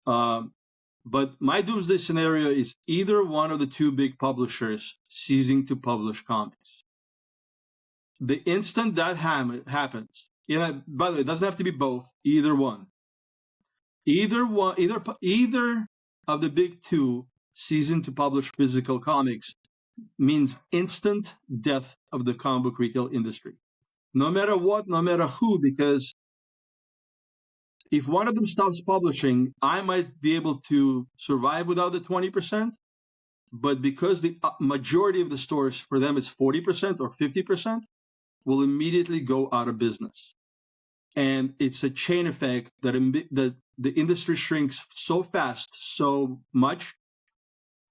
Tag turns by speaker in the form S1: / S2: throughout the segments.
S1: But my doomsday scenario is either one of the two big publishers ceasing to publish comics. The instant that happens, by the way, it doesn't have to be both, either one. Either of the big two ceasing to publish physical comics means instant death of the comic book retail industry. No matter what, no matter who, because if one of them stops publishing, I might be able to survive without the 20%. But because the majority of the stores, for them, it's 40% or 50%, will immediately go out of business. And it's a chain effect that the industry shrinks so fast, so much,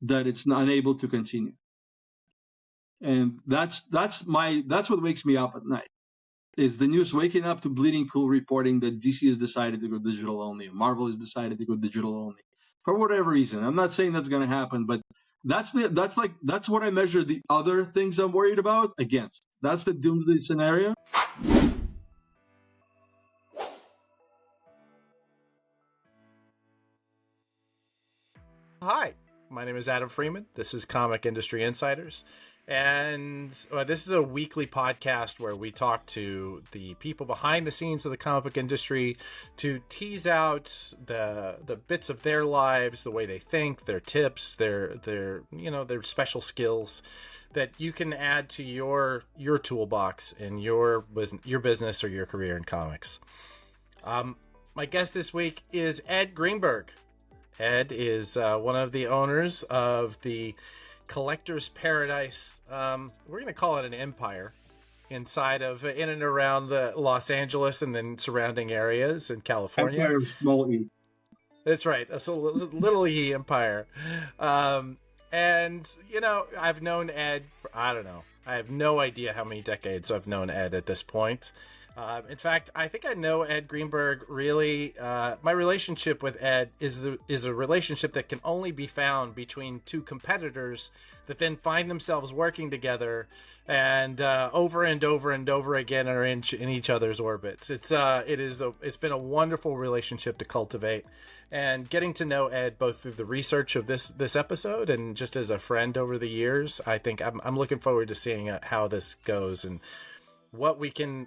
S1: that it's not unable to continue. And that's what wakes me up at night. Is the news waking up to Bleeding Cool reporting that DC has decided to go digital only, Marvel has decided to go digital only, for whatever reason. I'm not saying that's going to happen, but that's what I measure the other things I'm worried about against. That's the doomsday scenario.
S2: Hi, my name is Adam Freeman. This is Comic Industry Insiders. And this is a weekly podcast where we talk to the people behind the scenes of the comic book industry to tease out the bits of their lives, the way they think, their tips, their special skills that you can add to your toolbox in your business or your career in comics. My guest this week is Ed Greenberg. Ed is one of the owners of the Collector's Paradise. We're going to call it an empire in and around the Los Angeles and then surrounding areas in California.
S1: Empire of small e.
S2: That's right. That's a little e empire. And I've known Ed, I don't know. I have no idea how many decades I've known Ed at this point. In fact, I think I know Ed Greenberg really. My relationship with Ed is a relationship that can only be found between two competitors that then find themselves working together and over and over and over again are in each other's orbits. It's been a wonderful relationship to cultivate, and getting to know Ed both through the research of this episode and just as a friend over the years. I think I'm looking forward to seeing how this goes and what we can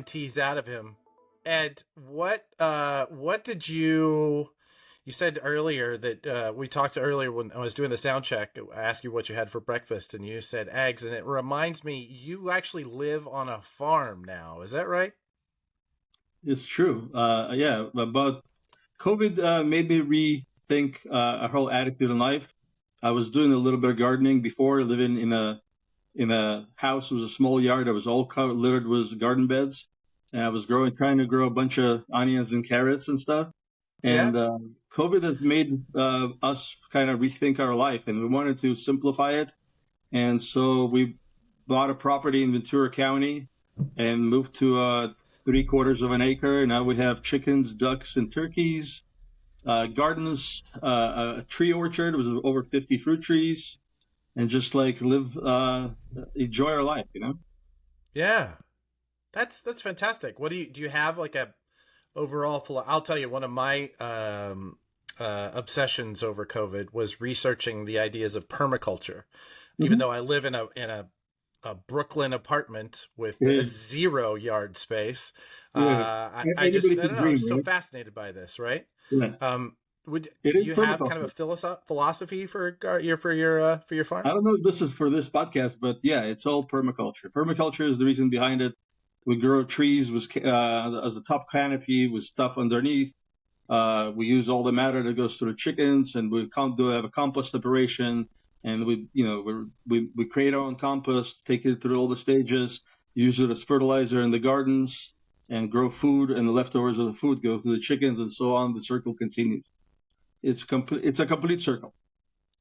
S2: tease out of him. Ed, what did you said earlier that we talked earlier when I was doing the sound check, I asked you what you had for breakfast and you said eggs, and it reminds me you actually live on a farm now. Is that right?
S1: It's true. Yeah, but COVID made me rethink our whole attitude in life. I was doing a little bit of gardening before, living in a house. It was a small yard. I was all littered with garden beds, and I was trying to grow a bunch of onions and carrots and stuff. And COVID has made us kind of rethink our life, and we wanted to simplify it. And so we bought a property in Ventura County and moved to 3/4 of an acre. Now we have chickens, ducks, and turkeys, gardens, a tree orchard with over 50 fruit trees. And just enjoy our life,
S2: Yeah, that's fantastic. What do you have like a overall? I'll tell you, one of my obsessions over COVID was researching the ideas of permaculture. Mm-hmm. Even though I live in a Brooklyn apartment with a 0 yard space, I don't know. I'm so fascinated by this, right?
S1: Yeah.
S2: Do you have kind of a philosophy for your farm?
S1: I don't know if this is for this podcast, but yeah, it's all permaculture. Permaculture is the reason behind it. We grow trees as a top canopy with stuff underneath. We use all the matter that goes to the chickens, and we have a compost operation. And we create our own compost, take it through all the stages, use it as fertilizer in the gardens, and grow food. And the leftovers of the food go to the chickens, and so on. The circle continues. It's a complete circle.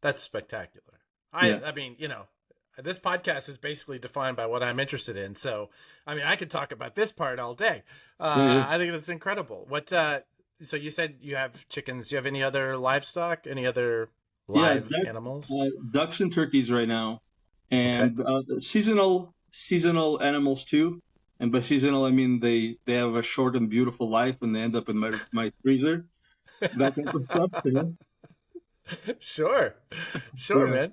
S2: That's spectacular. I mean, this podcast is basically defined by what I'm interested in. So, I mean, I could talk about this part all day. I think that's incredible. So you said you have chickens. Do you have any other livestock? Any other live animals?
S1: Ducks and turkeys right now, and seasonal animals too. And by seasonal, I mean they have a short and beautiful life, and they end up in my freezer. that type of stuff. You know?
S2: Sure, sure,
S1: Yeah.
S2: man.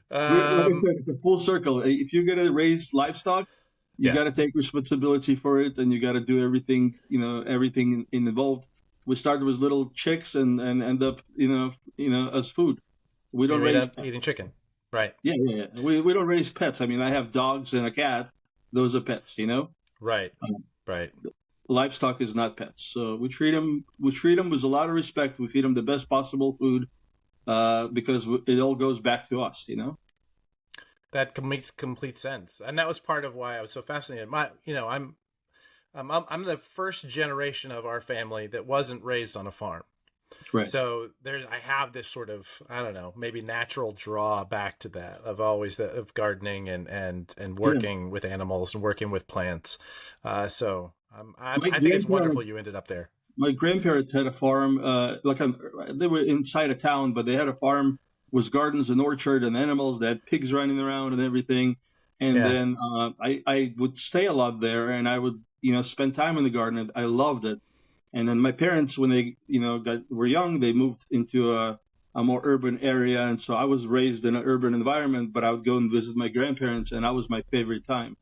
S1: Like I
S2: Um,
S1: said, it's a full circle. If you're gonna raise livestock, you
S2: yeah,
S1: got to take responsibility for it, and you got to do everything. Everything involved. We started with little chicks, and end up, as food. We don't
S2: you end
S1: raise
S2: up
S1: pets.
S2: eating chicken, right?
S1: Yeah, yeah, yeah. We don't raise pets. I mean, I have dogs and a cat. Those are pets.
S2: Right,
S1: Um,
S2: right.
S1: Livestock is not pets. So we treat them with a lot of respect. We feed them the best possible food, because it all goes back to us.
S2: That makes complete sense, and that was part of why I was so fascinated. I'm the first generation of our family that wasn't raised on a farm.
S1: Right.
S2: So I have this sort of, I don't know, maybe natural draw back to that of always of gardening and
S1: Yeah.
S2: working with animals and working with plants. So
S1: My
S2: I think it's
S1: grandparents
S2: wonderful you ended up there.
S1: my grandparents had a farm, they were inside a town, but they had a farm with gardens and orchard and animals. They had pigs running around and everything. And
S2: Yeah,
S1: then I would stay a lot there, and I would spend time in the garden. And I loved it. And then my parents, when they were young, they moved into a more urban area, and so I was raised in an urban environment. But I would go and visit my grandparents, and that was my favorite time.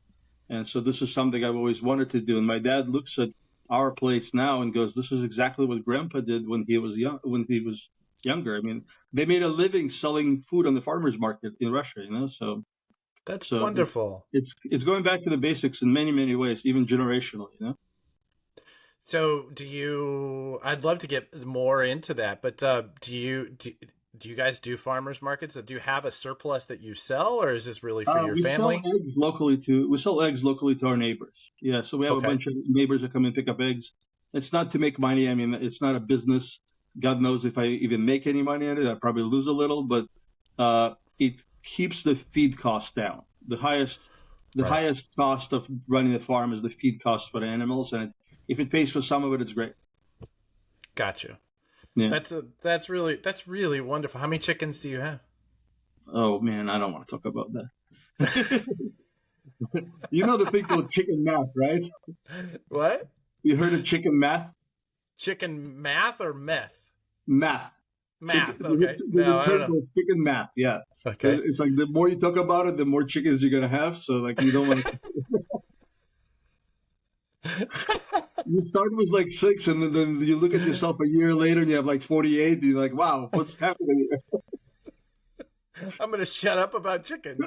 S1: And so this is something I've always wanted to do. And my dad looks at our place now and goes, "This is exactly what Grandpa did when he was young. When he was younger. I mean, they made a living selling food on the farmers market in Russia.
S2: that's
S1: So
S2: wonderful.
S1: it's going back to the basics in many many ways, even generational.
S2: So I'd love to get more into that, but do you guys do farmers markets? Do you have a surplus that you sell, or is this really for your
S1: We sell
S2: family?
S1: eggs locally to we sell eggs locally to our neighbors. Yeah, so we have a
S2: Okay,
S1: bunch of neighbors that come and pick up eggs. It's not to make money. I mean, it's not a business. God knows if I even make any money on it, I probably lose a little, but it keeps the feed cost down. The
S2: right.
S1: highest cost of running a farm is the feed cost for the animals, and if it pays for some of it, it's great.
S2: Got you.
S1: Yeah.
S2: That's really wonderful. How many chickens do you have?
S1: Oh man, I don't want to talk about that. You know the thing called chicken math, right?
S2: What?
S1: You heard of chicken math?
S2: Chicken math or meth?
S1: Math. Chicken,
S2: Math. Okay. No,
S1: the
S2: I don't
S1: term
S2: know.
S1: called chicken math. Yeah,
S2: Okay.
S1: it's like the more you talk about it, the more chickens you're gonna have. So like you don't want to. You start with like six, and then you look at yourself a year later, and you have like 48. And you're like, wow, what's happening here?
S2: I'm gonna shut up about chickens.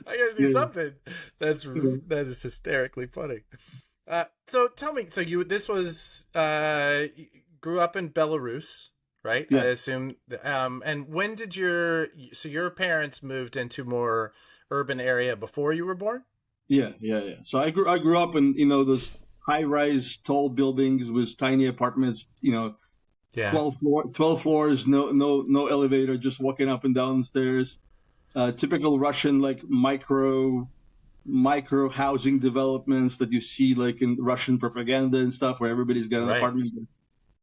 S2: I gotta do
S1: Yeah.
S2: something. That is hysterically funny. So tell me, so you this was you grew up in Belarus, right? I
S1: Yeah,
S2: assume. And when did your parents moved into more urban area before you were born?
S1: yeah. So I grew up in those high-rise, tall buildings with tiny apartments.
S2: Yeah.
S1: 12 floors, no elevator, just walking up and down stairs. Typical Russian like micro housing developments that you see like in Russian propaganda and stuff, where everybody's got an
S2: Right.
S1: apartment that's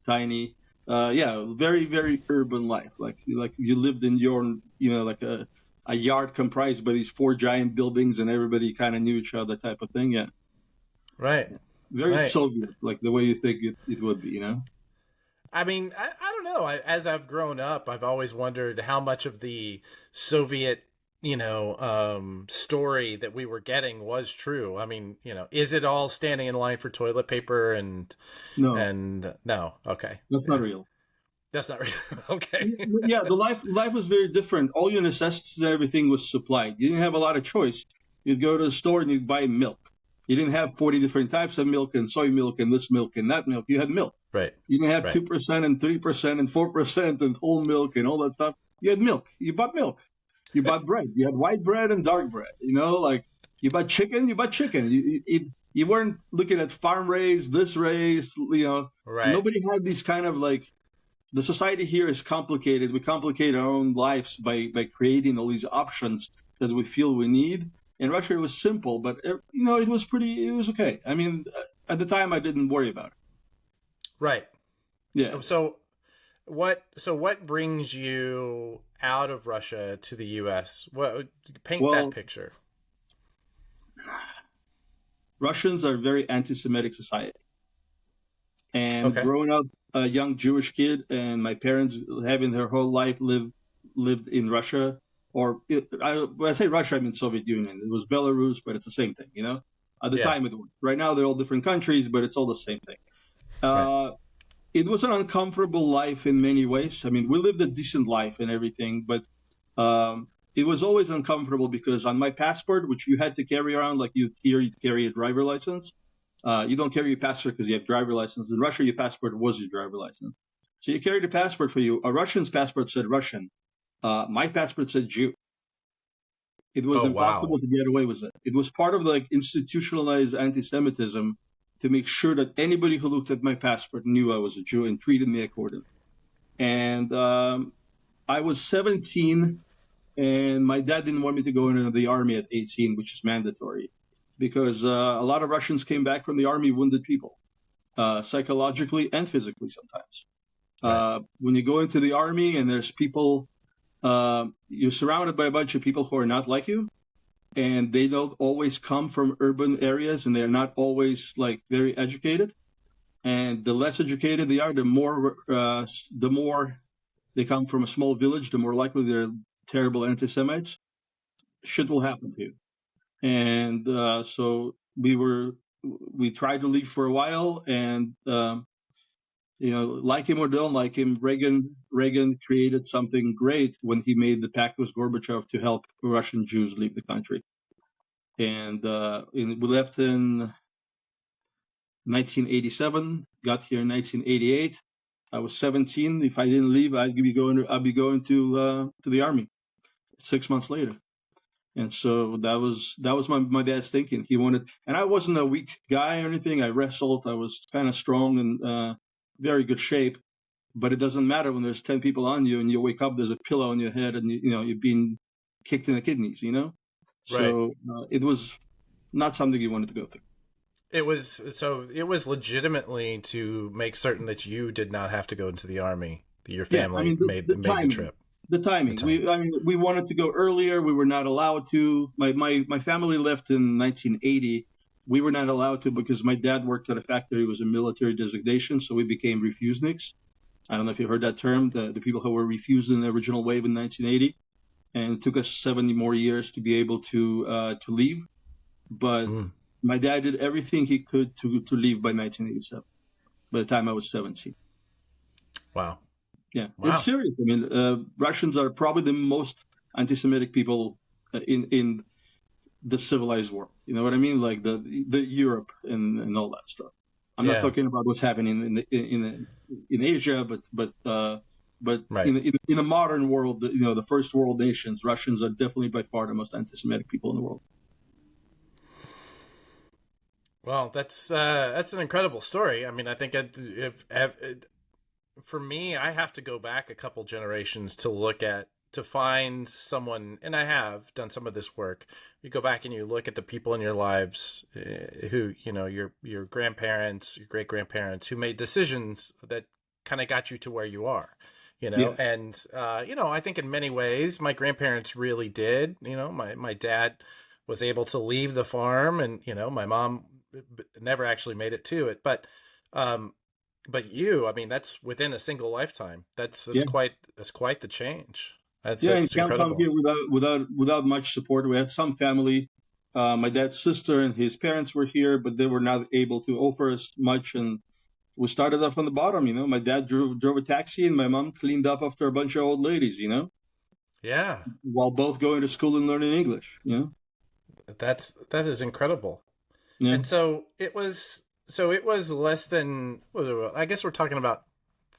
S1: tiny. Yeah, very very urban life. Like you lived in your like a yard comprised by these four giant buildings, and everybody kind of knew each other, type of thing. Yeah,
S2: Right.
S1: very
S2: Right.
S1: Soviet, like the way you think it would be.
S2: I mean, I don't know. As I've grown up, I've always wondered how much of the Soviet, story that we were getting was true. I mean, is it all standing in line for toilet paper
S1: No,
S2: and no? Okay,
S1: that's not real.
S2: that's not real. Okay,
S1: Yeah, the life was very different. All your necessities and everything was supplied. You didn't have a lot of choice. You'd go to the store and you'd buy milk. You didn't have 40 different types of milk and soy milk and this milk and that milk. You had milk.
S2: right,
S1: You didn't have
S2: right,
S1: 2% and 3% and 4% and whole milk and all that stuff. You had milk. You bought milk. You bought bread. You had white bread and dark bread. Like you bought chicken. You bought chicken. You weren't looking at farm raised, this raised.
S2: right,
S1: Nobody had these kind of like. The society here is complicated. We complicate our own lives by creating all these options that we feel we need. In Russia, it was simple, but it was okay. I mean, at the time, I didn't worry about it.
S2: right.
S1: Yeah.
S2: So what brings you out of Russia to the U.S.? What paint that
S1: Well,
S2: picture?
S1: Russians are a very anti-Semitic society, And
S2: Okay.
S1: growing up a young Jewish kid, and my parents having their whole life lived in Russia, or when I say Russia, I mean Soviet Union. It was Belarus, but it's the same thing, At the
S2: Yeah.
S1: time it was. Right now they're all different countries, but it's all the same thing.
S2: Right.
S1: It was an uncomfortable life in many ways. I mean, we lived a decent life and everything, but it was always uncomfortable because on my passport, which you had to carry around, like you carry a driver license. You don't carry your passport because you have driver license. In Russia, your passport was your driver license. So you carried a passport for you. A Russian's passport said Russian. My passport said Jew. It was
S2: Oh, wow.
S1: impossible to get away with it. It was part of like institutionalized anti-Semitism to make sure that anybody who looked at my passport knew I was a Jew and treated me accordingly. And I was 17, and my dad didn't want me to go into the army at 18, which is mandatory, because a lot of Russians came back from the army wounded people, psychologically and physically sometimes.
S2: Right.
S1: When you go into the army and there's people, you're surrounded by a bunch of people who are not like you, and they don't always come from urban areas, and they're not always like very educated. And the less educated they are, the more they come from a small village, the more likely they're terrible anti-Semites. Shit will happen to you. And so we tried to leave for a while, and like him or don't like him, Reagan created something great when he made the pact with Gorbachev to help Russian Jews leave the country. And we left in 1987, got here in 1988. I was 17. If I didn't leave, I'd be going to the army 6 months later. And so that was my dad's thinking. He wanted, and I wasn't a weak guy or anything. I wrestled. I was kind of strong and very good shape. But it doesn't matter when there's 10 people on you and you wake up, there's a pillow on your head, and you're being kicked in the kidneys.
S2: Right.
S1: So it was not something you wanted to go through.
S2: It was legitimately to make certain that you did not have to go into the army. That your
S1: Yeah, I
S2: family
S1: mean
S2: made
S1: the
S2: the
S1: timing.
S2: trip.
S1: The
S2: The
S1: timing.
S2: time.
S1: We wanted to go earlier. We were not allowed to. My family left in 1980. We were not allowed to because my dad worked at a factory. It was a military designation, so we became refuseniks. I don't know if you heard that term. The people who were refused in the original wave in 1980, and it took us 70 more years to be able to leave. But my dad did everything he could to leave by 1987. By the time I was 17.
S2: Wow.
S1: Yeah, it's
S2: Wow.
S1: serious. I mean, Russians are probably the most anti-Semitic people in the civilized world. You know what I mean? Like the Europe and all that stuff. I'm not
S2: Yeah.
S1: talking about what's happening in Asia, but
S2: Right.
S1: in the modern world, the first world nations, Russians are definitely by far the most anti-Semitic people in the world.
S2: Well, that's an incredible story. I mean, I think for me, I have to go back a couple generations to find someone, and I have done some of this work. You go back and you look at the people in your lives who, your grandparents, your great grandparents, who made decisions that kind of got you to where you are.
S1: Yeah,
S2: And I think in many ways my grandparents really did. My dad was able to leave the farm, and my mom never actually made it to it, but I mean, that's within a single lifetime. That's
S1: yeah,
S2: quite the change. That's
S1: yeah. And
S2: that's
S1: can't come
S2: incredible.
S1: here without much support. We had some family. My dad's sister and his parents were here, but they were not able to offer us much, and we started off on the bottom. My dad drove a taxi, and my mom cleaned up after a bunch of old ladies.
S2: Yeah,
S1: While both going to school and learning English.
S2: that is incredible.
S1: Yeah,
S2: And so it was less than, I guess we're talking about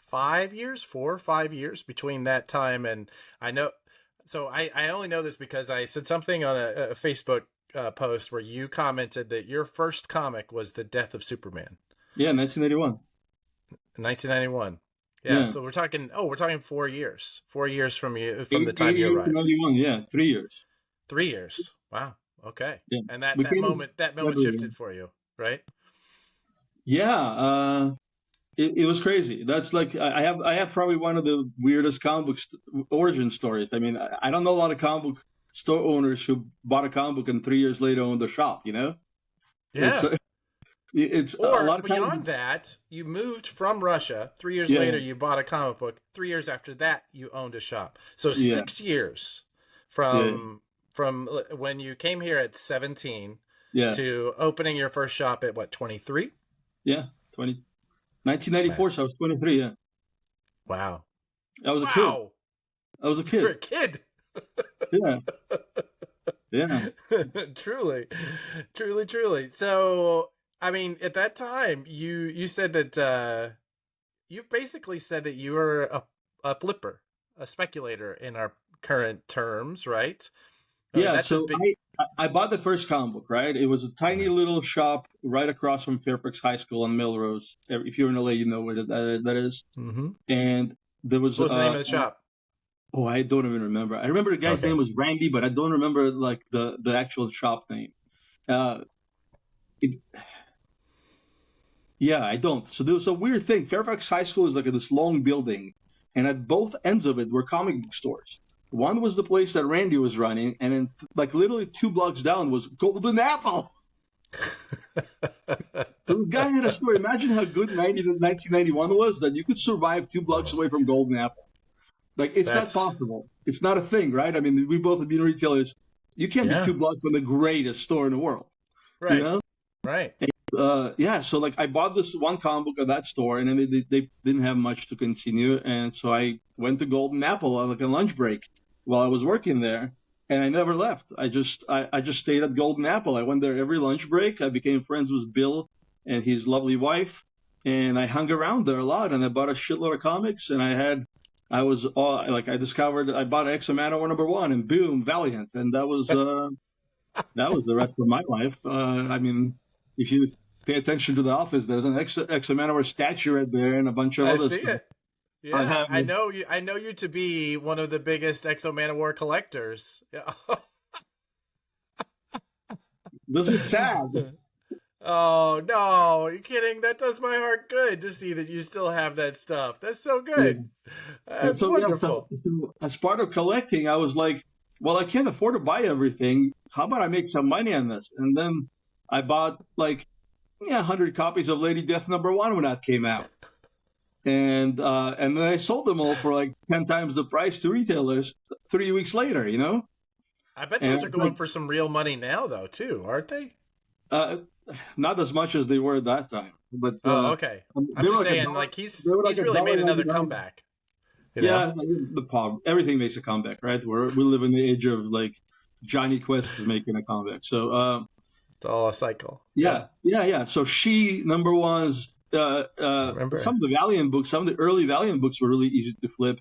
S2: 5 years, 4 or 5 years between that time, and I know. So I only know this because I said something on a Facebook post where you commented that your first comic was The Death of Superman,
S1: yeah, 1981.
S2: 1991. Yeah,
S1: Yeah,
S2: so we're talking 4 years. 4 years from the time you
S1: 88 to
S2: arrived.
S1: 91. Yeah, 3 years.
S2: 3 years. Wow. Okay.
S1: Yeah,
S2: And that
S1: we
S2: that
S1: came in
S2: moment
S1: February.
S2: shifted for you, right?
S1: Yeah, it was crazy. That's like I have probably one of the weirdest comic book origin stories. I mean, I don't know a lot of comic book store owners who bought a comic book and 3 years later owned a shop. It's
S2: Yeah.
S1: It's a
S2: Or
S1: lot of
S2: beyond
S1: times.
S2: that, you moved from Russia. 3 years
S1: Yeah,
S2: later, you bought a comic book. 3 years after that, you owned a shop. So
S1: yeah,
S2: 6 years
S1: yeah,
S2: from when you came here at 17
S1: yeah,
S2: to opening your first shop at what, 23?
S1: yeah. 1994.
S2: That's
S1: So I was 23. Yeah,
S2: wow.
S1: I was a kid.
S2: Wow.
S1: I was a
S2: You're a
S1: kid.
S2: kid.
S1: Yeah, yeah,
S2: Truly. Truly, truly. So, I mean, at that time, you said that you've basically said that you were a flipper, a speculator in our current terms, right?
S1: yeah.
S2: That just
S1: So
S2: be
S1: I bought the first comic book. Right, it was a tiny little shop right across from Fairfax High School on Melrose. If you're in LA, you know where that is.
S2: mm-hmm.
S1: And there was
S2: What was the name of the shop?
S1: oh, I don't even remember. I remember the guy's
S2: Okay.
S1: name was Randy, but I don't remember like the actual shop name. Uh, it, yeah, I don't. So there was a weird thing. Fairfax High School is like this long building, and at both ends of it were comic book stores. One was the place that Randy was running, and then like literally 2 blocks down was Golden Apple. So the guy had a store. Imagine how good 1991 was, that you could survive 2 blocks away from Golden Apple. Like, it's not
S2: That's
S1: possible. It's not a thing, right? I mean, we both have been retailers. You can't be
S2: yeah.
S1: 2 blocks from the greatest store in the world, you
S2: Right.
S1: know?
S2: Right.
S1: Yeah, so like I bought this one comic book at that store, and then they didn't have much to continue, and so I went to Golden Apple on like a lunch break while I was working there, and I never left. I just stayed at Golden Apple. I went there every lunch break. I became friends with Bill and his lovely wife, and I hung around there a lot. And I bought a shitload of comics, and I was all like I discovered I bought X-Man #1, and boom, Valiant, and that was the rest of my life. I mean, if you pay attention to The Office, there's an X-Man statue right there and a bunch of
S2: I
S1: other
S2: see
S1: stuff.
S2: it. Yeah, I know you. I know you to be one of the biggest Exo Manowar collectors. Yeah.
S1: This is sad.
S2: Oh no, you're kidding? That does my heart good to see that you still have that stuff. That's so good.
S1: And
S2: That's
S1: so,
S2: wonderful.
S1: so as part of collecting, I was like, well, I can't afford to buy everything. How about I make some money on this? And then I bought like 100 copies of Lady Death #1 when that came out. And then I sold them all for like 10 times the price to retailers 3 weeks later, you know?
S2: I bet
S1: And
S2: those are going for some real money now, though, too, aren't they?
S1: not as much as they were at that time. But
S2: Oh, okay. I'm
S1: they were
S2: just
S1: like
S2: saying,
S1: $1,
S2: like he's
S1: they were like
S2: really made another
S1: $1.99.
S2: comeback. You know?
S1: Yeah, the pub. Everything makes a comeback, right? We live in the age of like Johnny Quest is making a comeback. So
S2: It's all a cycle.
S1: yeah. So she #1's
S2: Remember?
S1: some of the Valiant books, some of the early Valiant books were really easy to flip.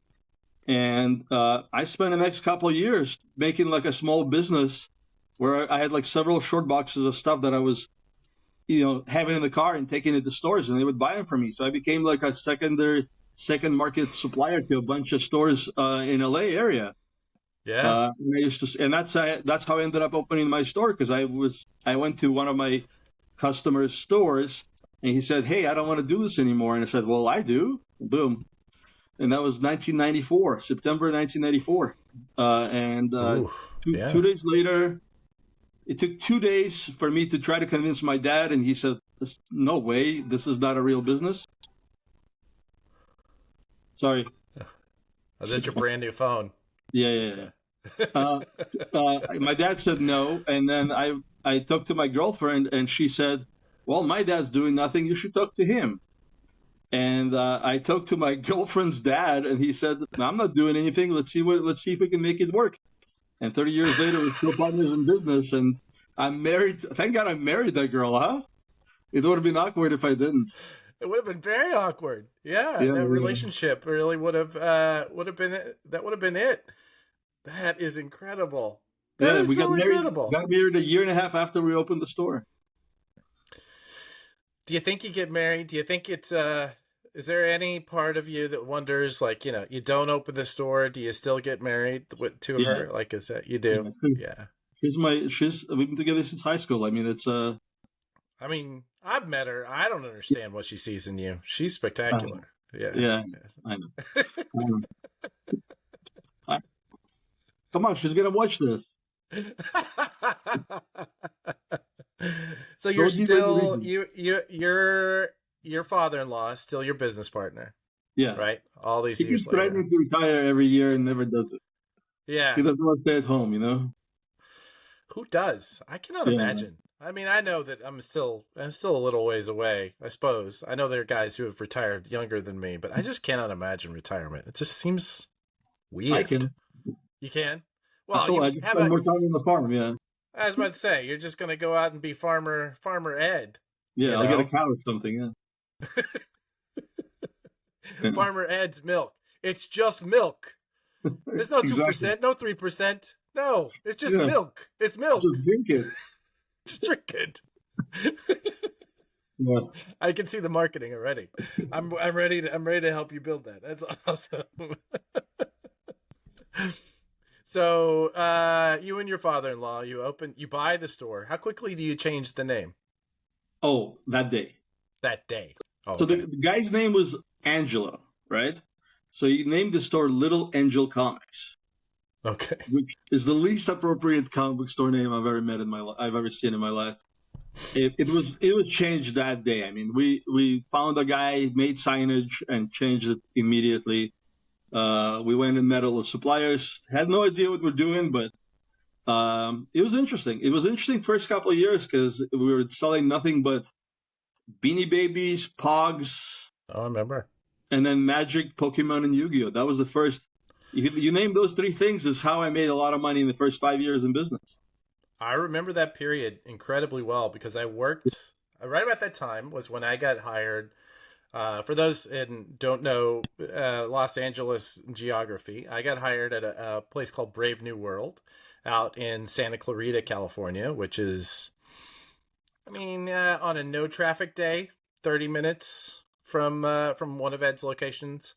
S1: And I spent the next couple of years making like a small business where I had like several short boxes of stuff that I was, having in the car and taking it to stores, and they would buy them from me. So I became like a second market supplier to a bunch of stores in LA area.
S2: Yeah.
S1: And that's how I ended up opening my store, because I went to one of my customers' stores, and he said, "Hey, I don't want to do this anymore." And I said, "Well, I do." Boom. And that was 1994, September 1994.
S2: Ooh, yeah.
S1: 2 days later, it took 2 days for me to try to convince my dad, and he said, "No way, this is not a real business." Sorry.
S2: Oh, that's your brand new phone.
S1: Yeah. My dad said no, and then I talked to my girlfriend, and she said, "Well, my dad's doing nothing. You should talk to him." And I talked to my girlfriend's dad, and he said, "I'm not doing anything. Let's see if we can make it work." And 30 years later, we're still partners in business, and I'm married. Thank God I married that girl, huh? It would have been awkward if I didn't.
S2: It would have been very awkward. Yeah, that relationship really would have been it. That would have been it. That is incredible. That is so incredible.
S1: Got married a year and a half after we opened the store.
S2: Do you think you get married? Do you think it's is there any part of you that wonders, like, you don't open the store, do you still get married to her? Like, is that you do? Yeah.
S1: We've been together since high school. I mean, it's
S2: I mean, I've met her. I don't understand what she sees in you. She's spectacular. Yeah.
S1: I know. Come on, she's gonna watch this.
S2: So you're
S1: Those be my
S2: still
S1: reasons.
S2: your father-in-law is still your business partner,
S1: Yeah.
S2: right? All these
S1: He
S2: years
S1: keeps
S2: later.
S1: threatening to retire every year and never does it.
S2: Yeah.
S1: He doesn't want to stay at home, you know?
S2: Who does? I cannot
S1: Yeah.
S2: imagine. I mean, I know that I'm still a little ways away, I suppose. I know there are guys who have retired younger than me, but I just cannot imagine retirement. It just seems
S1: I
S2: weird.
S1: can.
S2: You can? Well,
S1: Oh,
S2: you
S1: I just
S2: have
S1: spend
S2: a
S1: more time on the farm, yeah.
S2: I was about to say, you're just gonna go out and be farmer Ed,
S1: Yeah,
S2: you
S1: I'll get a
S2: know?
S1: cow or something, yeah.
S2: Farmer Ed's milk. It's just milk. There's no
S1: Exactly.
S2: 2%, no 3%. No, it's just
S1: Yeah.
S2: milk. It's milk.
S1: Just drink it.
S2: Just drink it.
S1: Yeah.
S2: I can see the marketing already. I'm ready to help you build that. That's awesome. So, you and your father-in-law, you buy the store. How quickly do you change the name
S1: Oh, that day.
S2: that day? Oh,
S1: So
S2: okay.
S1: the guy's name was Angelo, right? So he named the store Little Angel Comics,
S2: Okay.
S1: which is the least appropriate comic book store name I've ever seen in my life. It was changed that day. I mean, we found a guy, made signage, and changed it immediately. We went and met all the suppliers. Had no idea what we're doing, but it was interesting. It was interesting first couple of years because we were selling nothing but Beanie Babies, Pogs,
S2: Oh, I remember.
S1: and then Magic, Pokemon, and Yu-Gi-Oh. That was the first. You name those three things is how I made a lot of money in the first 5 years in business.
S2: I remember that period incredibly well because I worked right about that time was when I got hired. For those who don't know Los Angeles geography, I got hired at a place called Brave New World out in Santa Clarita, California, which is, I mean, on a no traffic day, 30 minutes from one of Ed's locations.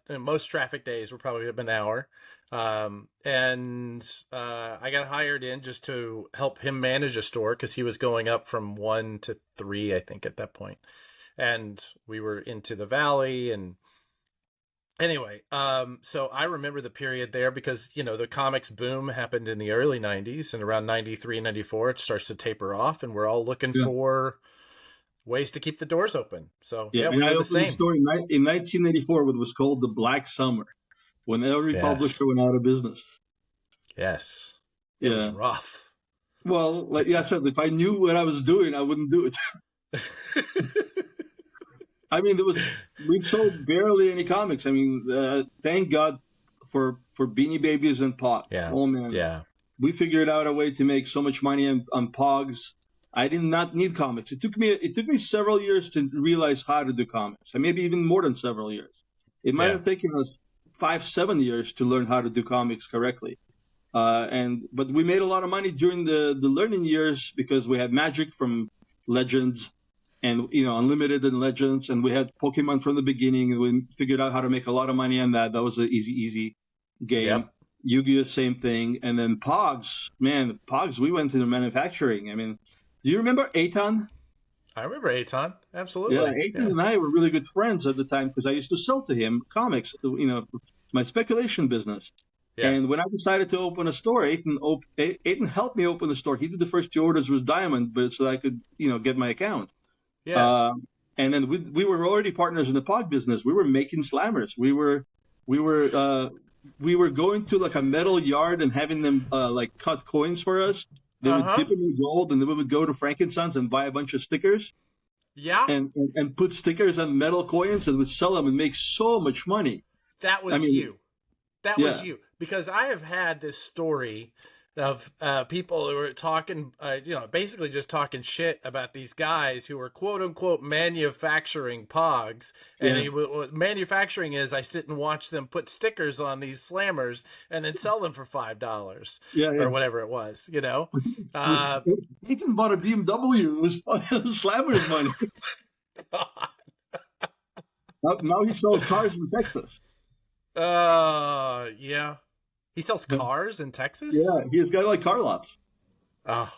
S2: Most traffic days were probably an hour. And I got hired in just to help him manage a store because he was going up from 1 to 3, I think, at that point. And we were into the valley. And anyway, so I remember the period there because, the comics boom happened in the early 90s, and around 93, 94, it starts to taper off, and we're all looking
S1: Yeah,
S2: for ways to keep the doors open. So
S1: yeah.
S2: yeah, we
S1: And I
S2: were the
S1: opened the
S2: same.
S1: store in 1984, what was called the Black Summer, when every
S2: Yes.
S1: publisher went out of business.
S2: Yes. It was
S1: Yeah.
S2: rough.
S1: Well, like I said, if I knew what I was doing, I wouldn't do it. I mean, we sold barely any comics. I mean, thank God for Beanie Babies and Pogs.
S2: Yeah.
S1: Oh man,
S2: Yeah.
S1: we figured out a way to make so much money on Pogs. I did not need comics. It took me several years to realize how to do comics, and maybe even more than several years. It might
S2: Yeah.
S1: have taken us 5, 7 years to learn how to do comics correctly. But we made a lot of money during the learning years because we had Magic from Legends, and Unlimited and Legends, and we had Pokemon from the beginning, and we figured out how to make a lot of money on that. That was an easy game.
S2: Yep.
S1: Yu-Gi-Oh, same thing, and then Pogs. Man, Pogs. We went into manufacturing. I mean, do you remember Aton?
S2: I remember Aton.
S1: Yeah,
S2: Absolutely.
S1: Aton
S2: Yeah.
S1: and I were really good friends at the time because I used to sell to him comics. My speculation business.
S2: Yeah.
S1: And when I decided to open a store, Aton helped me open the store. He did the first 2 orders with Diamond, but so I could get my account.
S2: Yeah.
S1: And then we were already partners in the pod business. We were making slammers. We were going to like a metal yard and having them like cut coins for us. They would
S2: Uh-huh.
S1: dip them in gold, and then we would go to Frankenstein's and buy a bunch of stickers
S2: Yeah.
S1: and put stickers on metal coins and would sell them and make so much money.
S2: That was
S1: I mean,
S2: you. That
S1: yeah,
S2: was you. Because I have had this story of people who were talking, basically just talking shit about these guys who were quote unquote manufacturing Pogs.
S1: yeah.
S2: And what manufacturing is, I sit and watch them put stickers on these slammers and then sell them for $5
S1: Yeah,
S2: or whatever it was, Uh,
S1: Nathan bought a BMW. It was Slammer's money. Now he sells cars in Texas.
S2: yeah. He sells cars in Texas?
S1: Yeah, he's got like car lots.
S2: Oh,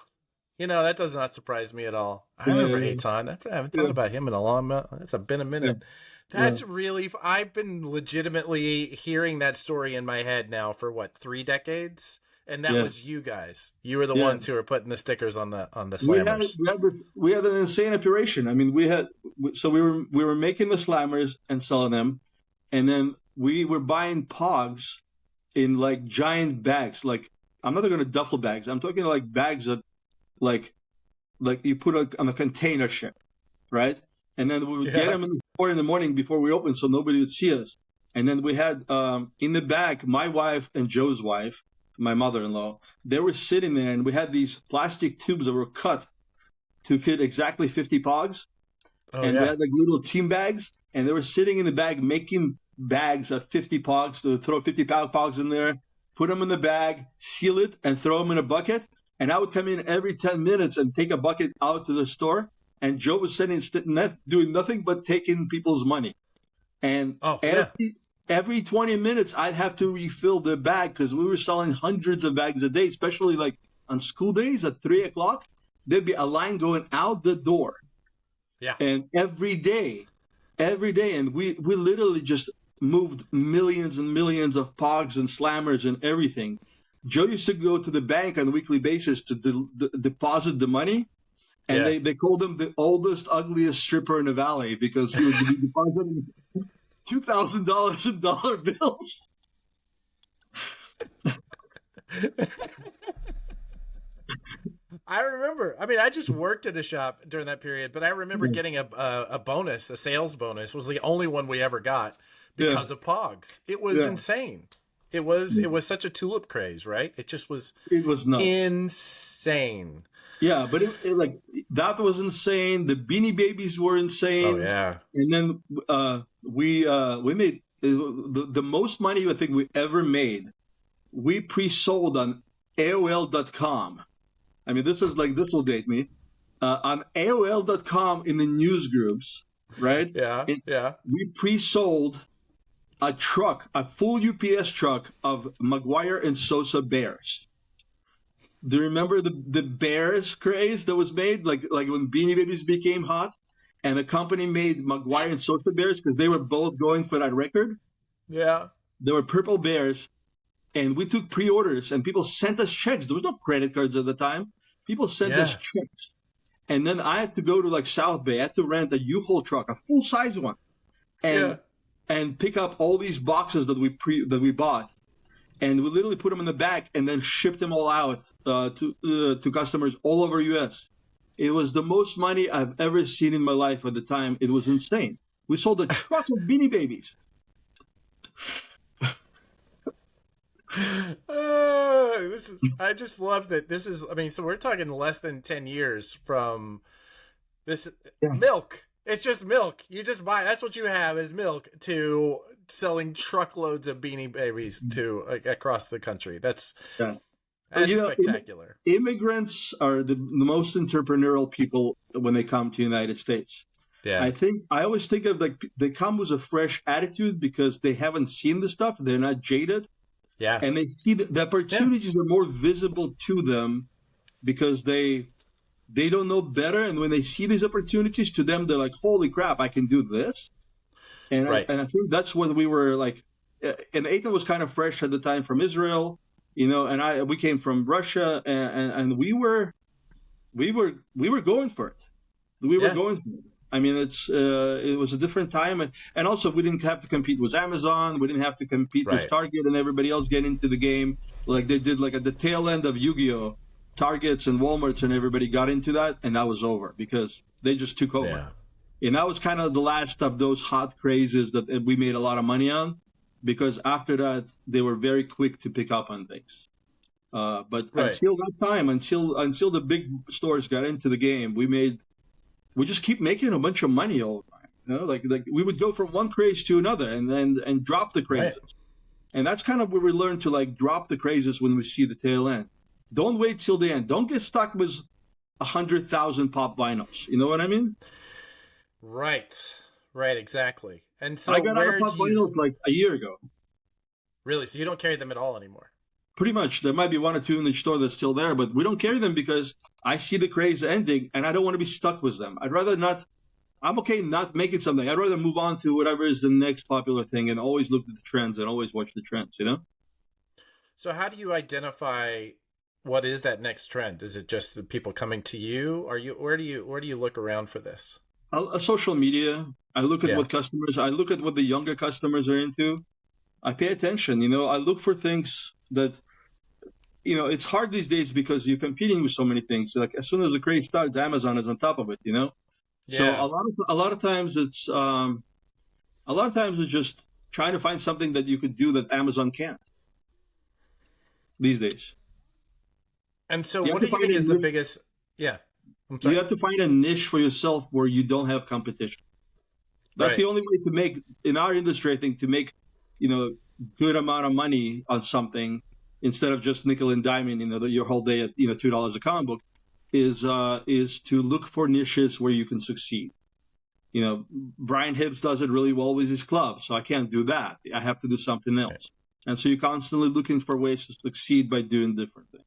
S2: that does not surprise me at all. I
S1: Yeah,
S2: remember
S1: yeah,
S2: Aton. I haven't
S1: yeah,
S2: thought about him in a long minute. It's been a
S1: yeah,
S2: minute.
S1: yeah.
S2: That's really, I've been legitimately hearing that story in my head now for 3 decades? And that
S1: Yeah.
S2: was you guys. You were the
S1: Yeah.
S2: ones who were putting the stickers on the
S1: We had
S2: slammers.
S1: we had an insane operation. I mean, we were making the slammers and selling them, and then we were buying pogs in like giant bags. Like, I'm not talking duffel bags. I'm talking like bags that like you put on a container ship, right? And then we would get them in the store in the morning before we opened, so nobody would see us. And then we had in the back, my wife and Joe's wife, my mother-in-law, they were sitting there, and we had these plastic tubes that were cut to fit exactly 50 pogs.
S2: Oh,
S1: and
S2: yeah.
S1: we had like little team bags, and they were sitting in the bag making bags of 50 pogs, to throw 50 pogs in there, put them in the bag, seal it, and throw them in a bucket. And I would come in every 10 minutes and take a bucket out to the store. And Joe was sitting, doing nothing but taking people's money. And every 20 minutes, I'd have to refill the bag because we were selling hundreds of bags a day, especially like on school days at 3 o'clock. There'd be a line going out the door.
S2: Yeah.
S1: And every day. And we literally just moved millions and millions of pogs and slammers and everything. Joe used to go to the bank on a weekly basis to deposit the money. And they called him the oldest, ugliest stripper in the valley because he would be depositing $2,000 in dollar bills.
S2: I remember. I mean, I just worked at a shop during that period, but I remember getting a bonus, a sales bonus. Was the only one we ever got because of Pogs. It was insane. It was such a tulip craze, right? It just was.
S1: It was nuts.
S2: Insane.
S1: Yeah, but like that was insane. The Beanie Babies were insane.
S2: Oh yeah.
S1: And then we made the most money I think we ever made. We pre-sold on AOL.com. I mean, this will date me. On AOL.com in the news groups, right?
S2: Yeah.
S1: We pre-sold a full UPS truck of Maguire and Sosa bears. Do you remember the bears craze that was made? Like when Beanie Babies became hot, and the company made Maguire and Sosa bears because they were both going for that record.
S2: Yeah.
S1: They were purple bears, and we took pre-orders, and people sent us checks. There was no credit cards at the time. People sent us checks, and then I had to go to like South Bay. I had to rent a U-Haul truck, a full-size one, and pick up all these boxes that we bought. And we literally put them in the back and then shipped them all out to customers all over U.S. It was the most money I've ever seen in my life at the time. It was insane. We sold a truck of Beanie Babies.
S2: I just love that this is, I mean, so we're talking less than 10 years from this milk. It's just milk. You just buy, that's what you have is milk, to selling truckloads of Beanie Babies to across the country. That's spectacular.
S1: Immigrants are the most entrepreneurial people when they come to the United States.
S2: Yeah.
S1: I always think of like they come with a fresh attitude because they haven't seen the stuff. They're not jaded.
S2: Yeah.
S1: And they see the opportunities are more visible to them because they don't know better. And when they see these opportunities, to them, they're like, holy crap, I can do this. And I think that's what we were like. And Ethan was kind of fresh at the time from Israel, and we came from Russia, and we were going for it. We were going for it. I mean, it was a different time, and also we didn't have to compete with Amazon. We didn't have to compete with Target and everybody else get into the game like they did. Like at the tail end of Yu-Gi-Oh, Targets and Walmarts and everybody got into that, and that was over because they just took over.
S2: Yeah.
S1: And that was kind of the last of those hot crazes that we made a lot of money on, because after that they were very quick to pick up on things. But until that time, until the big stores got into the game, we just keep making a bunch of money all the time. Like we would go from one craze to another and drop the crazes. Right. And that's kind of where we learned to like drop the crazes when we see the tail end. Don't wait till the end. Don't get stuck with 100,000 pop vinyls. You know what I mean?
S2: Right, exactly. And so
S1: I got out of pop vinyls like a year ago.
S2: Really? So you don't carry them at all anymore?
S1: Pretty much. There might be one or two in the store that's still there, but we don't carry them because I see the craze ending and I don't want to be stuck with them. I'd rather not. I'm okay not making something. I'd rather move on to whatever is the next popular thing and always look at the trends and always watch the trends,
S2: So how do you identify what is that next trend? Is it just the people coming to you? Are you where do you look around for this?
S1: Social media. I look at
S2: Yeah.
S1: what customers. I look at what the younger customers are into. I pay attention. I look for things that it's hard these days because you're competing with so many things. Like as soon as the craze starts, Amazon is on top of it. So
S2: Yeah.
S1: a lot of times it's just trying to find something that you could do that Amazon can't these days.
S2: And so
S1: You have
S2: what
S1: to
S2: do you
S1: find
S2: think
S1: a
S2: is the
S1: niche.
S2: biggest Yeah. I'm
S1: You
S2: sorry.
S1: have to find a niche for yourself where you don't have competition. That's
S2: Right.
S1: the only way to make in our industry. I think to make you know good amount of money on something instead of just nickel and diming. Your whole day at $2 a comic book is to look for niches where you can succeed. Brian Hibbs does it really well with his club, so I can't do that. I have to do something
S2: Right.
S1: else. And so you're constantly looking for ways to succeed by doing different things.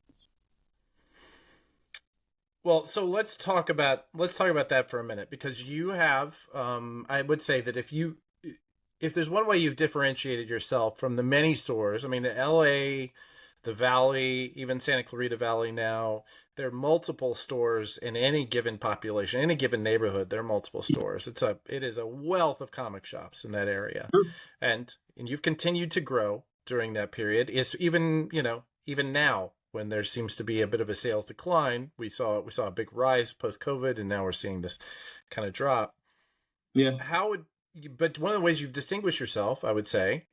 S2: Well, so let's talk about that for a minute because you have I would say that if there's one way you've differentiated yourself from the many stores, I mean the LA, the Valley, even Santa Clarita Valley now, there are multiple stores in any given population, any given neighborhood, there are multiple stores. It is a wealth of comic shops in that area.
S1: Sure.
S2: And you've continued to grow during that period. Is even now when there seems to be a bit of a sales decline, we saw a big rise post COVID, and now we're seeing this kind of drop.
S1: Yeah.
S2: How would but one of the ways you've distinguished yourself, I would say,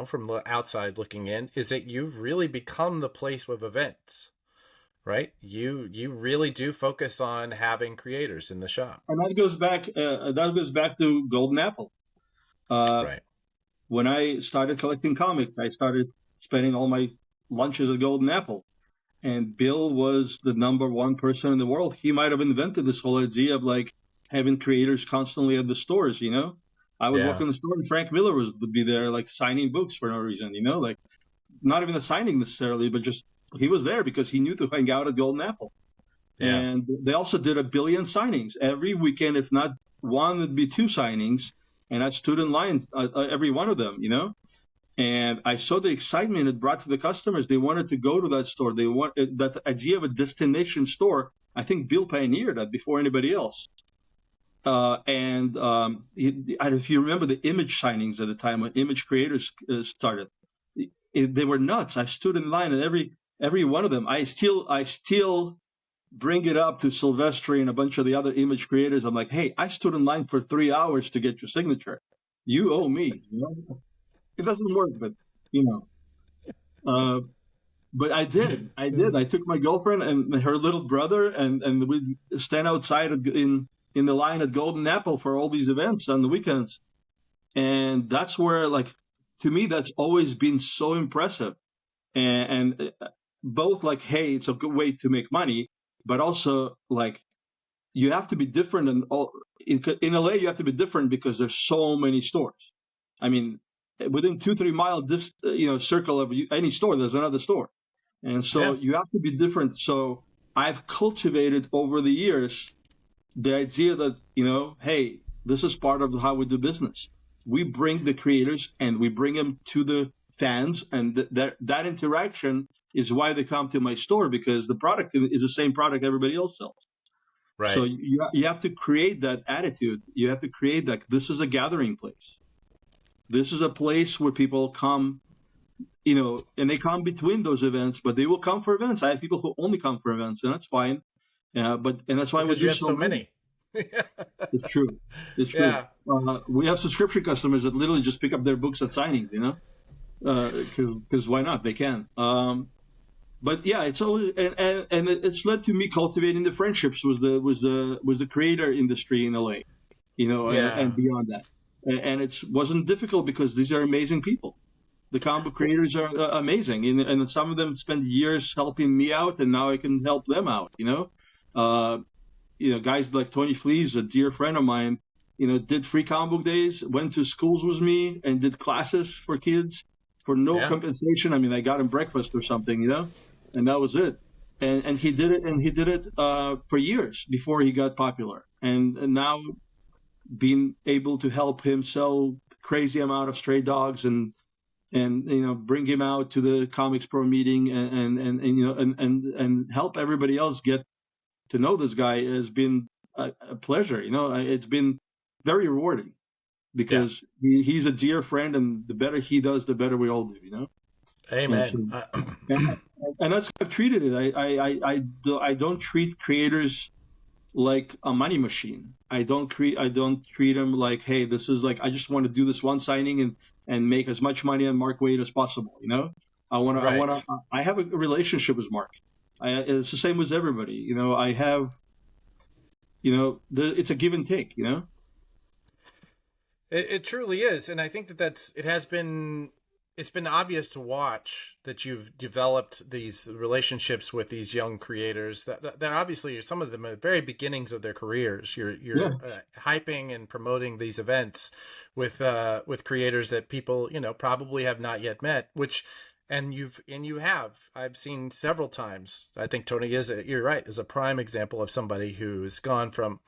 S2: from the outside looking in, is that you've really become the place with events, right? You really do focus on having creators in the shop.
S1: And that goes back to Golden Apple. Uh,
S2: Right.
S1: when I started collecting comics, I started spending all my lunches at Golden Apple. And Bill was the number one person in the world. He might have invented this whole idea of like having creators constantly at the stores. I would walk
S2: Yeah.
S1: in the store and Frank Miller would be there like signing books for no reason, like not even a signing necessarily, but just he was there because he knew to hang out at Golden Apple.
S2: Yeah.
S1: And they also did 1 billion signings every weekend. If not one, it'd be 2 signings. And I stood in line every one of them. And I saw the excitement it brought to the customers. They wanted to go to that store. They want that idea of a destination store. I think Bill pioneered that before anybody else. If you remember the image signings at the time when image creators started, they were nuts. I stood in line at every one of them. I still bring it up to Silvestri and a bunch of the other image creators. I'm like, hey, I stood in line for 3 hours to get your signature. You owe me. It doesn't work, but you know. Uh, but I did. I did. I took my girlfriend and her little brother, and we'd stand outside in the line at Golden Apple for all these events on the weekends. And that's where, like, to me, that's always been so impressive. And both like, hey, it's a good way to make money, but also like you have to be different. And in LA, you have to be different because there's so many stores. I mean, within 2-3 mile circle of any store, there's another store. And so
S2: Yeah.
S1: you have to be different. So I've cultivated over the years the idea that, hey, this is part of how we do business. We bring the creators and we bring them to the fans, and that interaction is why they come to my store, because the product is the same product everybody else sells. So
S2: Right.
S1: you have to create that attitude. You have to create that this is a gathering place. This is a place where people come, and they come between those events, but they will come for events. I have people who only come for events, and that's fine. And that's why we
S2: Because
S1: do
S2: you have
S1: so
S2: so
S1: many.
S2: many.
S1: It's true. It's true.
S2: Yeah.
S1: We have subscription customers that literally just pick up their books at signings, because why not? They can. But yeah, it's always and it's led to me cultivating the friendships with the creator industry in LA, and
S2: Yeah.
S1: beyond that. And it wasn't difficult because these are amazing people. The comic book
S2: Well,
S1: creators are amazing, and some of them spend years helping me out, and now I can help them out. Uh, guys like Tony Flees, a dear friend of mine, did free comic book days, went to schools with me, and did classes for kids for no
S2: yeah.
S1: compensation. I mean, I got him breakfast or something, and that was it. And he did it for years before he got popular, and now being able to help him sell crazy amount of stray dogs and and bring him out to the Comics Pro meeting, and help everybody else get to know this guy has been a pleasure. It's been very rewarding
S2: Yeah.
S1: because he's a dear friend, and the better he does, the better we all do. And so,
S2: Amen.
S1: and that's how I've treated it. I don't treat creators like a money machine. I don't treat them like, hey, this is like, I just want to do this one signing and make as much money on Mark Waid as possible.
S2: Right.
S1: I have a relationship with Mark. It's the same with everybody. I have, it's a give and take.
S2: It truly is, and I think it's been obvious to watch that you've developed these relationships with these young creators that obviously are some of them at the very beginnings of their careers. You're hyping and promoting these events with creators that people probably have not yet met, and you have. I've seen several times. I think Tony you're right, is a prime example of somebody who's gone from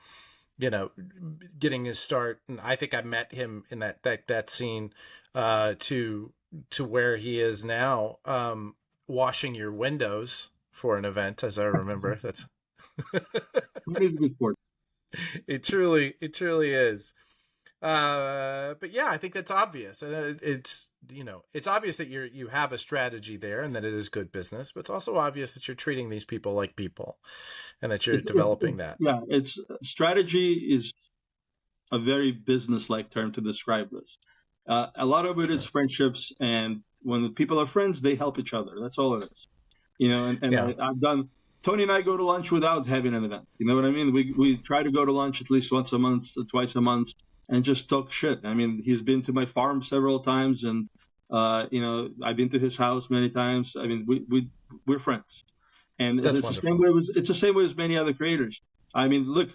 S2: getting his start, and I think I met him in that scene, to where he is now, washing your windows for an event, as I remember. That's
S1: It is a good sport.
S2: it truly is. But yeah, I think that's obvious. It's obvious that you have a strategy there and that it is good business, but it's also obvious that you're treating these people like people and that you're developing that.
S1: Yeah, it's strategy is a very business-like term to describe this. A lot of it is friendships, and when the people are friends, they help each other. That's all it is. I've done. Tony and I go to lunch without having an event. You know what I mean? We try to go to lunch at least once a month, twice a month, and just talk shit. I mean, he's been to my farm several times, and I've been to his house many times. I mean, we're friends, and
S2: That's
S1: it's
S2: wonderful.
S1: the same way. It's the same way as many other creators. I mean, look,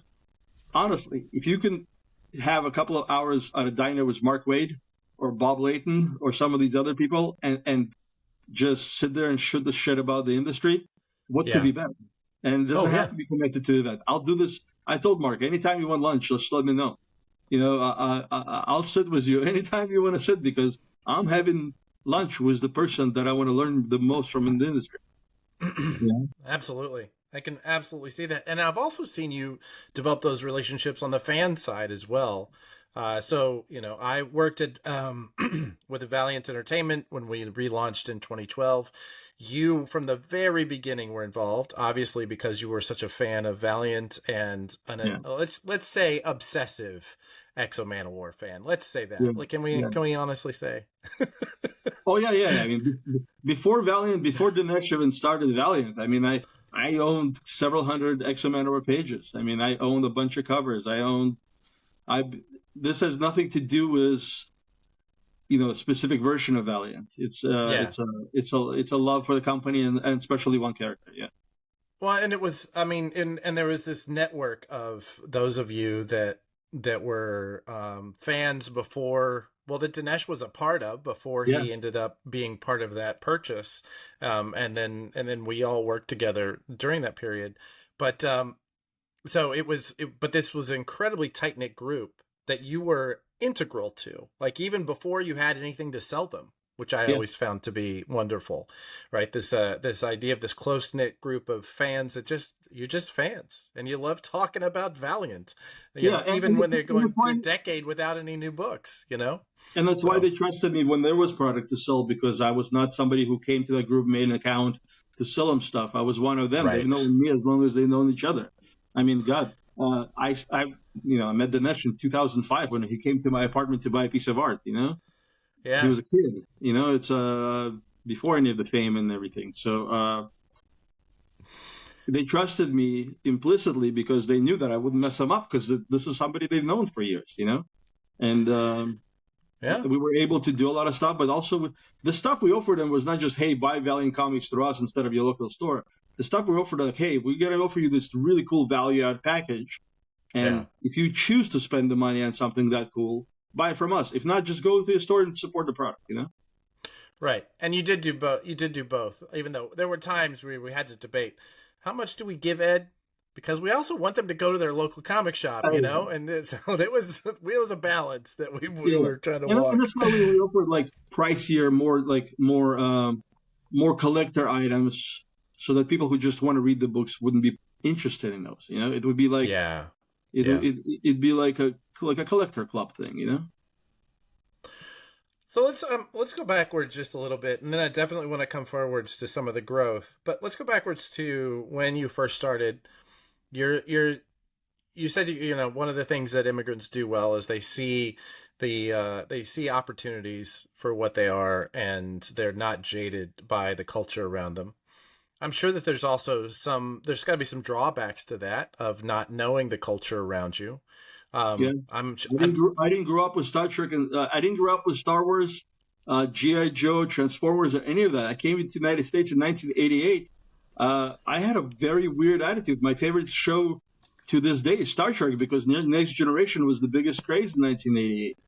S1: honestly, if you can have a couple of hours at a diner with Mark Waid or Bob Layton or some of these other people, and just sit there and shoot the shit about the industry, what could be better? And it doesn't have to be connected to the event. I'll do this. I told Mark, anytime you want lunch, just let me know. I'll sit with you anytime you want to sit, because I'm having lunch with the person that I want to learn the most from in the industry.
S2: Absolutely. I can absolutely see that. And I've also seen you develop those relationships on the fan side as well. I worked at with Valiant Entertainment when we relaunched in 2012. You, from the very beginning, were involved, obviously, because you were such a fan of Valiant and let's say obsessive Exo Manowar fan. Let's say that.
S1: Yeah.
S2: Like, can we honestly say?
S1: Oh yeah. I mean, before Valiant, before Dinesh even started Valiant, I mean, I owned several hundred Exo Manowar pages. I mean, I owned a bunch of covers. This has nothing to do with a specific version of Valiant. It's a love for the company and especially one character. Yeah.
S2: Well, and it was, I mean, and there was this network of those of you that were fans before, well, that Dinesh was a part of before he ended up being part of that purchase, and then we all worked together during that period. But but this was an incredibly tight knit group that you were integral to, like even before you had anything to sell them, which I always found to be wonderful, right? This idea of this close knit group of fans that you're just fans and you love talking about Valiant, even when they're going through a decade without any new books,
S1: And that's why they trusted me when there was product to sell, because I was not somebody who came to that group, made an account to sell them stuff. I was one of them. Right. They've known me as long as they've known each other. I mean, God, I met Dinesh in 2005 when he came to my apartment to buy a piece of art. Yeah. He was a kid. It's before any of the fame and everything. So they trusted me implicitly because they knew that I wouldn't mess them up, because this is somebody they've known for years. And we were able to do a lot of stuff, but also the stuff we offered them was not just, hey, buy Valiant comics through us instead of your local store. The stuff we offered, like, hey, we're going to offer you this really cool value-add package. And if you choose to spend the money on something that cool, buy it from us. If not, just go to your store and support the product,
S2: Right. And you did do both. Even though there were times where we had to debate, how much do we give Ed? because we also want them to go to their local comic shop,
S1: Oh,
S2: you
S1: yeah.
S2: know, and so it was a balance that we
S1: Yeah.
S2: were trying to
S1: And
S2: walk.
S1: that's why we offered like pricier, more collector items, so that people who just want to read the books wouldn't be interested in those. You know, it would be like
S2: Yeah,
S1: it
S2: yeah.
S1: it'd be like a collector club thing. You know.
S2: So let's go backwards just a little bit, and then I definitely want to come forwards to some of the growth. But let's go backwards to when you first started. You said you know one of the things that immigrants do well is they see opportunities for what they are, and they're not jaded by the culture around them. I'm sure that there's also there's got to be some drawbacks to that of not knowing the culture around you.
S1: Yeah.
S2: I'm
S1: I didn't grow up with Star Trek, and I didn't grow up with Star Wars, GI Joe, Transformers, or any of that. I came into the United States in 1988. I had a very weird attitude. My favorite show to this day is Star Trek, because Next Generation was the biggest craze in 1988.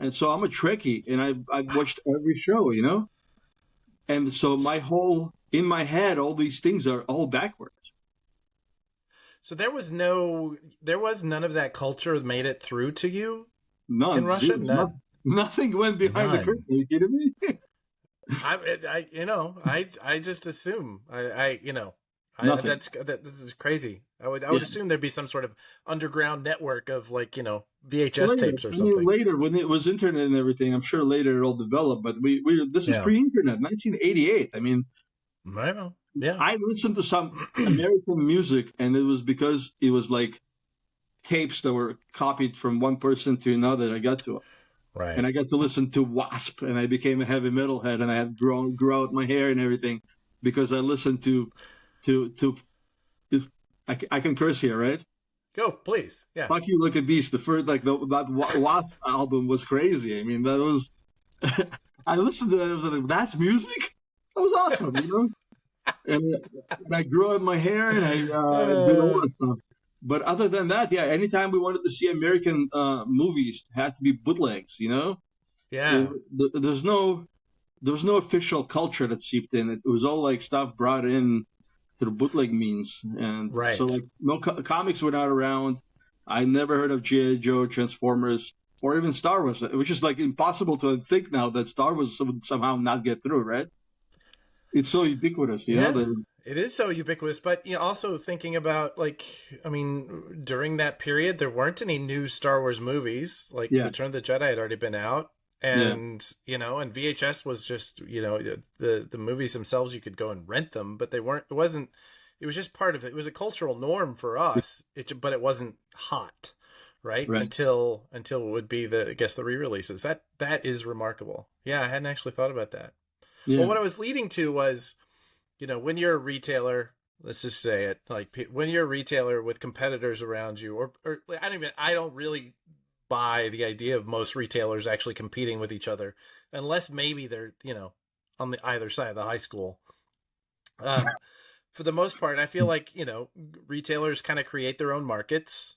S1: And so I'm a Trekkie, and I've watched every show, you know? And so in my head, all these things are all backwards.
S2: So there was none of that culture made it through to you in
S1: None,
S2: Russia.
S1: zero,
S2: None,
S1: nothing went behind the curtain. Are you kidding me?
S2: I just assume
S1: Nothing.
S2: this is crazy. I would
S1: Yeah.
S2: assume there'd be some sort of underground network of VHS
S1: Later,
S2: tapes or
S1: I mean,
S2: something.
S1: later when it was internet and everything, I'm sure later it all developed. But this is
S2: Yeah,
S1: pre-internet, 1988. I mean,
S2: I know. Yeah,
S1: I listened to some American music, and it was because it was like tapes that were copied from one person to another. I got to,
S2: right.
S1: and I got to listen to Wasp, and I became a heavy metal head, and I had grow out my hair and everything because I listened to. I can curse here, right?
S2: Go, please. Yeah.
S1: Fuck You Like a Beast. The first that Wasp album was crazy. I mean, that was. I listened to that. I was like, "That's music. That was awesome," you know. And I grew out my hair, and I did all that stuff. But other than that, yeah, anytime we wanted to see American movies, it had to be bootlegs. You know,
S2: Yeah.
S1: there's no official culture that seeped in. It was all like stuff brought in through bootleg means, and so
S2: Right.
S1: like no comics were not around. I never heard of GI Joe, Transformers, or even Star Wars, which is like impossible to think now that Star Wars would somehow not get through, right? It's so ubiquitous, you know.
S2: Yeah.
S1: That
S2: It is so ubiquitous, but also thinking about I mean, during that period, there weren't any new Star Wars movies. Like
S1: yeah,
S2: Return of the Jedi had already been out,
S1: yeah,
S2: and and VHS was just the movies themselves. You could go and rent them, but they weren't. It wasn't. It was just part of it. It was a cultural norm for us. But it wasn't hot, right?
S1: right,
S2: Until it would be the re-releases. That is remarkable. Yeah, I hadn't actually thought about that. Well,
S1: yeah,
S2: what I was leading to was when you're a retailer, let's just say it, like when you're a retailer with competitors around you, or I don't really buy the idea of most retailers actually competing with each other, unless maybe they're, on the either side of the high school. For the most part, I feel like, retailers kind of create their own markets,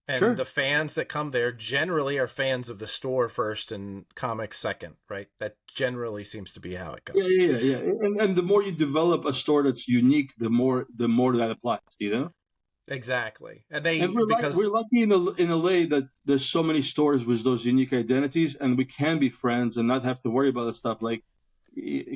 S2: and
S1: sure.
S2: the fans that come there generally are fans of the store first and comics second, right? That generally seems to be how it
S1: Yeah,
S2: goes.
S1: yeah, yeah. And the more you develop a store that's unique, the more that applies, you know.
S2: Exactly. And
S1: And we're
S2: because,
S1: lucky in LA that there's so many stores with those unique identities, and we can be friends and not have to worry about the stuff. Like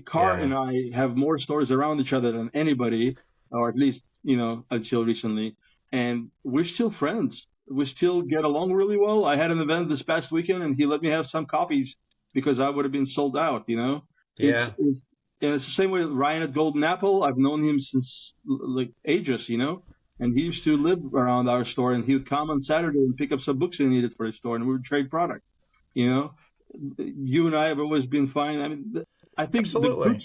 S1: Carr
S2: yeah,
S1: and I have more stores around each other than anybody, or at least until recently, and we're still friends. We still get along really well. I had an event this past weekend, and he let me have some copies because I would have been sold out. You know, it's
S2: yeah,
S1: it's and it's the same way with Ryan at Golden Apple. I've known him since like ages, you know. And he used to live around our store, and he would come on Saturday and pick up some books he needed for his store, and we would trade product. You know, you and I have always been fine. I mean, I think
S2: absolutely.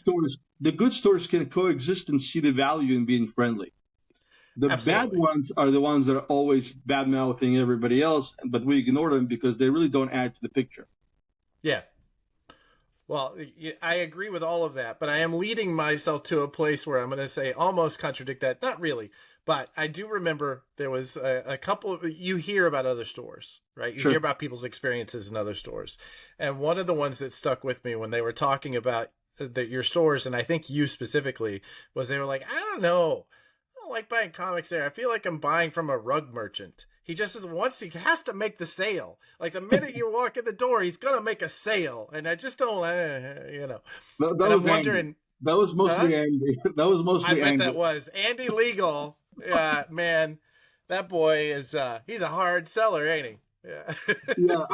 S1: the good stores can coexist and see the value in being friendly. The bad
S2: Absolutely.
S1: ones are the ones that are always bad mouthing everybody else, but we ignore them because they really don't add to the picture.
S2: Yeah. Well, I agree with all of that, but I am leading myself to a place where I'm going to say almost contradict that. Not really, but I do remember there was a couple. You hear about other stores, right? You hear
S1: Sure.
S2: about people's experiences in other stores, and one of the ones that stuck with me when they were talking about your stores, and I think you specifically, was they were like, I don't know. don't like buying comics there. I feel like I'm buying from a rug merchant. He just he has to make the sale. Like the minute you walk in the door, he's gonna make a sale, and I just don't, you know.
S1: That
S2: And I'm
S1: was Andy.
S2: wondering,
S1: That was mostly Andy. That was
S2: I
S1: mostly
S2: bet
S1: Andy.
S2: that was Andy Legal. Yeah, man, that boy is he's a hard seller, ain't he? Yeah.
S1: Yeah,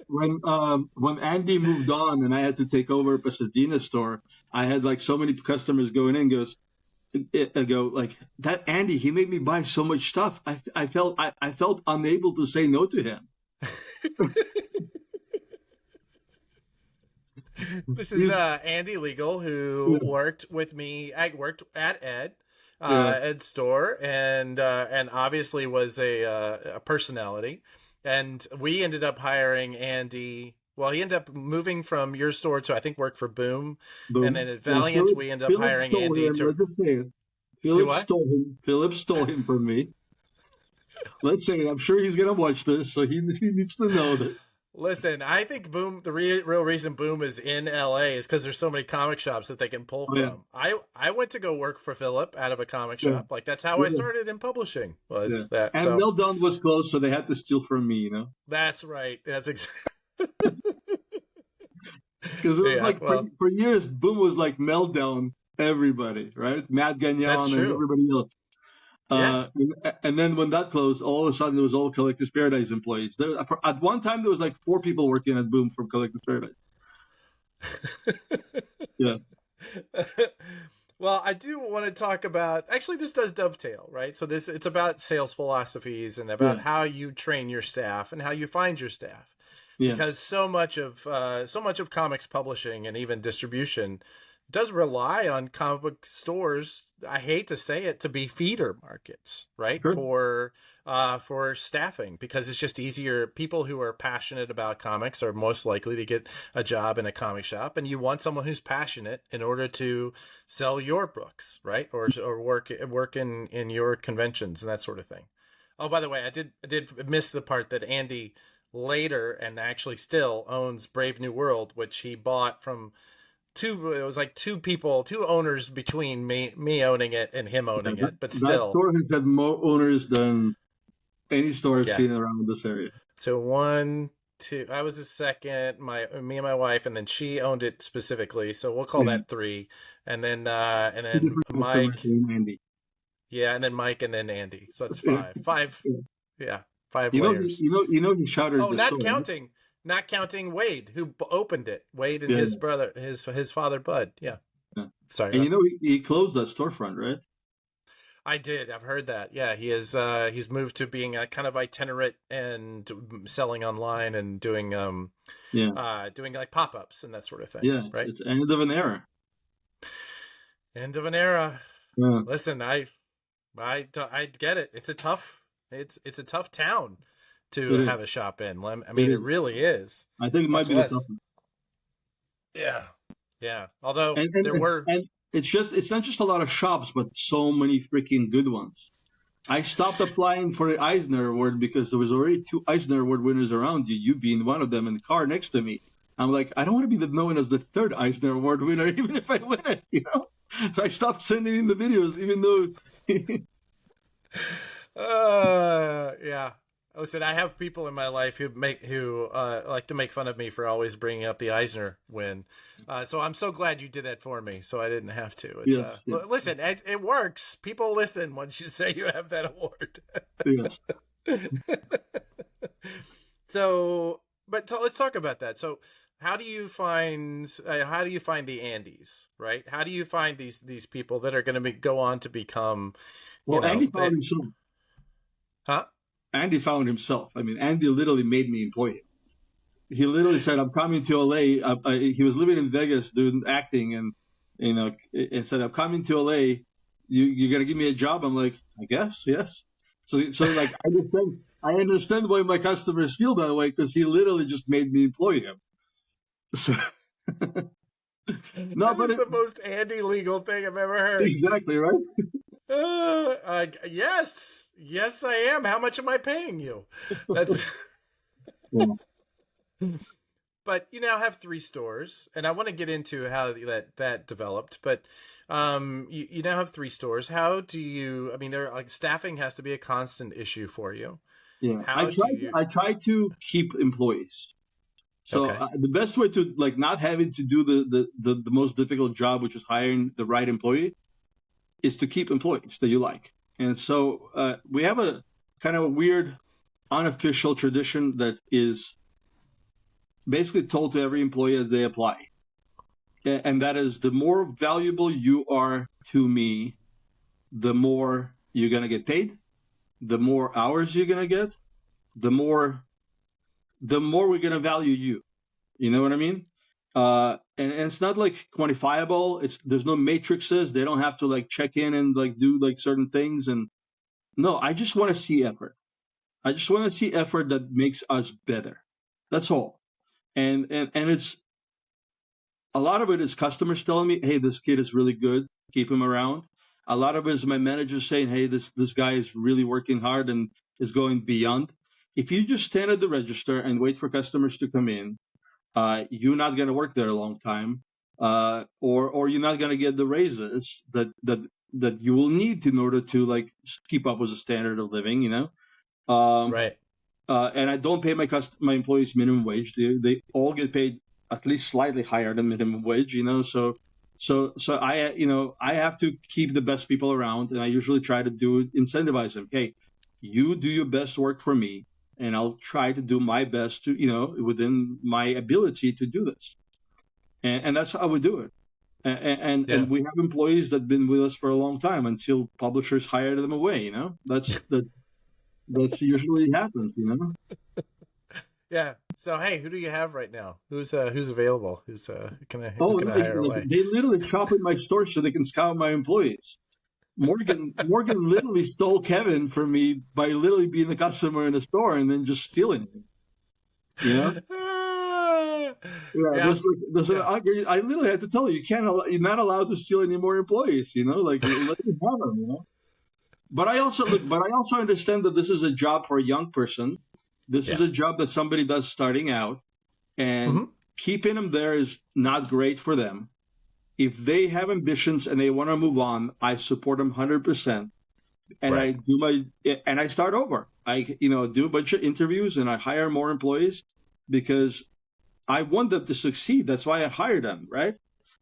S1: when Andy moved on and I had to take over Pasadena store, I had like so many customers going in. I go like that Andy. He made me buy so much stuff. I felt unable to say no to him.
S2: This is Andy Legal, who worked with me. I worked at Ed's store, and obviously was a personality. And we ended up hiring Andy. Well, he ended up moving from your store to, I think, work for Boom. And then at Valiant, we ended up hiring Andy to.
S1: Let's just say it. Philip stole him from me. Let's say it. I'm sure he's gonna watch this, so he needs to know that.
S2: Listen, I think Boom. The real reason Boom is in LA is because there's so many comic shops that they can pull from. I went to go work for Philip out of a comic shop. Like that's how I started in publishing. Was that?
S1: And Militano was closed, so they had to steal from me. You know.
S2: That's right. That's exactly.
S1: Because for years, Boom was like Meltdown everybody, right? Matt Gagnon and everybody else. And then when that closed, all of a sudden it was all Collector's Paradise employees. At one time, there was like 4 people working at Boom from Collector's Paradise. Yeah.
S2: Well, I do want to talk about. Actually, this does dovetail, right? So it's about sales philosophies and about how you train your staff and how you find your staff. Yeah. Because so much of comics publishing and even distribution does rely on comic book stores. I hate to say it, to be feeder markets, right? Sure. For staffing, because it's just easier. People who are passionate about comics are most likely to get a job in a comic shop, and you want someone who's passionate in order to sell your books, right? Or work in your conventions and that sort of thing. Oh, by the way, I did miss the part that Andy later and actually still owns Brave New World, which he bought from two owners between me owning it and him owning it, but still.
S1: That store has had more owners than any store I've seen around this area.
S2: So 1, 2, I was the second, me and my wife, and then she owned it specifically. So we'll call that 3. And then Mike. And Andy. Yeah, and then Mike and then Andy. So it's 5. 5. Yeah. 5 layers.
S1: He shouted.
S2: Oh, not counting Wade, who opened it. Wade and his brother, his father Bud. Yeah. Sorry.
S1: And he closed that storefront, right?
S2: I did. I've heard that. Yeah, he is. He's moved to being a kind of itinerant and selling online and doing doing like pop-ups and that sort of thing.
S1: Yeah,
S2: right.
S1: It's end of an era.
S2: End of an era. Yeah. Listen, I get it. It's a tough town to have a shop in. I mean, it really is.
S1: I think it might be the toughest.
S2: Yeah. Although
S1: and it's not just a lot of shops, but so many freaking good ones. I stopped applying for the Eisner Award because there was already 2 Eisner Award winners around you being one of them in the car next to me. I'm like, I don't want to be known as the 3rd Eisner Award winner, even if I win it, you know? So I stopped sending in the videos, even though...
S2: yeah. Listen, I have people in my life who like to make fun of me for always bringing up the Eisner win. So I'm so glad you did that for me, so I didn't have to. Yes. Listen, it works. People listen once you say you have that award.
S1: Yes.
S2: So, let's talk about that. So, how do you find the Andys, right? How do you find these people that are going to go on to become?
S1: Andy found himself.
S2: Huh?
S1: Andy found himself. I mean, Andy literally made me employ him. He literally said, "I'm coming to LA." He was living in Vegas doing acting, and and said, "I'm coming to LA. You're gonna give me a job?" I'm like, "I guess, yes." So like I understand why my customers feel that way, because he literally just made me employ him. So
S2: that is the most Andy Legal thing I've ever heard.
S1: Exactly, right?
S2: Yes, I am. How much am I paying you? That's but you now have 3 stores, and I want to get into how that developed. But you now have 3 stores. How do you? I mean, there like staffing has to be a constant issue for you.
S1: Yeah,
S2: How do you?
S1: I try to keep employees. So
S2: Okay.
S1: the best way to like not having to do the most difficult job, which is hiring the right employee, is to keep employees that you like. And so we have a kind of a weird unofficial tradition that is basically told to every employee as they apply. And that is, the more valuable you are to me, the more you're going to get paid, the more hours you're going to get, the more we're going to value you. You know what I mean? And it's not like quantifiable. There's no matrices. They don't have to like check in and like do like certain things. And no, I just want to see effort. I just want to see effort that makes us better. That's all. And it's a lot of it is customers telling me, hey, this kid is really good. Keep him around. A lot of it is my manager saying, hey, this guy is really working hard and is going beyond. If you just stand at the register and wait for customers to come in, you're not going to work there a long time, or you're not going to get the raises that you will need in order to like keep up with the standard of living, you know.
S2: Right.
S1: And I don't pay my employees minimum wage. They all get paid at least slightly higher than minimum wage, you know. So I have to keep the best people around, and I usually try to incentivize them. Hey, you do your best work for me, and I'll try to do my best to, you know, within my ability to do this. And that's how we do it. And we have employees that have been with us for a long time until publishers hire them away, you know. That's usually happens, you know.
S2: Yeah. So hey, who do you have right now? Who's available? Who's can I hire
S1: Look,
S2: away?
S1: they literally shop at my store so they can scout my employees. Morgan literally stole Kevin from me by literally being a customer in the store and then just stealing him. You know? Yeah. I literally had to tell you, you're not allowed to steal any more employees. You know, like let me have them. You know. But I also understand that this is a job for a young person. This is a job that somebody does starting out, and keeping them there is not great for them. If they have ambitions and they want to move on, I support them 100%. And I start over. I do a bunch of interviews and I hire more employees because I want them to succeed. That's why I hire them, right?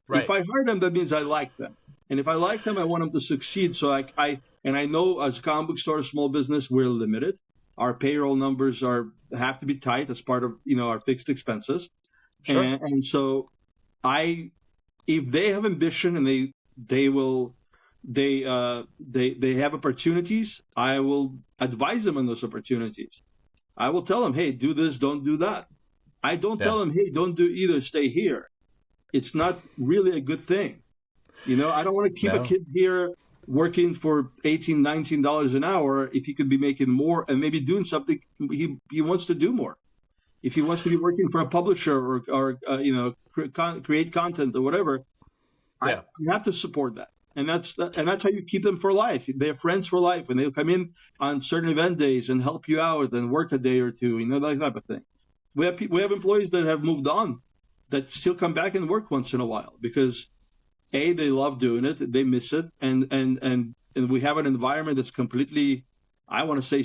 S1: If I hire them, that means I like them. And if I like them, I want them to succeed. So I know as a comic book store, small business, we're limited. Our payroll numbers have to be tight as part of our fixed expenses. Sure. And so if they have ambition and they have opportunities, I will advise them on those opportunities. I will tell them, hey, do this, don't do that. I don't tell them, hey, don't do either, stay here. It's not really a good thing. I don't want to keep a kid here working for $18, $19 an hour if he could be making more and maybe doing something he wants to do more. If he wants to be working for a publisher or create content or whatever, you have to support that. And that's how you keep them for life. They have friends for life, and they'll come in on certain event days and help you out and work a day or two, that type of thing. We have employees that have moved on that still come back and work once in a while because they love doing it, they miss it, and we have an environment that's completely, I want to say,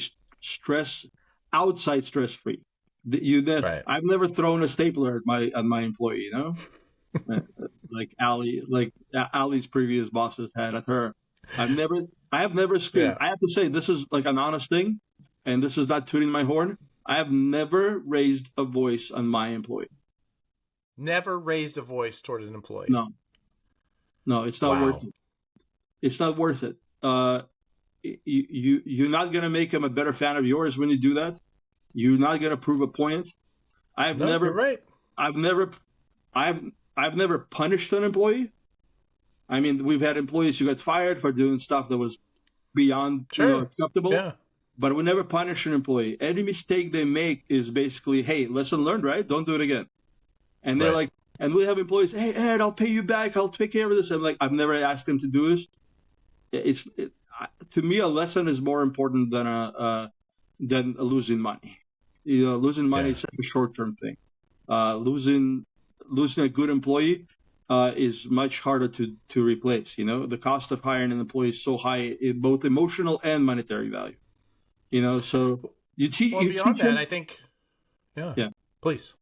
S1: outside stress free. I've never thrown a stapler at my employee, like Ali's previous bosses had at her. I have never screamed. I have to say, this is like an honest thing, and this is not tooting my horn. I have never raised a voice on my employee.
S2: Never raised a voice toward an employee.
S1: No, it's not worth it. It's not worth it. You're not going to make him a better fan of yours when you do that. You're not going to prove a point. I've never punished an employee. I mean, we've had employees who got fired for doing stuff that was beyond acceptable. Yeah. But we never punish an employee. Any mistake they make is basically, hey, lesson learned, right? Don't do it again. And they're like, and we have employees, hey, Ed, I'll pay you back. I'll take care of this. I'm like, I've never asked them to do this. To me, a lesson is more important than losing money. Losing money is such a short-term thing. Losing a good employee is much harder to replace. The cost of hiring an employee is so high, in both emotional and monetary value. So you teach.
S2: Well, beyond that,
S1: them,
S2: I think. Yeah.
S1: Yeah.
S2: Please.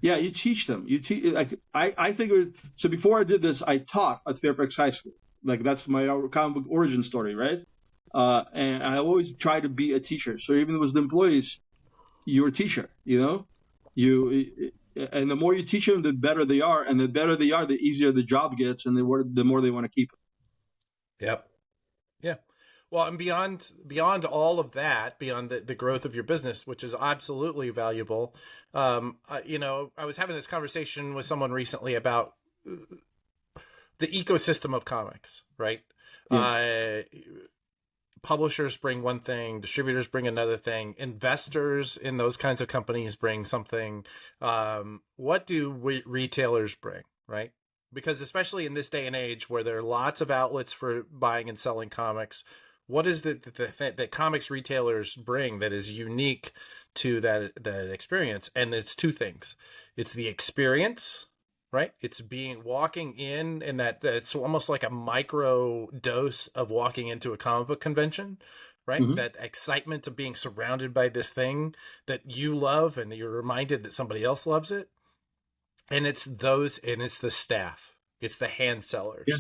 S1: Yeah, you teach them. You teach. Like I think it was, so. Before I did this, I taught at Fairfax High School. Like that's my comic book origin story, right? And I always try to be a teacher. So even with the employees, you're a teacher. And the more you teach them, the better they are, and the better they are, the easier the job gets, and the more they want to keep it.
S2: Yep. Yeah. Well, and beyond all of that, beyond the growth of your business, which is absolutely valuable, I was having this conversation with someone recently about the ecosystem of comics, right? Yeah. Publishers bring one thing, distributors bring another thing, investors in those kinds of companies bring something. What do retailers bring, right? Because especially in this day and age where there are lots of outlets for buying and selling comics, what is that comics retailers bring that is unique to that experience? And it's two things. It's the experience, right? It's walking in, and that's almost like a micro dose of walking into a comic book convention, right? Mm-hmm. That excitement of being surrounded by this thing that you love, and you're reminded that somebody else loves it. And it's the staff. It's the hand sellers. Yeah.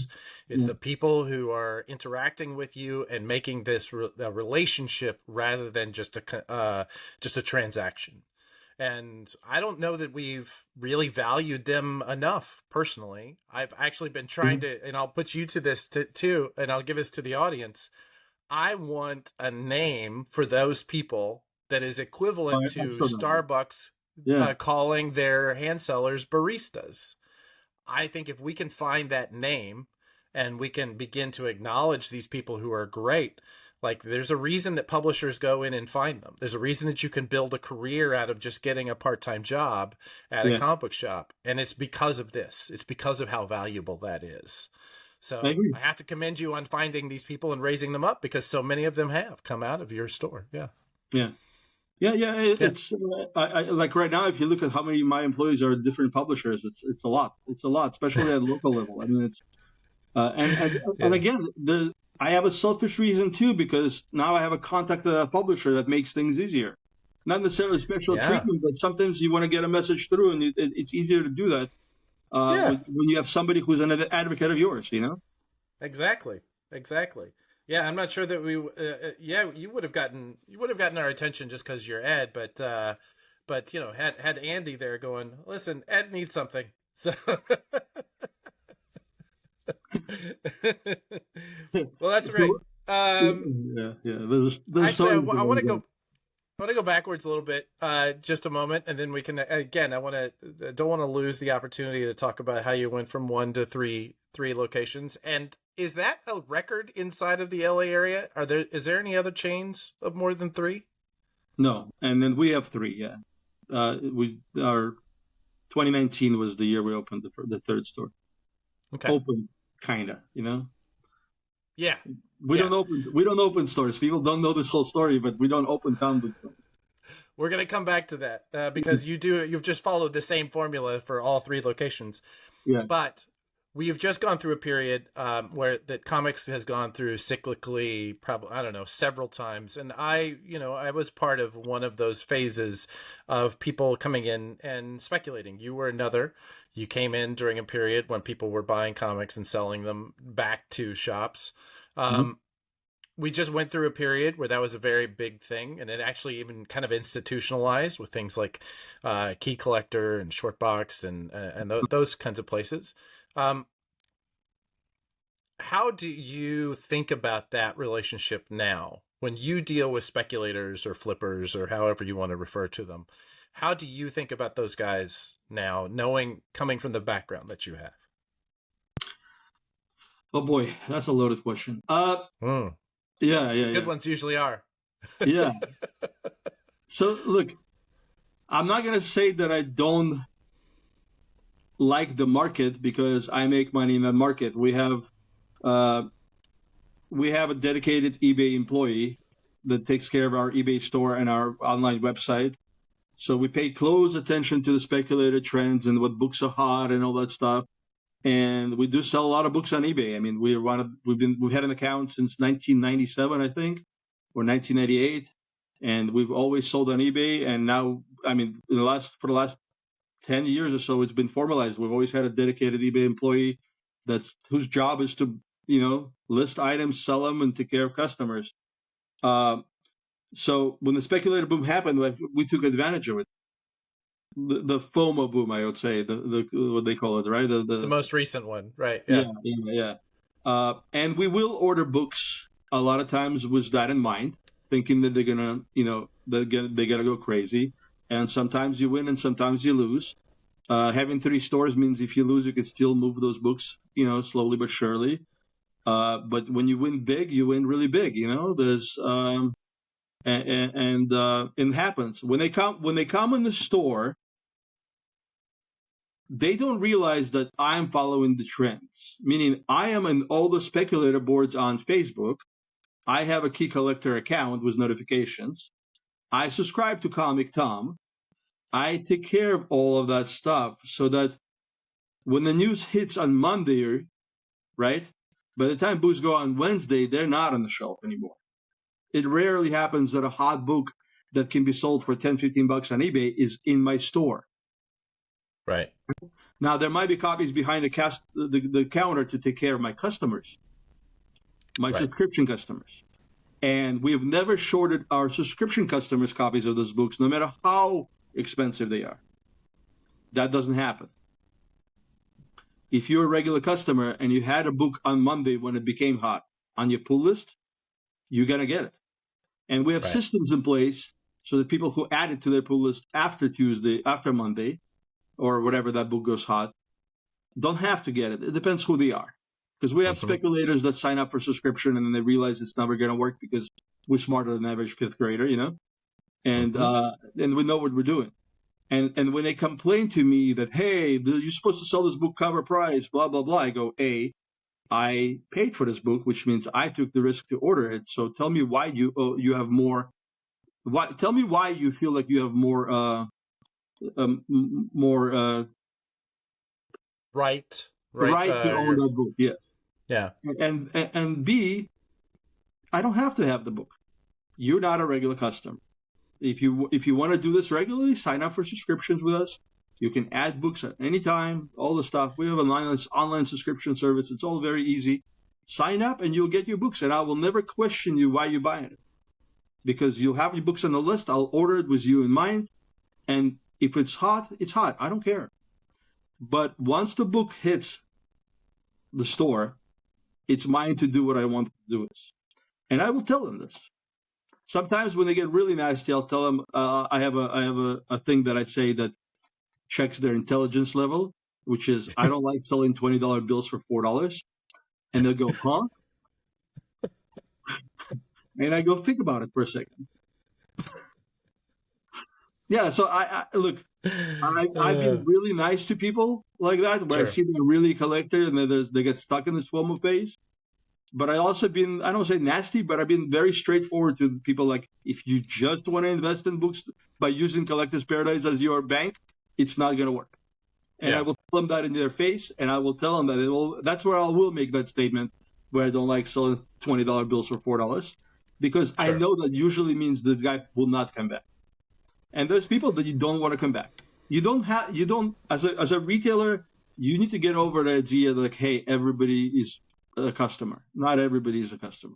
S2: It's the people who are interacting with you and making this a relationship rather than just a transaction. And I don't know that we've really valued them enough personally. I've actually been trying to, and I'll put you to this too, and I'll give this to the audience. I want a name for those people that is equivalent to Starbucks calling their hand sellers baristas. I think if we can find that name and we can begin to acknowledge these people who are great, like there's a reason that publishers go in and find them. There's a reason that you can build a career out of just getting a part-time job at a comic book shop. And it's because of this. It's because of how valuable that is. So I have to commend you on finding these people and raising them up, because so many of them have come out of your store. Yeah.
S1: Yeah. It's like right now, if you look at how many of my employees are different publishers, it's a lot. It's a lot, especially at local level. I mean, it's and again, I have a selfish reason too, because now I have a contact at a publisher that makes things easier. Not necessarily special treatment, but sometimes you want to get a message through, and it's easier to do that when you have somebody who's an advocate of yours.
S2: Exactly. Yeah, I'm not sure that we. You would have gotten our attention just because you're Ed, but had Andy there going, listen, Ed needs something. So, well, that's great.
S1: There's
S2: actually, I want to go backwards a little bit, just a moment, and then we can again. Don't want to lose the opportunity to talk about how you went from 1 to 3 locations. And is that a record inside of the LA area? Is there any other chains of more than 3?
S1: No, and then we have 3. Yeah, our 2019 was the year we opened the third store.
S2: Okay.
S1: Open, kinda,
S2: Yeah.
S1: We don't open stores. People don't know this whole story, but we don't open comic book stores.
S2: We're gonna come back to that because you've just followed the same formula for all 3 locations.
S1: Yeah.
S2: But we've just gone through a period where that comics has gone through cyclically, probably, I don't know, several times. And I was part of one of those phases of people coming in and speculating. You were another. You came in during a period when people were buying comics and selling them back to shops. We just went through a period where that was a very big thing, and it actually even kind of institutionalized with things like Key Collector and Shortbox and those kinds of places. How do you think about that relationship now when you deal with speculators or flippers or however you want to refer to them? How do you think about those guys now, coming from the background that you have?
S1: Oh boy, that's a loaded question. Yeah.
S2: Good ones usually are.
S1: Yeah. So look, I'm not going to say that I don't like the market, because I make money in that market. We have a dedicated eBay employee that takes care of our eBay store and our online website. So we pay close attention to the speculator trends and what books are hot and all that stuff. And we do sell a lot of books on eBay. I mean, we've had an account since 1997, I think, or 1998, and we've always sold on eBay. And now, I mean, for the last 10 years or so, it's been formalized. We've always had a dedicated eBay employee whose job is to, list items, sell them, and take care of customers. So when the speculator boom happened, we took advantage of it. The FOMO boom, I would say, the what they call it, right?
S2: The most recent one, right?
S1: Yeah. And we will order books a lot of times with that in mind, thinking that they're gonna, they're gonna go crazy. And sometimes you win and sometimes you lose. Having 3 stores means if you lose, you can still move those books, slowly but surely. But when you win big, you win really big. There's and it happens when they come in the store. They don't realize that I'm following the trends, meaning I am in all the speculator boards on Facebook. I have a key collector account with notifications. I subscribe to Comic Tom. I take care of all of that stuff so that when the news hits on Monday, right, by the time books go on Wednesday, they're not on the shelf anymore. It rarely happens that a hot book that can be sold for $10, $15 on eBay is in my store.
S2: Right.
S1: Now, there might be copies behind the counter to take care of my customers, my subscription customers. And we have never shorted our subscription customers copies of those books, no matter how expensive they are. That doesn't happen. If you're a regular customer and you had a book on Monday when it became hot on your pull list, you're going to get it. And we have systems in place so that people who add it to their pull list after Monday, or whatever that book goes hot, don't have to get it. It depends who they are. Because we have speculators that sign up for subscription and then they realize it's never going to work because we're smarter than average 5th grader, and we know what we're doing. And when they complain to me that, hey, you're supposed to sell this book cover price, blah, blah, blah, I go, I paid for this book, which means I took the risk to order it. So tell me why you have more. Tell me why you feel like you have more right to own that book. Yes.
S2: Yeah.
S1: And B, I don't have to have the book. You're not a regular customer. If you want to do this regularly, sign up for subscriptions with us. You can add books at any time, all the stuff. We have an online subscription service. It's all very easy. Sign up and you'll get your books, and I will never question you why you're buying it. Because you'll have your books on the list. I'll order it with you in mind. And if it's hot, it's hot. I don't care. But once the book hits the store, it's mine to do what I want to do with. And I will tell them this. Sometimes when they get really nasty, I'll tell them I have a thing that I say that checks their intelligence level, which is I don't like selling $20 bills for $4. And they'll go, huh? And I go, think about it for a second. Yeah, so I've been really nice to people like that, where I see they're really a collector and they get stuck in this FOMO phase. But I also been, I don't say nasty, but I've been very straightforward to people. Like, if you just want to invest in books by using Collector's Paradise as your bank, it's not going to work. And I will tell them that in their face, and I will tell them that that's where I will make that statement, where I don't like selling $20 bills for $4, because I know that usually means this guy will not come back. And there's people that you don't want to come back. As a retailer, you need to get over the idea that, like, hey, everybody is a customer. Not everybody is a customer.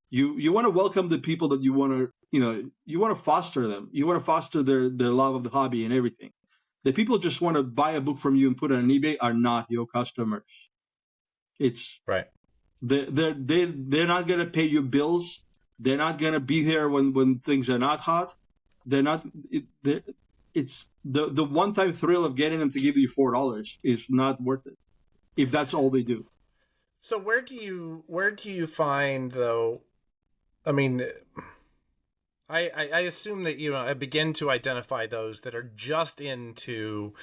S1: You want to welcome the people that you want to foster them. You want to foster their love of the hobby and everything. The people just want to buy a book from you and put it on eBay are not your customers. It's right. They're not going to pay you bills. They're not going to be here when things are not hot. They're not. It's the one-time thrill of getting them to give you $4 is not worth it if that's all they do.
S2: So where do you find, though? I mean, I assume that I begin to identify those that are just into,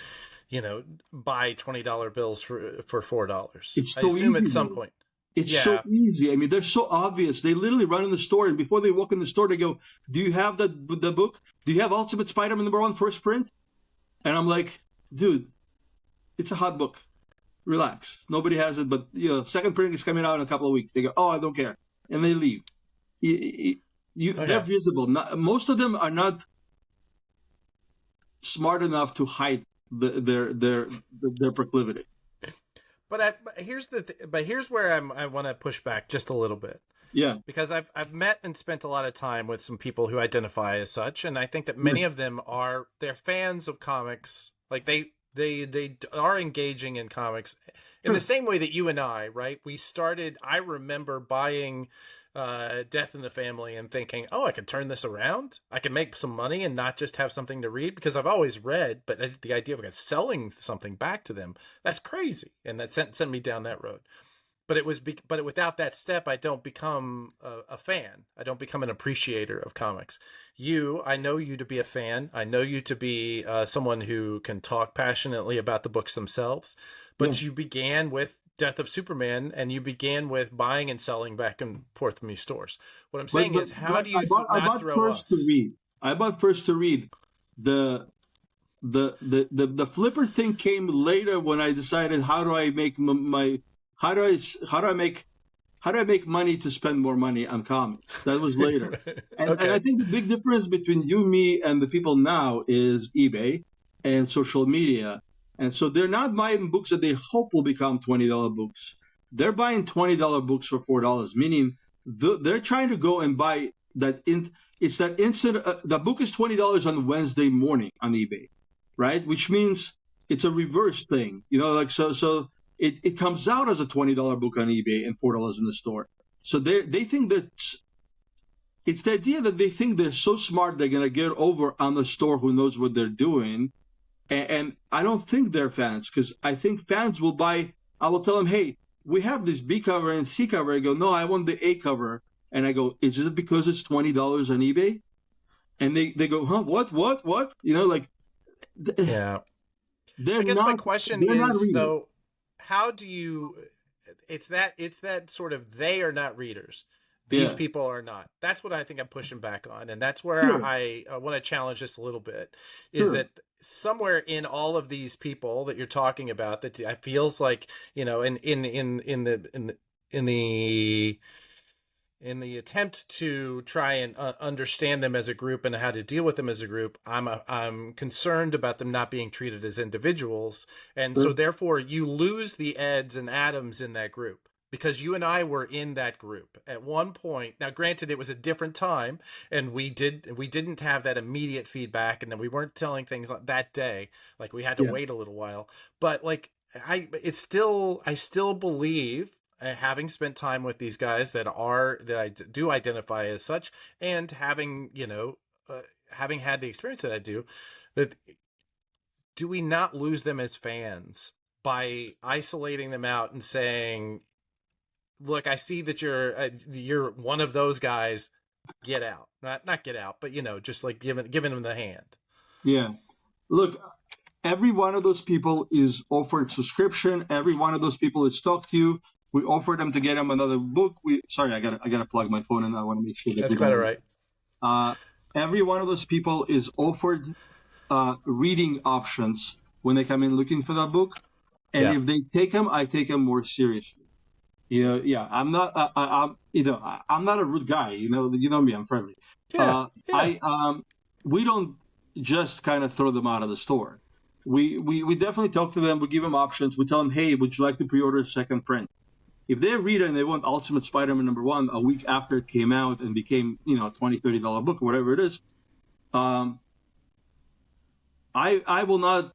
S2: buy $20 bills for $4.
S1: It's so
S2: I assume
S1: easy,
S2: at some point.
S1: It's so
S2: Yeah.
S1: easy. I mean, they're so obvious. They literally run in the store, and before they walk in the store, they go, "Do you have the book? Do you have Ultimate Spider-Man #1 first print?" And I'm like, "Dude, it's a hot book. Relax. Nobody has it, but second print is coming out in a couple of weeks." They go, "Oh, I don't care," and they leave. They're visible. Most of them are not smart enough to hide their proclivity.
S2: But here's where I want to push back just a little bit.
S1: Yeah.
S2: Because I've met and spent a lot of time with some people who identify as such, and I think that many of them they're fans of comics. Like they are engaging in comics in the same way that you and I, right? I remember buying Death in the Family and thinking, oh, I can turn this around. I can make some money and not just have something to read, because I've always read, but the idea of selling something back to them, that's crazy. And that sent me down that road. But without that step, I don't become a fan. I don't become an appreciator of comics. I know you to be a fan. I know you to be someone who can talk passionately about the books themselves. But you began with Death of Superman, and you began with buying and selling back and forth in these stores. What I'm saying is, how do you
S1: I bought first to read. I bought first to read. The flipper thing came later when I decided how do I make how do I make money to spend more money on comics? That was later. And I think the big difference between you, me, and the people now is eBay and social media. And so they're not buying books that they hope will become $20 books. They're buying $20 books for $4, meaning they're trying to go and buy that. It's that instant. The book is $20 on Wednesday morning on eBay, right? Which means it's a reverse thing, so it comes out as a $20 book on eBay and $4 in the store. So they think that it's the idea that they think they're so smart they're going to get over on the store who knows what they're doing. And I don't think they're fans, because I think fans will buy. I will tell them, hey, we have this B cover and C cover. I go, no, I want the A cover. And I go, is it because it's $20 on eBay? And they go, huh, what?
S2: Yeah. I guess my question is, though, how do you, it's that sort of, they are not readers. These people are not. That's what I think I'm pushing back on. And that's where I want to challenge this a little bit, is that somewhere in all of these people that you're talking about, that it feels like, in the attempt to try and understand them as a group and how to deal with them as a group, I'm concerned about them not being treated as individuals. And so therefore you lose the Eds and Adams in that group, because you and I were in that group at one point. Now, granted, it was a different time, and we didn't have that immediate feedback, and then we weren't telling things that day. Like, we had to wait a little while. But I still believe, having spent time with these guys that I do identify as such, and having having had the experience that I do, that do we not lose them as fans by isolating them out and saying, look, I see that you're one of those guys. Get out, not get out, but just like giving them the hand.
S1: Yeah, look, every one of those people is offered subscription. Every one of those people is talked to you. We offer them to get them another book. I gotta plug my phone, and I want to make sure
S2: that's quite all right.
S1: Every one of those people is offered reading options when they come in looking for that book, and if they take them, I take them more seriously. I'm not. I'm not a rude guy. You know me. I'm friendly. We don't just kind of throw them out of the store. We definitely talk to them. We give them options. We tell them, hey, would you like to pre-order a second print? If they read it and they want Ultimate Spider-Man #1 a week after it came out and became, a $20, $30 book or whatever it is, I will not.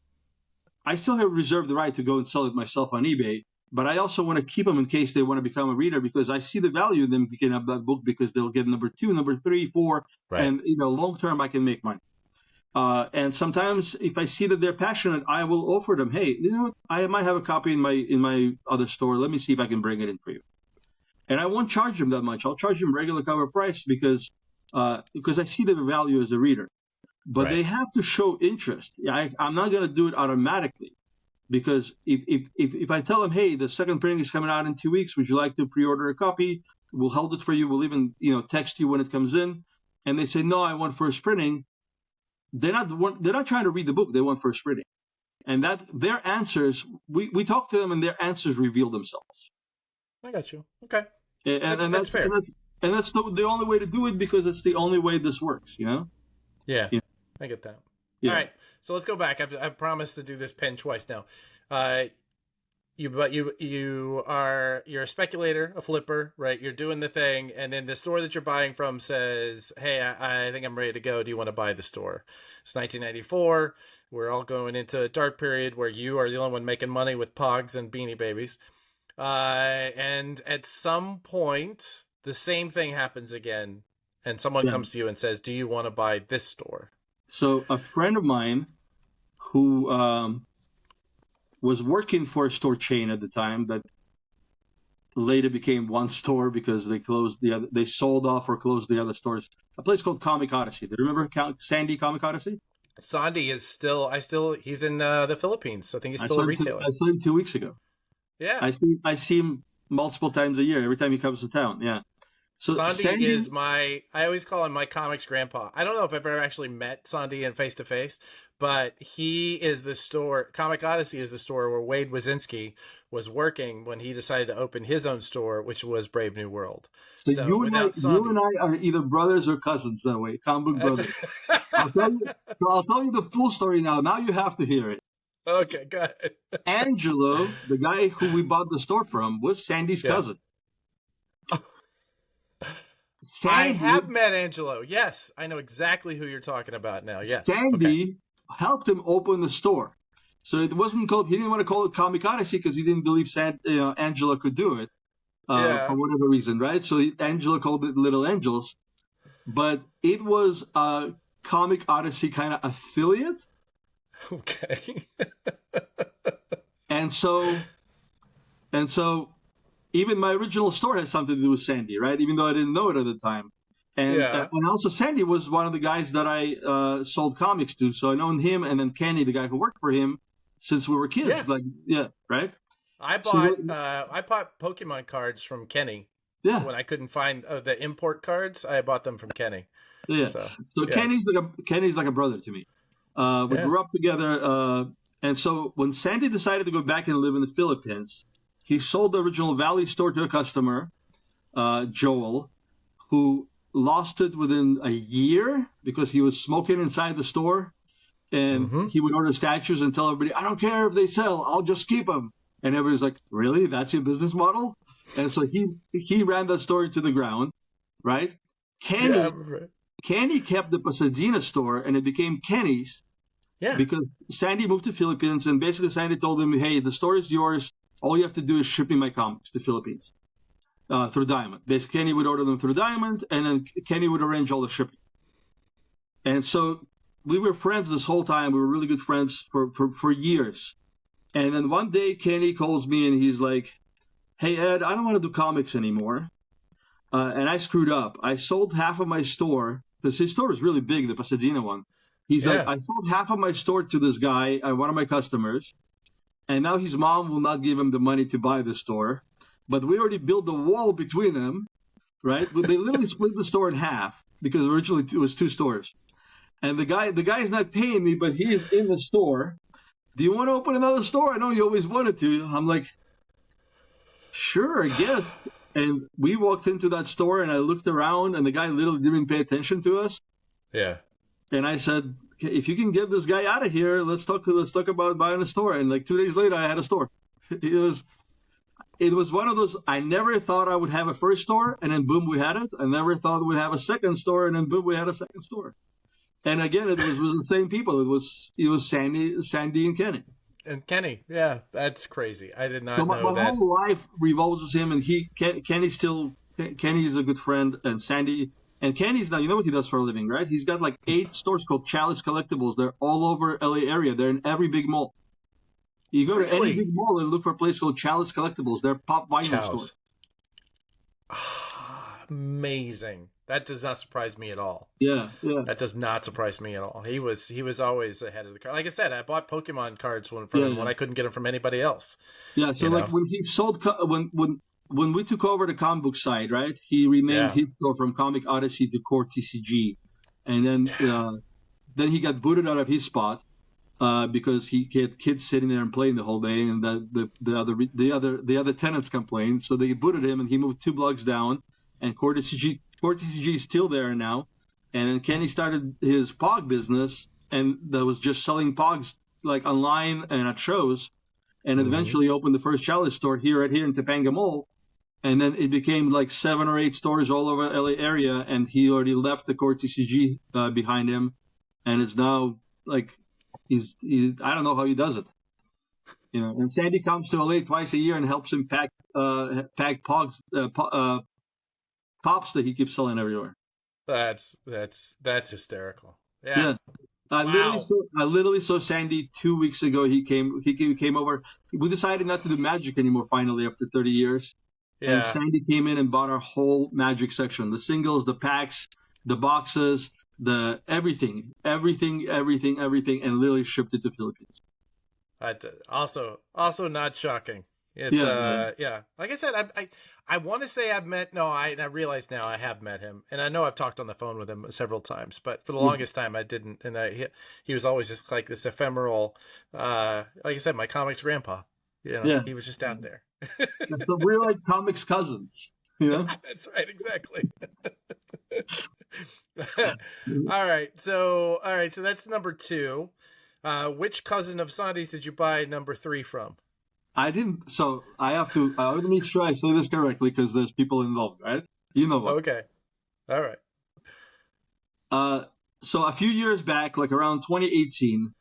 S1: I still have reserved the right to go and sell it myself on eBay, but I also want to keep them in case they want to become a reader, because I see the value in them picking up that book, because they'll get number 2, number 3, 4, and long term I can make money. And sometimes if I see that they're passionate, I will offer them, hey, you know what? I might have a copy in my other store. Let me see if I can bring it in for you. And I won't charge them that much. I'll charge them regular cover price because I see the value as a reader. But they have to show interest. I'm not going to do it automatically. Because if I tell them, hey, the second printing is coming out in 2 weeks, would you like to pre-order a copy? We'll hold it for you. We'll even text you when it comes in. And they say, no, I want first printing. They're not trying to read the book. They want first printing. And that their answers, we talk to them, and their answers reveal themselves.
S2: I got you. Okay.
S1: And
S2: that's fair.
S1: And that's the only way to do it, because it's the only way this works,
S2: Yeah.
S1: Yeah.
S2: I get that.
S1: Yeah.
S2: All right. So let's go back. I've promised to do this pen twice now. You're a speculator, a flipper, right? You're doing the thing, and then the store that you're buying from says, "Hey, I think I'm ready to go. Do you want to buy the store?" It's 1994. We're all going into a dark period where you are the only one making money with Pogs and Beanie Babies. And at some point, the same thing happens again, and someone comes to you and says, "Do you want to buy this store?"
S1: So a friend of mine who was working for a store chain at the time that later became one store because they sold off or closed the other stores. A place called Comic Odyssey. Do you remember Sandy Comic Odyssey?
S2: Sandy is he's in the Philippines. I think he's still a retailer.
S1: I saw him 2 weeks ago.
S2: Yeah.
S1: I see him multiple times a year, every time he comes to town. Yeah. So
S2: Sandy is I always call him my comics grandpa. I don't know if I've ever actually met Sandy in face to face, but he is the store. Comic Odyssey is the store where Wade Wazinski was working when he decided to open his own store, which was Brave New World.
S1: So you and I are either brothers or cousins that way, comic book brothers. I'll tell you the full story now. Now you have to hear it.
S2: Okay, go ahead.
S1: Angelo, the guy who we bought the store from, was Sandy's cousin.
S2: I have met Angelo. Yes, I know exactly who you're talking about now. Yes.
S1: Sandy helped him open the store. So it wasn't called, he didn't want to call it Comic Odyssey because he didn't believe Angelo could do it for whatever reason, right? So Angelo called it Little Angels. But it was a Comic Odyssey kind of affiliate.
S2: Okay.
S1: And so even my original store has something to do with Sandy, right? Even though I didn't know it at the time. And also Sandy was one of the guys that I sold comics to. So I known him, and then Kenny, the guy who worked for him, since we were kids. Right?
S2: I bought Pokemon cards from Kenny.
S1: Yeah.
S2: When I couldn't find the import cards, I bought them from Kenny.
S1: Yeah. So Kenny's like a brother to me. We grew up together. And so when Sandy decided to go back and live in the Philippines, he sold the original Valley store to a customer, Joel, who lost it within a year because he was smoking inside the store. And he would order statues and tell everybody, I don't care if they sell, I'll just keep them. And everybody's like, really? That's your business model? And so he ran that store to the ground, right? Kenny kept the Pasadena store, and it became Kenny's. Yeah. Because Sandy moved to Philippines, and basically Sandy told him, hey, the store is yours. All you have to do is ship me my comics to Philippines through Diamond. Basically, Kenny would order them through Diamond, and then Kenny would arrange all the shipping. And so we were friends this whole time. We were really good friends for years. And then one day, Kenny calls me, and he's like, hey, Ed, I don't want to do comics anymore. And I screwed up. I sold half of my store, because his store was really big, the Pasadena one. He's like, I sold half of my store to this guy, one of my customers. And now his mom will not give him the money to buy the store. But we already built the wall between them, right? They literally split the store in half because originally it was two stores. And the guy's not paying me, but he is in the store. Do you want to open another store? I know you always wanted to. I'm like, sure, I guess. And we walked into that store, and I looked around, and the guy literally didn't pay attention to us. Yeah. And I said, if you can get this guy out of here, let's talk about buying a store. And like 2 days later, I had a store. It was one of those, I never thought I would have a first store, and then boom, we had it. I never thought we'd have a second store, and then boom, we had a second store. And again, it was with the same people. It was Sandy and Kenny.
S2: And Kenny, yeah, that's crazy. I did not know that.
S1: My whole life revolves with him, and Kenny's a good friend, and Sandy, and Kenny's now, you know what he does for a living, right? He's got like 8 stores called Chalice Collectibles. They're all over LA area. They're in every big mall. You go to any big mall and look for a place called Chalice Collectibles. They're pop vinyl stores.
S2: amazing. That does not surprise me at all.
S1: Yeah, yeah,
S2: That does not surprise me at all. He was always ahead of the card. Like I said, I bought Pokemon cards from
S1: yeah,
S2: him
S1: yeah.
S2: when I couldn't get them from anybody else.
S1: Yeah, so
S2: You
S1: like
S2: know?
S1: when he sold, when we took over the comic book side, right? He renamed
S2: Yeah.
S1: his store from Comic Odyssey to Core TCG, and then he got booted out of his spot because he had kids sitting there and playing the whole day, and the other tenants complained, so they booted him, and he moved 2 blocks down, and Core TCG is still there now, and then Kenny started his Pog business, and that was just selling Pogs like online and at shows, and eventually opened the first Chalice store right here in Topanga Mall. And then it became like 7 or 8 stores all over LA area, and he already left the Core TCG behind him, and it's now like I don't know how he does it, you know. And Sandy comes to LA twice a year and helps him pack Pogs pops that he keeps selling everywhere.
S2: That's hysterical.
S1: Yeah.
S2: Yeah.
S1: I literally saw Sandy 2 weeks ago. He came over. We decided not to do Magic anymore finally after 30 years. And
S2: Yeah.
S1: Sandy came in and bought our whole Magic section, the singles, the packs, the boxes, the everything, and literally shipped it to Philippines.
S2: Also not shocking. It's
S1: Yeah.
S2: Like I said, I want to say I realize now I have met him, and I know I've talked on the phone with him several times, but for the longest time I didn't, and he was always just like this ephemeral, like I said, my comics grandpa. You know,
S1: Yeah.
S2: he was just out there.
S1: So we're like comics cousins, you know?
S2: That's right, exactly. All right, so that's number 2. Which cousin of Sandy's did you buy number 3 from?
S1: I didn't. So I have to make sure I say this correctly because there's people involved, right? You know what?
S2: Okay. All right.
S1: So a few years back, like around 2018,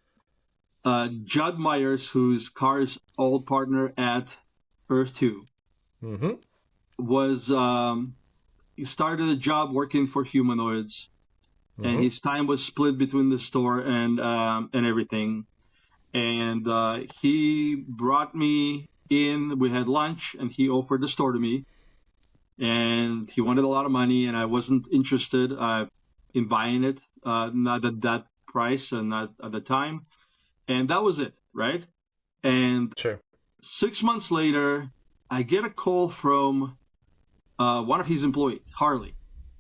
S1: Judd Myers, who's Carr's old partner at Earth 2, was he started a job working for Humanoids, and his time was split between the store and everything. And he brought me in. We had lunch, and he offered the store to me. And he wanted a lot of money, and I wasn't interested in buying it, not at that price and not at the time. And that was it, right? And
S2: Sure.
S1: 6 months later, I get a call from one of his employees, Harley.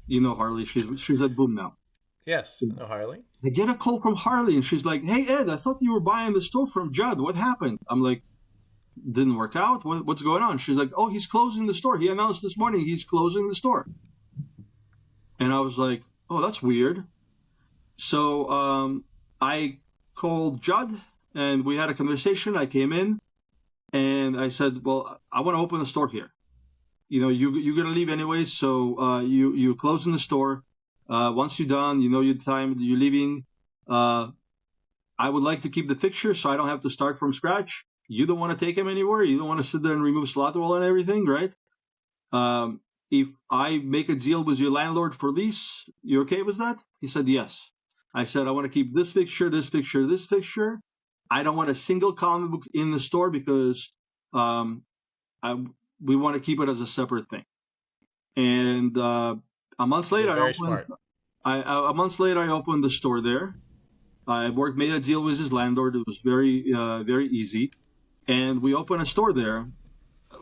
S1: You know Harley. She's at Boom now.
S2: Yes. No, Harley.
S1: I get a call from Harley, and she's like, "Hey, Ed, I thought you were buying the store from Judd. What happened?" I'm like, "Didn't work out. What's going on?" She's like, "Oh, he's closing the store. He announced this morning he's closing the store." And I was like, "Oh, that's weird." So I called Judd, and we had a conversation. I came in, and I said, "Well, I want to open a store here. You know, you're gonna leave anyway, so you closing the store. Once you're done, you know your time, you're leaving. I would like to keep the fixture so I don't have to start from scratch. You don't want to take him anywhere. You don't want to sit there and remove slot wall and everything, right? If I make a deal with your landlord for lease, you okay with that?" He said, "Yes." I said, "I want to keep this fixture, this fixture, this fixture. I don't want a single comic book in the store because we want to keep it as a separate thing." And a month later, I opened the store there. I made a deal with his landlord. It was very, very easy. And we opened a store there.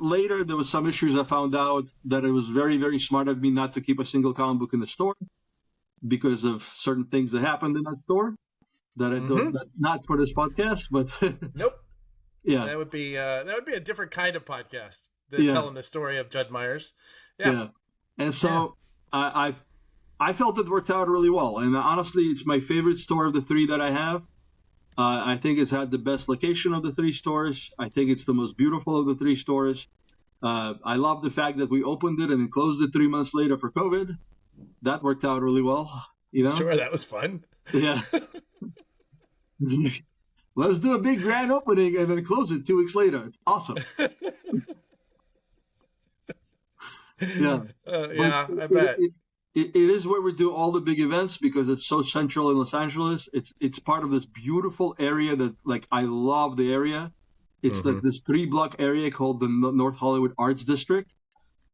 S1: Later, there was some issues. I found out that it was very, very smart of me not to keep a single comic book in the store because of certain things that happened in that store that I don't, not for this podcast, but
S2: Nope.
S1: Yeah,
S2: That would be a different kind of podcast than telling the story of Judd Myers. Yeah.
S1: And so I felt it worked out really well. And honestly, it's my favorite store of the 3 that I have. I think it's had the best location of the 3 stores. I think it's the most beautiful of the 3 stores. I love the fact that we opened it and then closed it 3 months later for COVID. That worked out really well. You know?
S2: Sure, that was fun.
S1: Yeah. Let's do a big grand opening and then close it 2 weeks later. It's awesome.
S2: I bet.
S1: It is where we do all the big events because it's so central in Los Angeles. It's part of this beautiful area that, like, I love the area. It's like this 3-block area called the North Hollywood Arts District.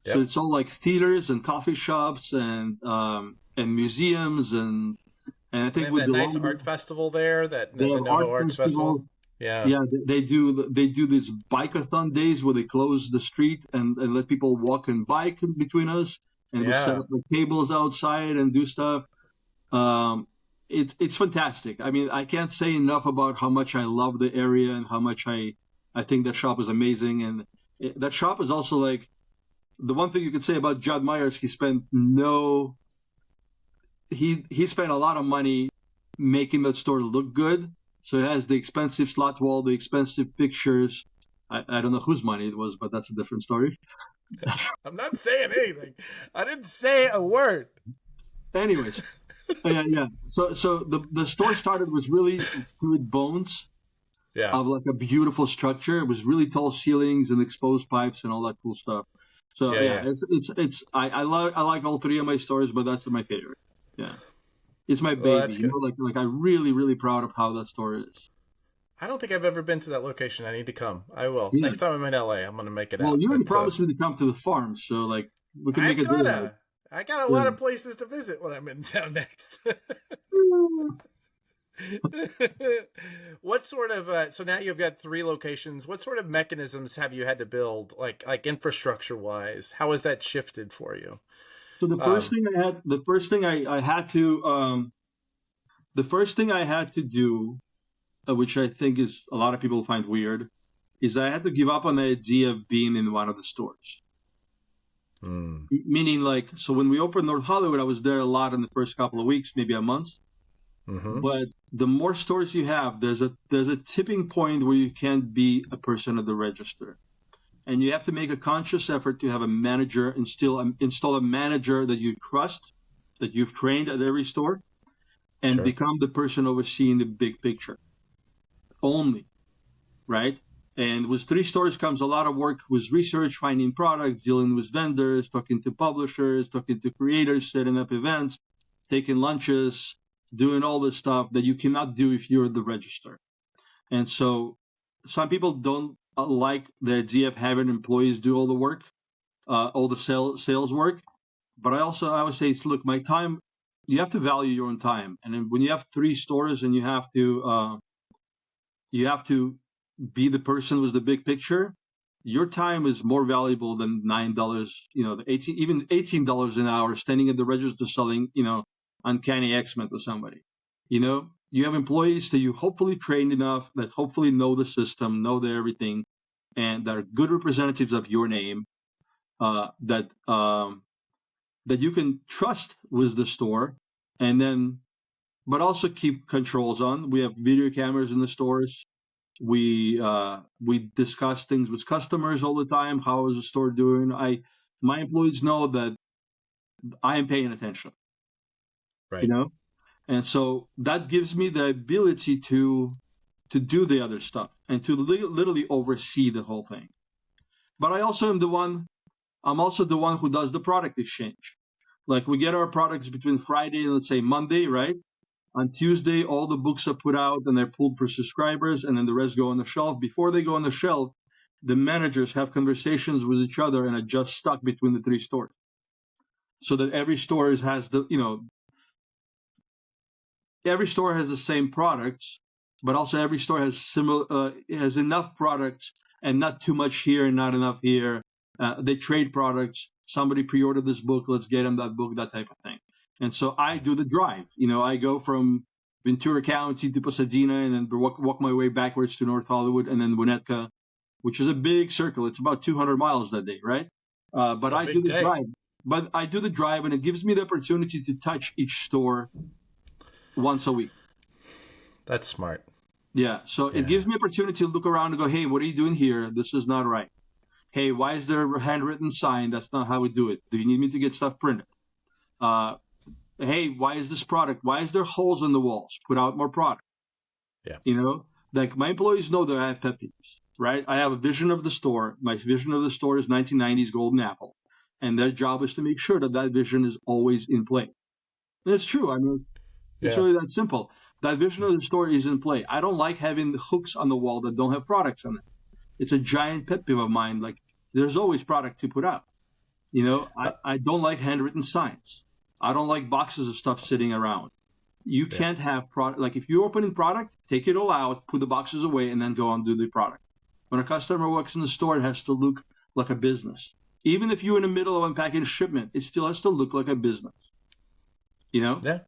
S1: So
S2: Yep.
S1: it's all like theaters and coffee shops and museums and I
S2: They
S1: think
S2: have
S1: with
S2: that
S1: the
S2: nice
S1: longer
S2: art festival there,
S1: they
S2: the
S1: have art
S2: NoHo Arts Festival.
S1: festival.
S2: Yeah.
S1: Yeah, they do these bike-a-thon days where they close the street and let people walk and bike in between us, and we'll set
S2: Yeah.
S1: up like tables outside and do stuff. Um, it's fantastic. I mean, I can't say enough about how much I love the area and how much I think that shop is amazing. And that shop is also like the one thing you could say about Judd Myers. He spent a lot of money making that store look good. So it has the expensive slot wall, the expensive pictures. I don't know whose money it was, but that's a different story.
S2: I'm not saying anything. I didn't say a word.
S1: Anyways, yeah. So the store started with really good bones
S2: Yeah.
S1: of like a beautiful structure. It was really tall ceilings and exposed pipes and all that cool stuff. So
S2: Yeah.
S1: it's I like all three of my stores, but that's my favorite. Yeah, it's my
S2: Well,
S1: baby.
S2: that's good.
S1: Like I'm really proud of how that store is.
S2: I don't think I've ever been to that location. I need to come. I will.
S1: Yeah.
S2: Next time I'm in LA, I'm going to make it
S1: Well,
S2: out.
S1: you already
S2: But
S1: promised me to come to the farm, so like we can make
S2: I'm
S1: a deal out.
S2: gonna. I got a lot of places to visit when I'm in town next. What sort of so now you've got 3 locations. What sort of mechanisms have you had to build, like infrastructure wise? How has that shifted for you?
S1: So the first thing I had to do, which I think is a lot of people find weird, is I had to give up on the idea of being in one of the stores. Meaning, like, so when we opened North Hollywood, I was there a lot in the first couple of weeks, maybe a month.
S2: Mm-hmm.
S1: But the more stores you have, there's a tipping point where you can't be a person at the register, and you have to make a conscious effort to have a manager, install a manager that you trust, that you've trained at every store, and
S2: Sure.
S1: become the person overseeing the big picture only, right? And with 3 stores comes a lot of work with research, finding products, dealing with vendors, talking to publishers, talking to creators, setting up events, taking lunches, doing all this stuff that you cannot do if you're at the register. And so some people don't like the idea of having employees do all the work, all the sales work. But I would say, look, my time, you have to value your own time. And then when you have 3 stores and you have to be the person with the big picture, your time is more valuable than $9, even $18 an hour standing at the register selling, Uncanny X-Men to somebody. You have employees that you hopefully trained enough, that hopefully know the system, know everything, and that are good representatives of your name, that you can trust with the store, but also keep controls on. We have video cameras in the stores. We discuss things with customers all the time. How is the store doing? My employees know that I am paying attention.
S2: Right.
S1: And so that gives me the ability to do the other stuff and to literally oversee the whole thing. But I'm also the one who does the product exchange. Like, we get our products between Friday and, let's say, Monday, right? On Tuesday, all the books are put out and they're pulled for subscribers, and then the rest go on the shelf. Before they go on the shelf, the managers have conversations with each other and adjust stock between the 3 stores, so that every store has every store has the same products, but also every store has enough products and not too much here and not enough here. They trade products. Somebody pre-ordered this book, let's get them that book, that type of thing. And so I do the drive. I go from Ventura County to Pasadena and then walk my way backwards to North Hollywood and then Winnetka, which is a big circle. It's about 200 miles that day, right? But I do the drive. But I do the drive, and it gives me the opportunity to touch each store once a week.
S2: That's smart.
S1: Yeah. So it gives me opportunity to look around and go, hey, what are you doing here? This is not right. Hey, why is there a handwritten sign? That's not how we do it. Do you need me to get stuff printed? Hey, why is this product? Why is there holes in the walls? Put out more product.
S2: Yeah.
S1: Like, my employees know that I have pet peeves, right? I have a vision of the store. My vision of the store is 1990s Golden Apple. And their job is to make sure that vision is always in play. And it's true. I mean, it's really that simple. That vision of the store is in play. I don't like having the hooks on the wall that don't have products on it. It's a giant pet peeve of mine. Like, there's always product to put out. You know,
S2: Uh,
S1: I don't like handwritten signs. I don't like boxes of stuff sitting around. You
S2: yeah.
S1: can't have product. Like if you're opening product, take it all out, put the boxes away, and then go and do the product. When a customer walks in the store, it has to look like a business. Even if you're in the middle of unpacking shipment, it still has to look like a business. You know,
S2: Yeah.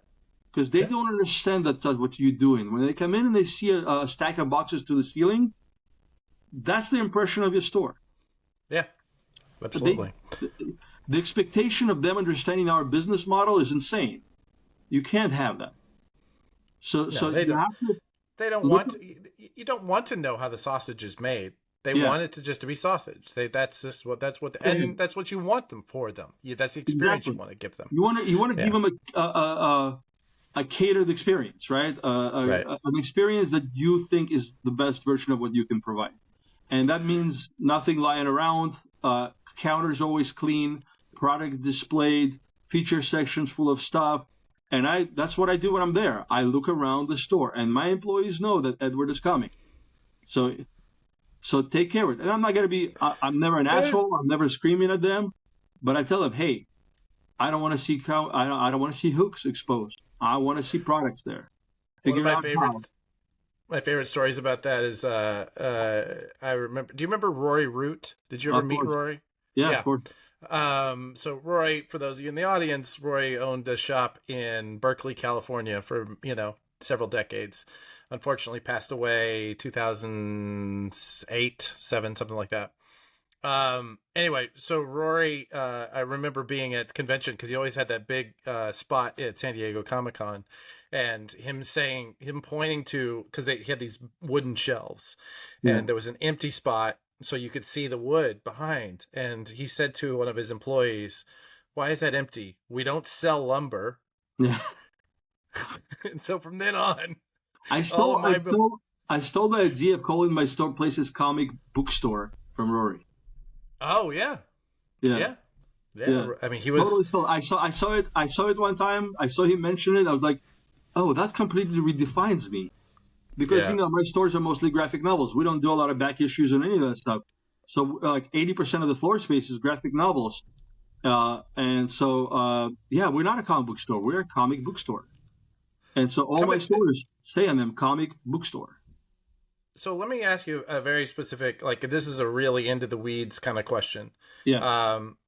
S1: because they
S2: Yeah.
S1: don't understand that's what you're doing. When they come in and they see a stack of boxes to the ceiling, that's the impression of your store.
S2: Yeah.
S1: But they,
S2: Absolutely.
S1: the expectation of them understanding our business model is insane. You can't have that.
S2: No,
S1: So
S2: they
S1: you
S2: don't.
S1: have to
S2: They don't
S1: look.
S2: want to, you don't want to know how the sausage is made. They
S1: Yeah,
S2: want it to just to be sausage.
S1: yeah,
S2: And that's what you want them for them. That's the experience you
S1: exactly.
S2: want to give them.
S1: You want to give
S2: Yeah.
S1: them a catered experience, right?
S2: Right.
S1: An experience that you think is the best version of what you can provide, and that means nothing lying around. Counters always clean, product displayed, feature sections full of stuff. And that's what I do when I'm there. I look around the store, and my employees know that Edward is coming. So take care of it. And I'm not gonna be. I'm never an
S2: Yeah.
S1: asshole. I'm never screaming at them, but I tell them, hey, I don't want to see I don't want to see hooks exposed. I want to see products there.
S2: One of
S1: Figure out how.
S2: my favorite stories about that is I remember. Do you remember Rory Root? Did you ever
S1: Of
S2: meet
S1: course,
S2: Rory?
S1: yeah, of
S2: Yeah.
S1: course,
S2: So Roy, for those of you in the audience, Roy owned a shop in Berkeley, California for, several decades. Unfortunately passed away 2008, 7, something like that. Anyway, so Rory, I remember being at the convention because he always had that big spot at San Diego Comic-Con, and him pointing to, because he had these wooden shelves,
S1: yeah,
S2: and there was an empty spot so you could see the wood behind, and he said to one of his employees, "Why is that empty? We don't sell lumber."
S1: yeah.
S2: And so from then on,
S1: I
S2: all of
S1: stole, I
S2: my
S1: stole, I stole the idea of calling my store place's comic bookstore from Rory.
S2: oh yeah,
S1: Yeah,
S2: yeah,
S1: yeah,
S2: yeah. I mean, he was,
S1: totally. So I saw it one time. I saw him mention it. I was like, oh, that completely redefines me. Because
S2: yeah.
S1: my stores are mostly graphic novels. We don't do a lot of back issues and any of that stuff. So like 80% of the floor space is graphic novels. And so yeah, we're not a comic book store. We're a comic book store. And so all my
S2: Coming.
S1: stores say on them comic bookstore.
S2: So let me ask you a very specific, like this is a really into the weeds kind of question.
S1: Yeah.
S2: Um,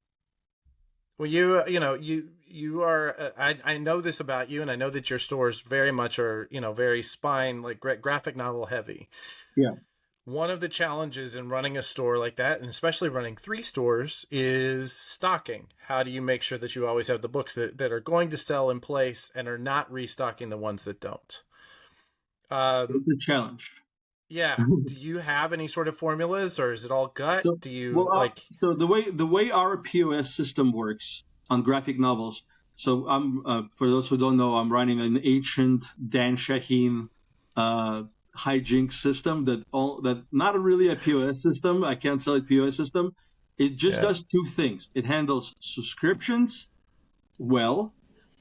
S2: well, you are. I know this about you, and I know that your stores very much are, very spine like graphic novel heavy.
S1: Yeah.
S2: One of the challenges in running a store like that, and especially running 3 stores, is stocking. How do you make sure that you always have the books that are going to sell in place and are not restocking the ones that don't?
S1: It's a challenge.
S2: Yeah. Do you have any sort of formulas, or is it all gut?
S1: So,
S2: Do you
S1: well,
S2: like?
S1: so the way our POS system works on graphic novels. So I'm for those who don't know, I'm running an ancient Dan Shaheen hijinks system that not really a POS system. I can't sell it POS system. It just
S2: Yeah.
S1: does 2 things. It handles subscriptions well,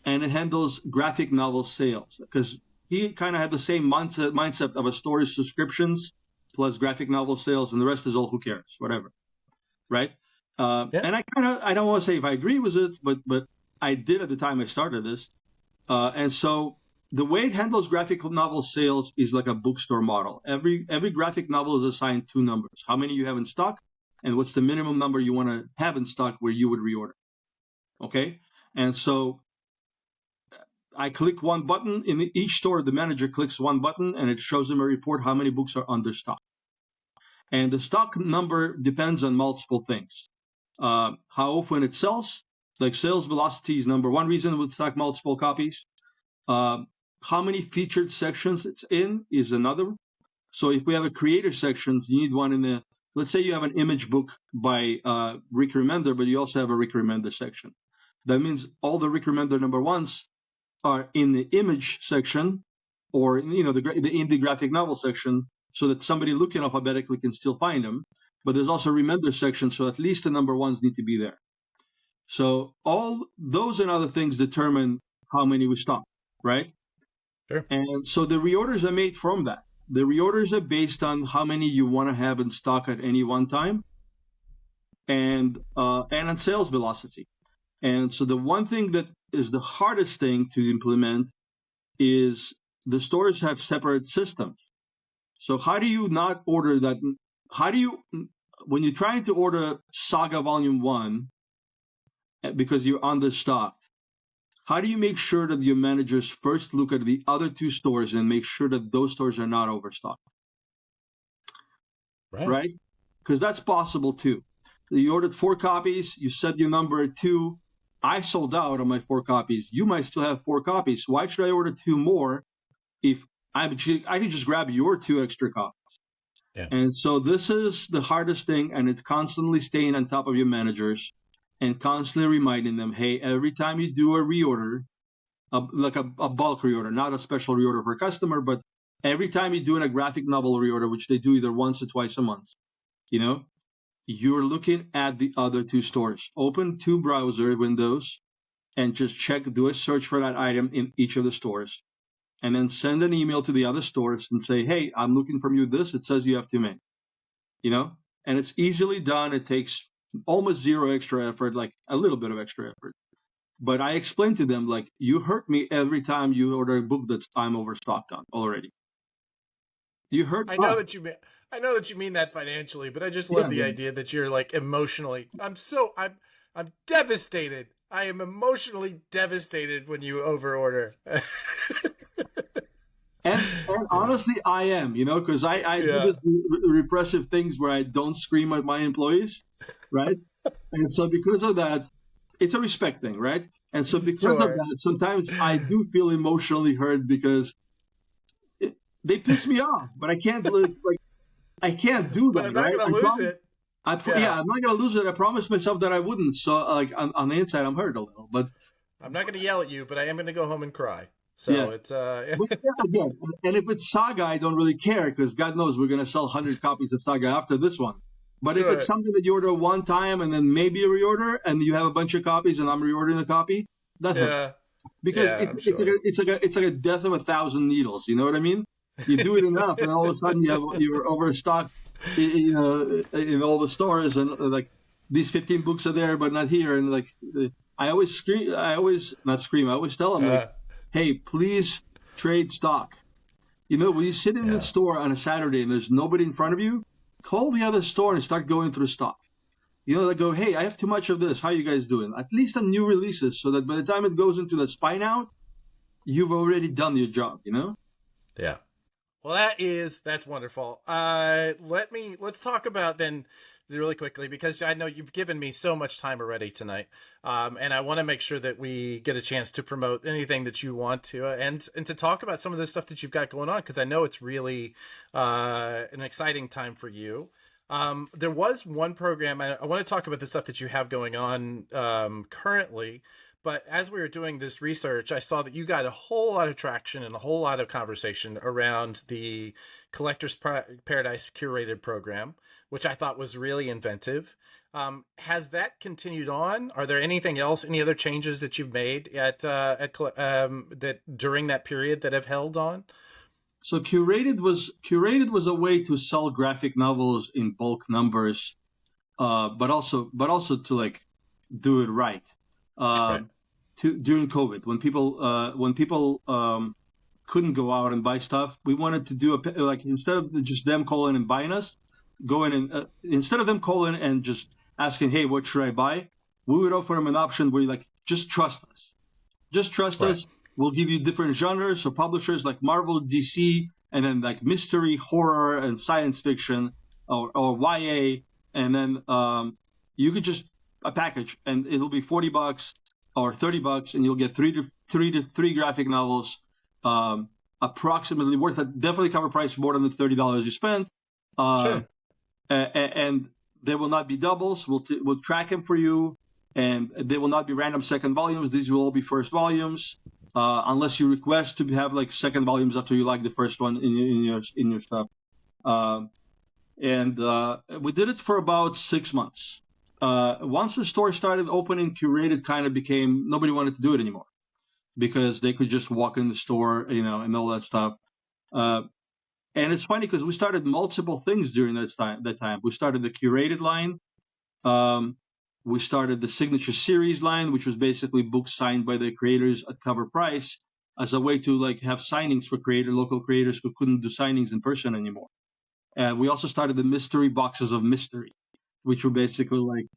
S1: and it handles graphic novel sales because he kind of had the same mindset of a store's subscriptions plus graphic novel sales, and the rest is all who cares, whatever, right?
S2: Yeah.
S1: And I don't want to say if I agree with it, but I did at the time I started this, and so the way it handles graphic novel sales is like a bookstore model. Every graphic novel is assigned 2 numbers: how many you have in stock, and what's the minimum number you want to have in stock where you would reorder. Okay, and so I click one button in each store. The manager clicks one button, and it shows them a report how many books are under stock. And the stock number depends on multiple things. How often it sells, like sales velocity is number one reason we stock multiple copies. How many featured sections it's in is another. So if we have a creator section, you need one in the. Let's say you have an image book by Rick Remender, but you also have a Rick Remender section. That means all the Rick Remender number ones are in the image section, or the indie graphic novel section, so that somebody looking alphabetically can still find them. But there's also a remember section, so at least the number ones need to be there. So all those and other things determine how many we stock, right?
S2: Sure.
S1: And so the reorders are made from that. The reorders are based on how many you want to have in stock at any one time. and on sales velocity. And so the one thing that is the hardest thing to implement is the stores have separate systems. So how do you not order that? How do you, when you're trying to order Saga Volume 1 because you're understocked, how do you make sure that your managers first look at the other two stores and make sure that those stores are not overstocked? Right? Because that's possible too. You ordered 4 copies, you set your number at 2. I sold out on my 4 copies. You might still have 4 copies. Why should I order 2 more if I can just grab your 2 extra copies?
S2: Yeah.
S1: And so this is the hardest thing, and it's constantly staying on top of your managers and constantly reminding them, hey, every time you do a reorder, like a bulk reorder, not a special reorder for a customer, but every time you're doing a graphic novel reorder, which they do either once or twice a month, you're looking at the other 2 stores. Open 2 browser windows and just do a search for that item in each of the stores. And then send an email to the other stores and say, hey, I'm looking from you this. It says you have 2 men. And it's easily done. It takes almost zero extra effort, like a little bit of extra effort. But I explained to them, like, you hurt me every time you order a book that I'm overstocked on already. You hurt us.
S2: I know that you mean that financially, but I just love the idea that you're like emotionally. I'm devastated. I am emotionally devastated when you overorder.
S1: and honestly, I am, because I do this repressive things where I don't scream at my employees, right? And so because of that, it's a respect thing, right? And so because of that, sometimes I do feel emotionally hurt because they piss me off, but I can't I can't do that.
S2: But I'm not
S1: right?
S2: going to lose it.
S1: I'm not going to lose it. I promised myself that I wouldn't. So on the inside, I'm hurt a little, but
S2: I'm not going to yell at you, but I am going to go home and cry. So it's
S1: again, and if it's Saga, I don't really care because God knows we're going to sell 100 copies of Saga after this one. But if it's something that you order one time and then maybe a reorder, and you have a bunch of copies, and I'm reordering a copy, that hurts. Because it's like a death of 1,000 needles. You know what I mean? You do it enough, and all of a sudden you're overstocked, in all the stores, and like these 15 books are there, but not here. And like I always tell them like, hey, please trade stock. When you sit in the store on a Saturday and there's nobody in front of you, call the other store and start going through stock. They go, hey, I have too much of this. How are you guys doing? At least on new releases, so that by the time it goes into the spine out, you've already done your job.
S2: Yeah. Well, that's wonderful. Let's talk about then really quickly, because I know you've given me so much time already tonight, and I want to make sure that we get a chance to promote anything that you want to, and to talk about some of the stuff that you've got going on, because I know it's really an exciting time for you. There was one program, I want to talk about the stuff that you have going on currently. But as we were doing this research, I saw that you got a whole lot of traction and a whole lot of conversation around the Collector's Paradise curated program, which I thought was really inventive. Has that continued on? Are there any other changes that you've made that during that period that have held on?
S1: So curated was a way to sell graphic novels in bulk numbers, but also to like do it right. During COVID, when people couldn't go out and buy stuff, we wanted to do instead of just them calling and buying us, instead of them calling and just asking, hey, what should I buy? We would offer them an option where you like, just trust us. We'll give you different genres. So publishers like Marvel, DC, and then like mystery, horror, and science fiction, or YA, and then you could just a package, and it'll be $40 or $30, and you'll get three graphic novels, approximately worth definitely cover price more than the $30 you spent.
S2: Sure.
S1: And there will not be doubles. We'll track them for you, and they will not be random second volumes. These will all be first volumes, unless you request to have like second volumes after you like the first one in your stuff. And we did it for about 6 months. Once the store started opening, curated kind of became, nobody wanted to do it anymore because they could just walk in the store, and all that stuff. And it's funny because we started multiple things during that time. We started the curated line, We started the Signature Series line, which was basically books signed by the creators at cover price, as a way to like have signings for local creators who couldn't do signings in person anymore. And we also started the mystery boxes of mystery, which were basically like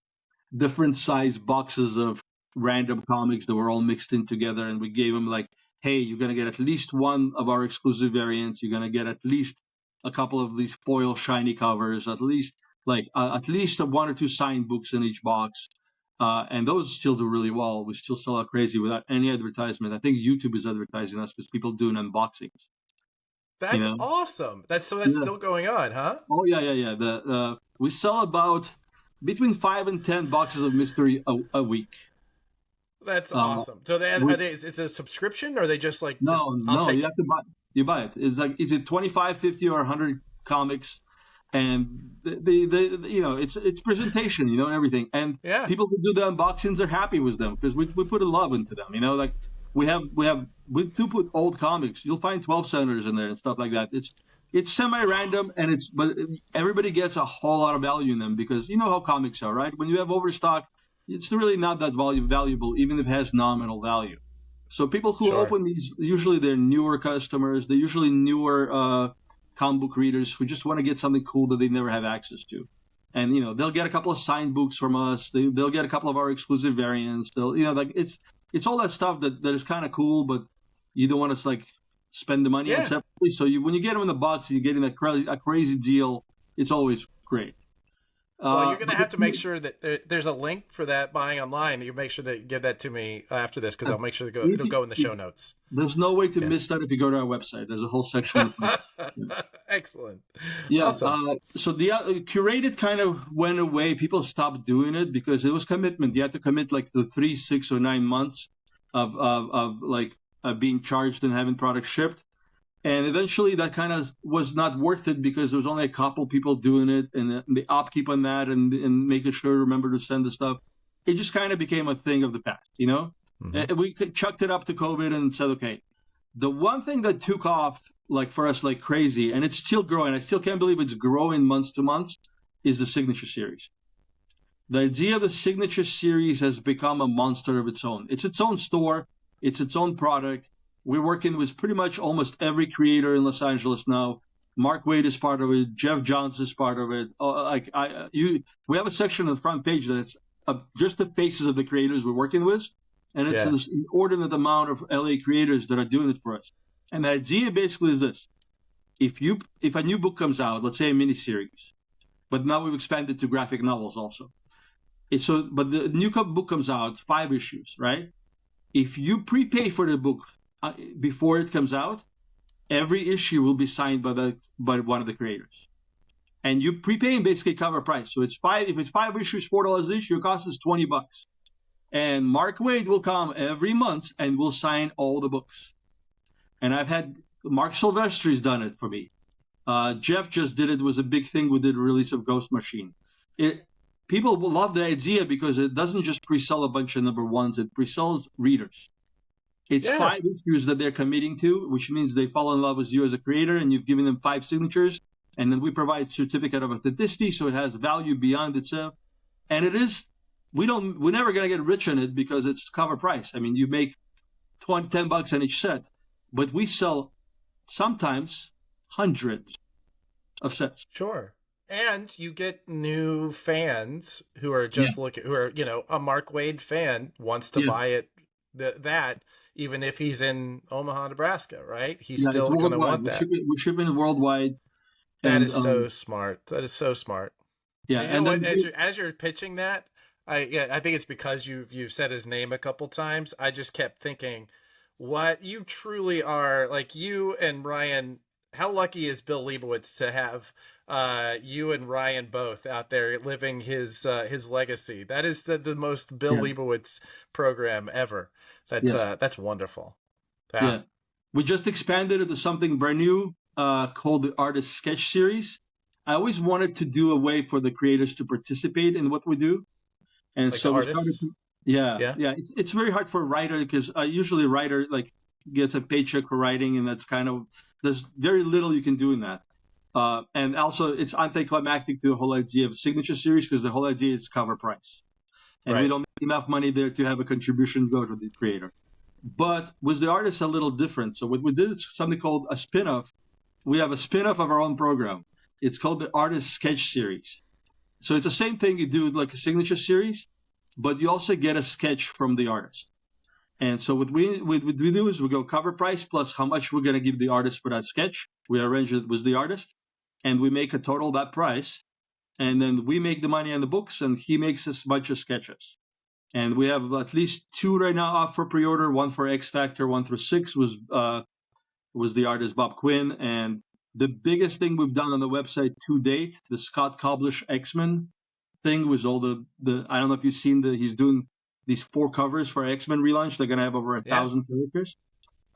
S1: different size boxes of random comics that were all mixed in together. And we gave them like, hey, you're going to get at least one of our exclusive variants. You're going to get at least a couple of these foil shiny covers, at least one or two signed books in each box. And those still do really well. We still sell out crazy without any advertisement. I think YouTube is advertising us because people doing unboxings.
S2: That's awesome. That's still going on, huh?
S1: Oh yeah. We sell about between 5 and 10 boxes of mystery a week.
S2: That's awesome. So it's a subscrition, or are they just like
S1: no, you have to buy it. It's like, is it 25, 50, or 100 comics? And it's presentation, everything. And people who do the unboxings are happy with them because we put a love into them. Like we do put old comics. You'll find 12 centers in there and stuff like that. It's semi-random, but everybody gets a whole lot of value in them because you know how comics are, right? When you have overstock, it's really not that valuable, even if it has nominal value. So people who open these, usually they're newer customers. They're usually newer comic book readers who just want to get something cool that they never have access to. And, they'll get a couple of signed books from us. They'll get a couple of our exclusive variants. It's all that stuff that is kind of cool, but you don't want to like spend the money on separately. So when you get them in the box and you're getting a crazy deal, it's always great.
S2: Well, you're going to have to make sure that there's a link for that buying online. You make sure that you give that to me after this because I'll make sure it'll go in the show notes.
S1: There's no way to miss that if you go to our website. There's a whole section.
S2: Excellent.
S1: Yeah.
S2: Awesome.
S1: So the curated kind of went away. People stopped doing it because it was commitment. You had to commit like the 3, 6, or 9 months of being charged and having product shipped. And eventually that kind of was not worth it because there was only a couple people doing it, and the upkeep on that and making sure to remember to send the stuff. It just kind of became a thing of the past, Mm-hmm. We chucked it up to COVID and said, okay, the one thing that took off like for us like crazy, and it's still growing, I still can't believe it's growing month to month, is the Signature Series. The idea of the Signature Series has become a monster of its own. It's its own store. It's its own product. We're working with pretty much almost every creator in Los Angeles now. Mark Waid is part of it. Jeff Johns is part of it. We have a section on the front page that's just the faces of the creators we're working with, and it's this inordinate amount of LA creators that are doing it for us. And the idea basically is this: if a new book comes out, let's say a miniseries, but now we've expanded to graphic novels also. But the new book comes out, 5 issues, right? If you prepay for the book before it comes out, every issue will be signed by one of the creators, and you prepay basically cover price. So if it's 5 issues, $4 each, your cost is $20, and Mark Waid will come every month and will sign all the books. And I've had Mark Silvestri's done it for me. Jeff just did it. Was a big thing with the release of Ghost Machine. People will love the idea because it doesn't just pre-sell a bunch of number ones; it pre-sells readers. It's 5 issues that they're committing to, which means they fall in love with you as a creator, and you've given them 5 signatures, and then we provide certificate of authenticity, so it has value beyond itself. And we're never going to get rich on it because it's cover price. I mean, you make $10 on each set, but we sell sometimes hundreds of sets.
S2: Sure. And you get new fans who are just looking, who are, a Mark Waid fan wants to buy it, that even if he's in Omaha, Nebraska, right? He's still going to want that.
S1: We're shipping worldwide.
S2: That is so smart. That is so smart.
S1: Yeah.
S2: And as you're pitching that, I think it's because you've said his name a couple times. I just kept thinking, what you truly are, like you and Ryan. How lucky is Bill Leibowitz to have you and Ryan both out there living his legacy? That is the most Bill Leibowitz program ever. That's wonderful.
S1: Yeah. We just expanded it to something brand new called the Artist Sketch Series. I always wanted to do a way for the creators to participate in what we do. And
S2: like
S1: so we
S2: artists?
S1: started to, It's very hard for a writer because usually a writer gets a paycheck for writing, and that's kind of, there's very little you can do in that. And also, it's anticlimactic to the whole idea of signature series because the whole idea is cover price. And we don't make enough money there to have a contribution go to the creator. But with the artist, a little different. So what we did is something called a spin-off. We have a spin-off of our own program. It's called the Artist Sketch Series. So it's the same thing you do with like a signature series, but you also get a sketch from the artist. And so what we do is we go cover price plus how much we're going to give the artist for that sketch. We arrange it with the artist, and we make a total of that price. And then we make the money on the books, and he makes us a bunch of sketches. And we have at least 2 right now off for pre-order. One for X Factor, 1 through 6 was the artist Bob Quinn. And the biggest thing we've done on the website to date, the Scott Koblish X-Men thing, was all the I don't know if you've seen he's doing these 4 covers for X-Men relaunch. They're going to have over 1,000 characters.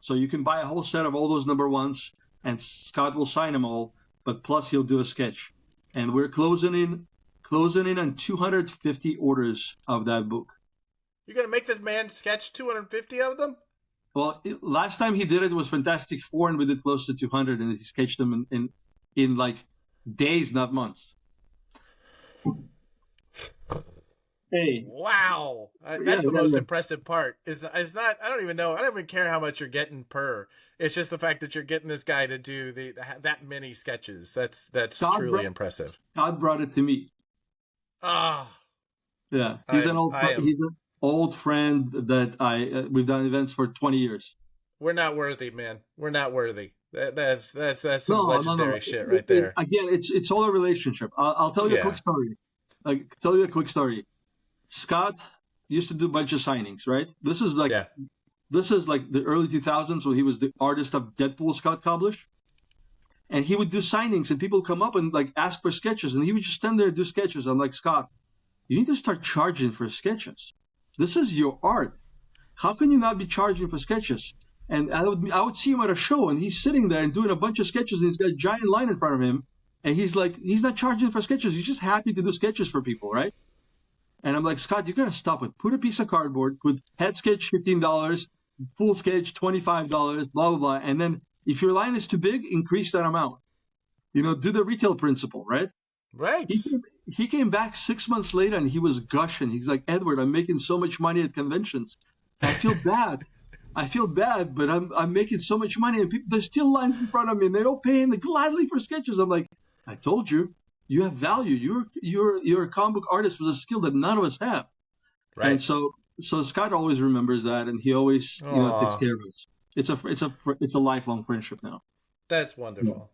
S1: So you can buy a whole set of all those number ones, and Scott will sign them all, but plus he'll do a sketch. And we're closing in on 250 orders of that book.
S2: You're going to make this man sketch 250 of them?
S1: Well, last time he did it was Fantastic Four, and we did close to 200, and he sketched them in like days, not months. Hey.
S2: Wow. That's the most impressive part. Is not, I don't even know. I don't even care how much you're getting per. It's just the fact that you're getting this guy to do that many sketches. That's truly impressive.
S1: God brought it to me.
S2: Ah.
S1: Yeah. He's an old friend that we've done events for 20 years.
S2: We're not worthy, man. We're not worthy. That's some legendary shit right there.
S1: Again, it's all a relationship. I'll tell you a quick story. Scott used to do a bunch of signings, right? This is like the early 2000s when he was the artist of Deadpool, Scott Koblish. And he would do signings, and people come up and like ask for sketches, and he would just stand there and do sketches. I'm like, Scott, you need to start charging for sketches. This is your art. How can you not be charging for sketches? And I would see him at a show, and he's sitting there and doing a bunch of sketches, and he's got a giant line in front of him, and he's not charging for sketches. He's just happy to do sketches for people, right? And I'm like, Scott, you gotta stop it. Put a piece of cardboard with head sketch $15, full sketch $25, blah blah blah. And then if your line is too big, increase that amount. Do the retail principle, right?
S2: Right.
S1: He came back 6 months later and he was gushing. He's like, Edward, I'm making so much money at conventions. I feel bad. But I'm making so much money, and there's still lines in front of me, and they don't pay gladly for sketches. I'm like, I told you. You have value. You're a comic book artist with a skill that none of us have. Right. And so Scott always remembers that, and he always takes care of us. It's a lifelong friendship now.
S2: That's wonderful.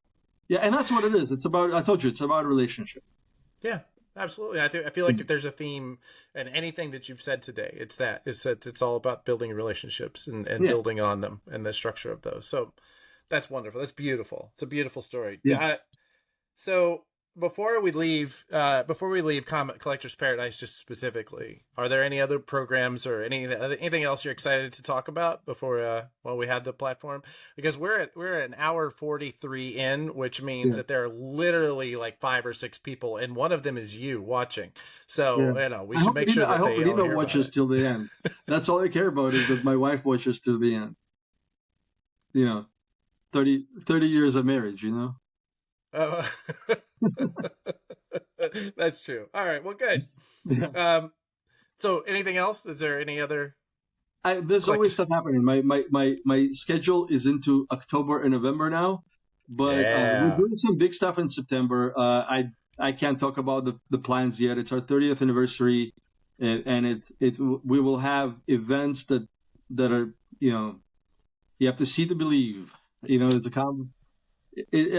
S1: Yeah, and that's what it is. It's about a relationship.
S2: Yeah, absolutely. I feel like if there's a theme in anything that you've said today, it's that it's all about building relationships and building on them and the structure of those. So that's wonderful. That's beautiful. It's a beautiful story. Yeah. So before we leave Comic Collector's Paradise, just specifically, are there any other programs or anything else you're excited to talk about before we had the platform? Because we're at an hour 43 in, which means that there are literally like 5 or 6 people, and one of them is you watching. So we should make sure that I hope Lena
S1: watches till the end. That's all I care about is that my wife watches till the end. 30 years of marriage.
S2: That's true. All right. Well, good. So anything else? Is there any other?
S1: There's always stuff happening. My schedule is into October and November now, but we're doing some big stuff in September. I can't talk about the plans yet. It's our 30th anniversary, and we will have events that are you have to see to believe. It's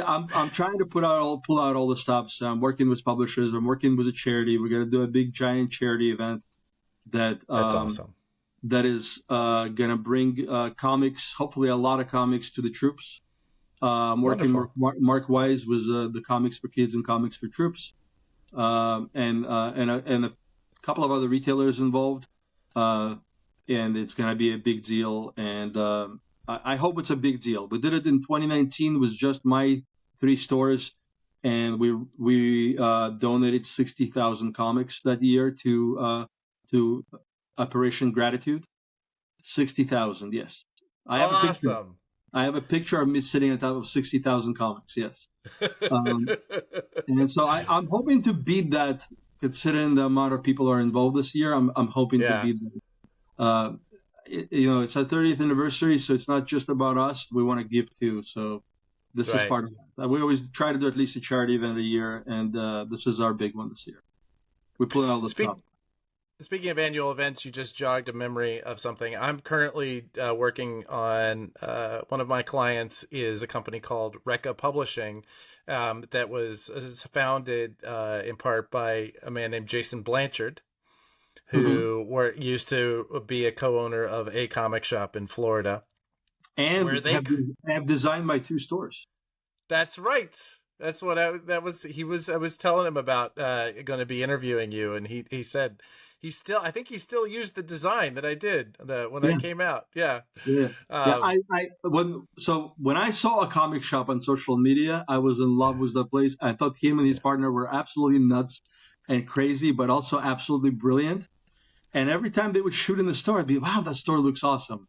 S1: I'm trying to pull out all the stops. I'm working with publishers. I'm working with a charity. We're going to do a big, giant charity event that's awesome. That is going to bring comics, hopefully a lot of comics, to the troops. I'm working with Mark Wise with the Comics for Kids and Comics for Troops, and a couple of other retailers involved. And it's going to be a big deal. And I hope it's a big deal. We did it in 2019 with just my 3 stores, and we donated 60,000 comics that year to Operation Gratitude. 60,000, yes. I have a picture. I have a picture of me sitting on top of 60,000 comics. Yes. And so I'm hoping to beat that, considering the amount of people are involved this year. I'm hoping to beat that. It's our 30th anniversary, so it's not just about us. We want to give too. So this is part of that. We always try to do at least a charity event a year, and this is our big one this year. We're pulling all this stuff.
S2: Speaking of annual events, you just jogged a memory of something. I'm currently working on one of my clients is a company called Recca Publishing that was founded in part by a man named Jason Blanchard, who used to be a co-owner of a comic shop in Florida.
S1: And have designed my 2 stores.
S2: That's right. That's what I was telling him about going to be interviewing you, and he said I think he still used the design that I did when I came out. Yeah.
S1: Yeah. When I saw a comic shop on social media, I was in love with the place. I thought him and his partner were absolutely nuts and crazy, but also absolutely brilliant. And every time they would shoot in the store, I'd be, wow, that store looks awesome.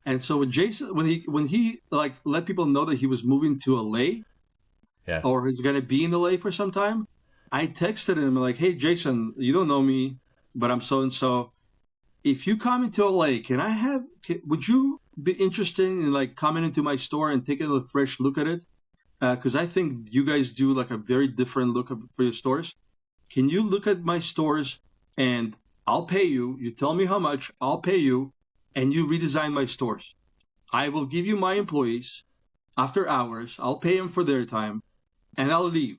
S1: And so with Jason, when he like let people know that he was moving to LA, or he's going to be in LA for some time, I texted him like, hey, Jason, you don't know me, but I'm so-and-so. If you come into LA, would you be interested in like coming into my store and taking a fresh look at it? Because I think you guys do like a very different look for your stores. Can you look at my stores and I'll pay you. You tell me how much, I'll pay you, and you redesign my stores. I will give you my employees after hours. I'll pay them for their time, and I'll leave.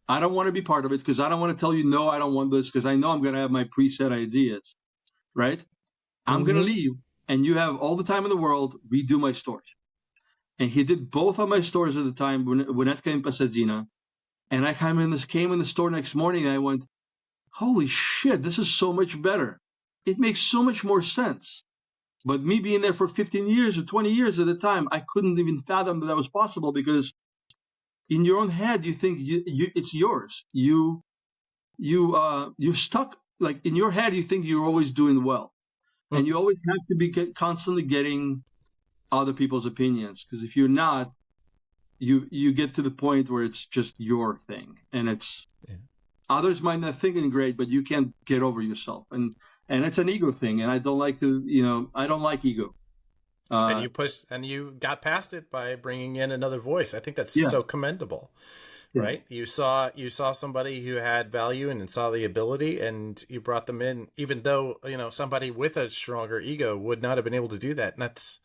S1: I don't want to be part of it because I don't want to tell you, no, I don't want this, because I know I'm going to have my preset ideas, right? I'm going to leave, and you have all the time in the world, redo my stores. And he did both of my stores at the time, Winnetka and Pasadena. And I came in the store next morning, and I went, holy shit, this is so much better. It makes so much more sense. But me being there for 15 years or 20 years at the time, I couldn't even fathom that was possible, because in your own head, you think it's yours. You're stuck. Like in your head, you think you're always doing well. And you always have to be constantly getting other people's opinions. Because if you're not, you get to the point where it's just your thing. And it's others might not think it's great, but you can't get over yourself. And it's an ego thing. And I don't like I don't like ego.
S2: And you got past it by bringing in another voice. I think that's so commendable, right? You saw somebody who had value and saw the ability, and you brought them in, even though, somebody with a stronger ego would not have been able to do that. And that's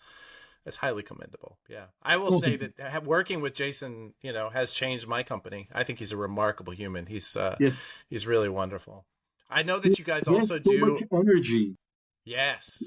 S2: highly commendable. Yeah. I will say that working with Jason, has changed my company. I think he's a remarkable human. He's really wonderful. I know that you guys also do
S1: much energy.
S2: Yes.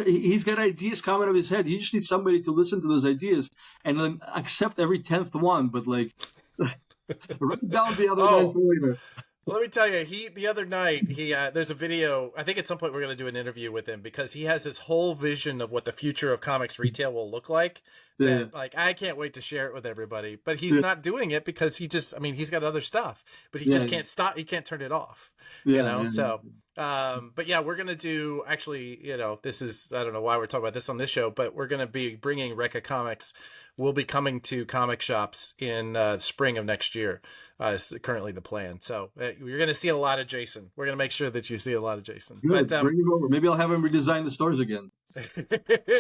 S1: He's got ideas coming out of his head. You just need somebody to listen to those ideas and then accept every 10th one, but like write down the other one for later.
S2: Let me tell you, the other night, there's a video. I think at some point we're going to do an interview with him, because he has this whole vision of what the future of comics retail will look like. That, like, I can't wait to share it with everybody, but he's not doing it because he's got other stuff, but he just can't stop. He can't turn it off, So, but yeah, we're going to do, actually, this is, I don't know why we're talking about this on this show, but we're going to be bringing Recca Comics. We'll be coming to comic shops in spring of next year. Is currently the plan. So you're going to see a lot of Jason. We're going to make sure that you see a lot of Jason.
S1: Good. But, bring him over. Maybe I'll have him redesign the stores again.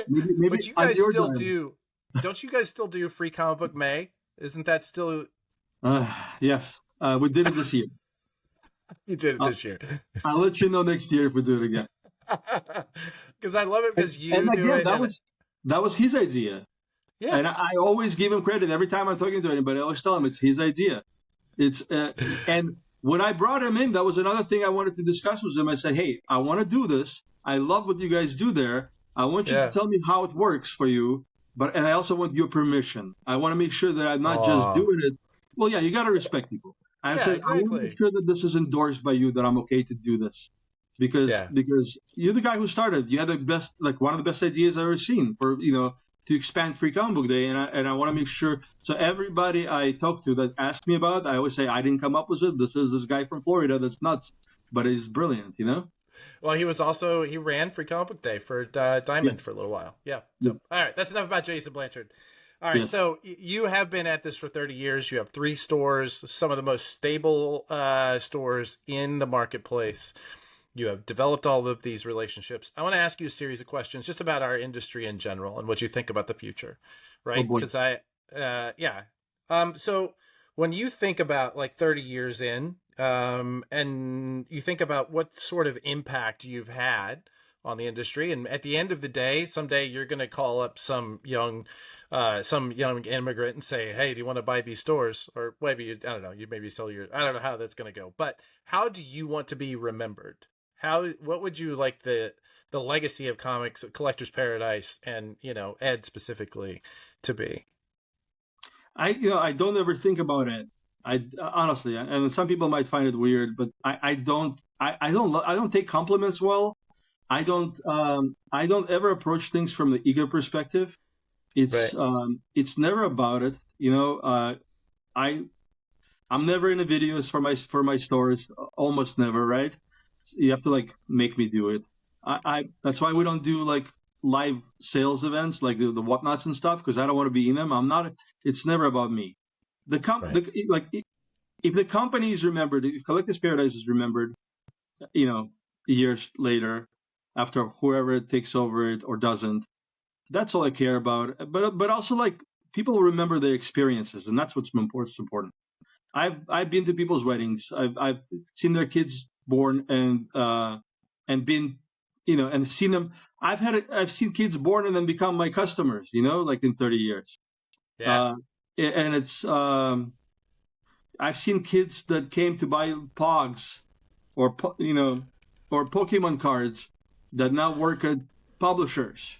S1: maybe
S2: but you guys still do. Don't you guys still do Free Comic Book May? Isn't that still?
S1: Yes. We did it this year.
S2: You did it this year.
S1: I'll let you know next year if we do it again.
S2: Because I love it because you
S1: and
S2: do
S1: again,
S2: it.
S1: That was his idea. Yeah. And I always give him credit every time I'm talking to anybody. I always tell him it's his idea. It's and when I brought him in, that was another thing I wanted to discuss with him. I said, hey, I want to do this. I love what you guys do there. I want you to tell me how it works for you. And I also want your permission. I want to make sure that I'm not just doing it. Well, yeah, you got to respect people. I said, exactly. I want to make sure that this is endorsed by you, that I'm okay to do this. Because you're the guy who started. You had the best, like one of the best ideas I've ever seen for, to expand Free Comic Book Day, and I want to make sure. So everybody I talk to that asks me about it, I always say I didn't come up with it. This is this guy from Florida that's nuts, but he's brilliant,
S2: Well, he ran Free Comic Book Day for
S1: Yeah.
S2: Diamond for a little while. Yeah.
S1: Yeah.
S2: So, all right, that's enough about Jason Blanchard. All right,
S1: Yes.
S2: so you have been at this for 30 years. You have 3 stores, some of the most stable stores in the marketplace. You have developed all of these relationships. I want to ask you a series of questions just about our industry in general and what you think about the future,
S1: Oh
S2: right?
S1: boy.
S2: Because yeah. So when you think about like 30 years in, and you think about what sort of impact you've had on the industry, and at the end of the day, someday you're going to call up some young immigrant and say, "Hey, do you want to buy these stores?" Or maybe I don't know, you maybe sell your. I don't know how that's going to go, but how do you want to be remembered? What would you like the legacy of comics, Collector's Paradise, and Ed specifically to be?
S1: I don't ever think about it. I honestly, and some people might find it weird, but I don't. I don't take compliments well. I don't ever approach things from the ego perspective.
S2: Right.
S1: It's never about it. I I'm never in the videos for my stores. Almost never, right? You have to like make me do it. I That's why we don't do like live sales events like the whatnots and stuff because I don't want to be in them. I'm not. It's never about me.
S2: Right.
S1: Like if the company is remembered, if Collector's Paradise is remembered, you know, years later after whoever takes over it or doesn't, that's all I care about. But also like people remember their experiences, and that's what's important. I've been to people's weddings. I've seen their kids born and been and seen them. I've seen kids born and then become my customers. Like in 30 years.
S2: Yeah.
S1: Uh, and it's I've seen kids that came to buy Pogs or or Pokemon cards that now work at publishers.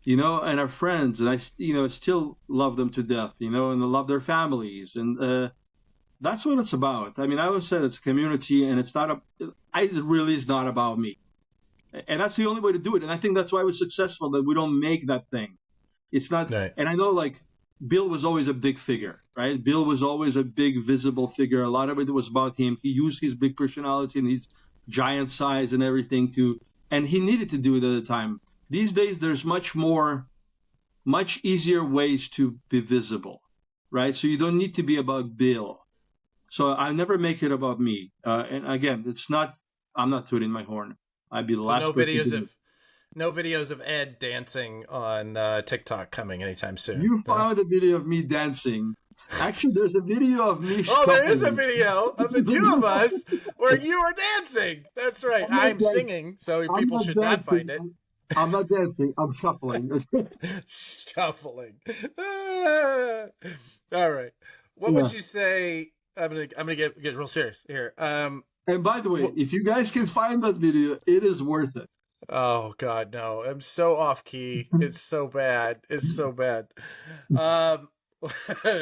S1: And are friends, and I still love them to death. And I love their families, and that's what it's about. I mean, I always said it's a community, and it's not it really is not about me. And that's the only way to do it. And I think that's why we're successful, that we don't make that thing. It's not,
S2: Right.
S1: and I know like Bill was always a big figure, right? Bill was always a big visible figure. A lot of it was about him. He used his big personality and his giant size and everything and he needed to do it at the time. These days, there's much easier ways to be visible, right? So you don't need to be about Bill. So I never make it about me. And again, I'm not tooting my horn. I'd be the
S2: So
S1: last person to do it.
S2: no videos of Ed dancing on TikTok coming anytime soon.
S1: You
S2: No?
S1: found a video of me dancing. Actually, there's a video of me
S2: Oh, there is a
S1: shuffling.
S2: video of the two of us where you are dancing. That's right. I'm singing, so
S1: I'm
S2: people
S1: not
S2: should not find
S1: dancing.
S2: it.
S1: I'm not dancing. I'm shuffling.
S2: Shuffling. Ah. All right. What
S1: Yeah.
S2: would you say? I'm gonna get real serious here.
S1: And by the way, if you guys can find that video, it is worth it.
S2: Oh God, no! I'm so off key. It's so bad. It's so bad.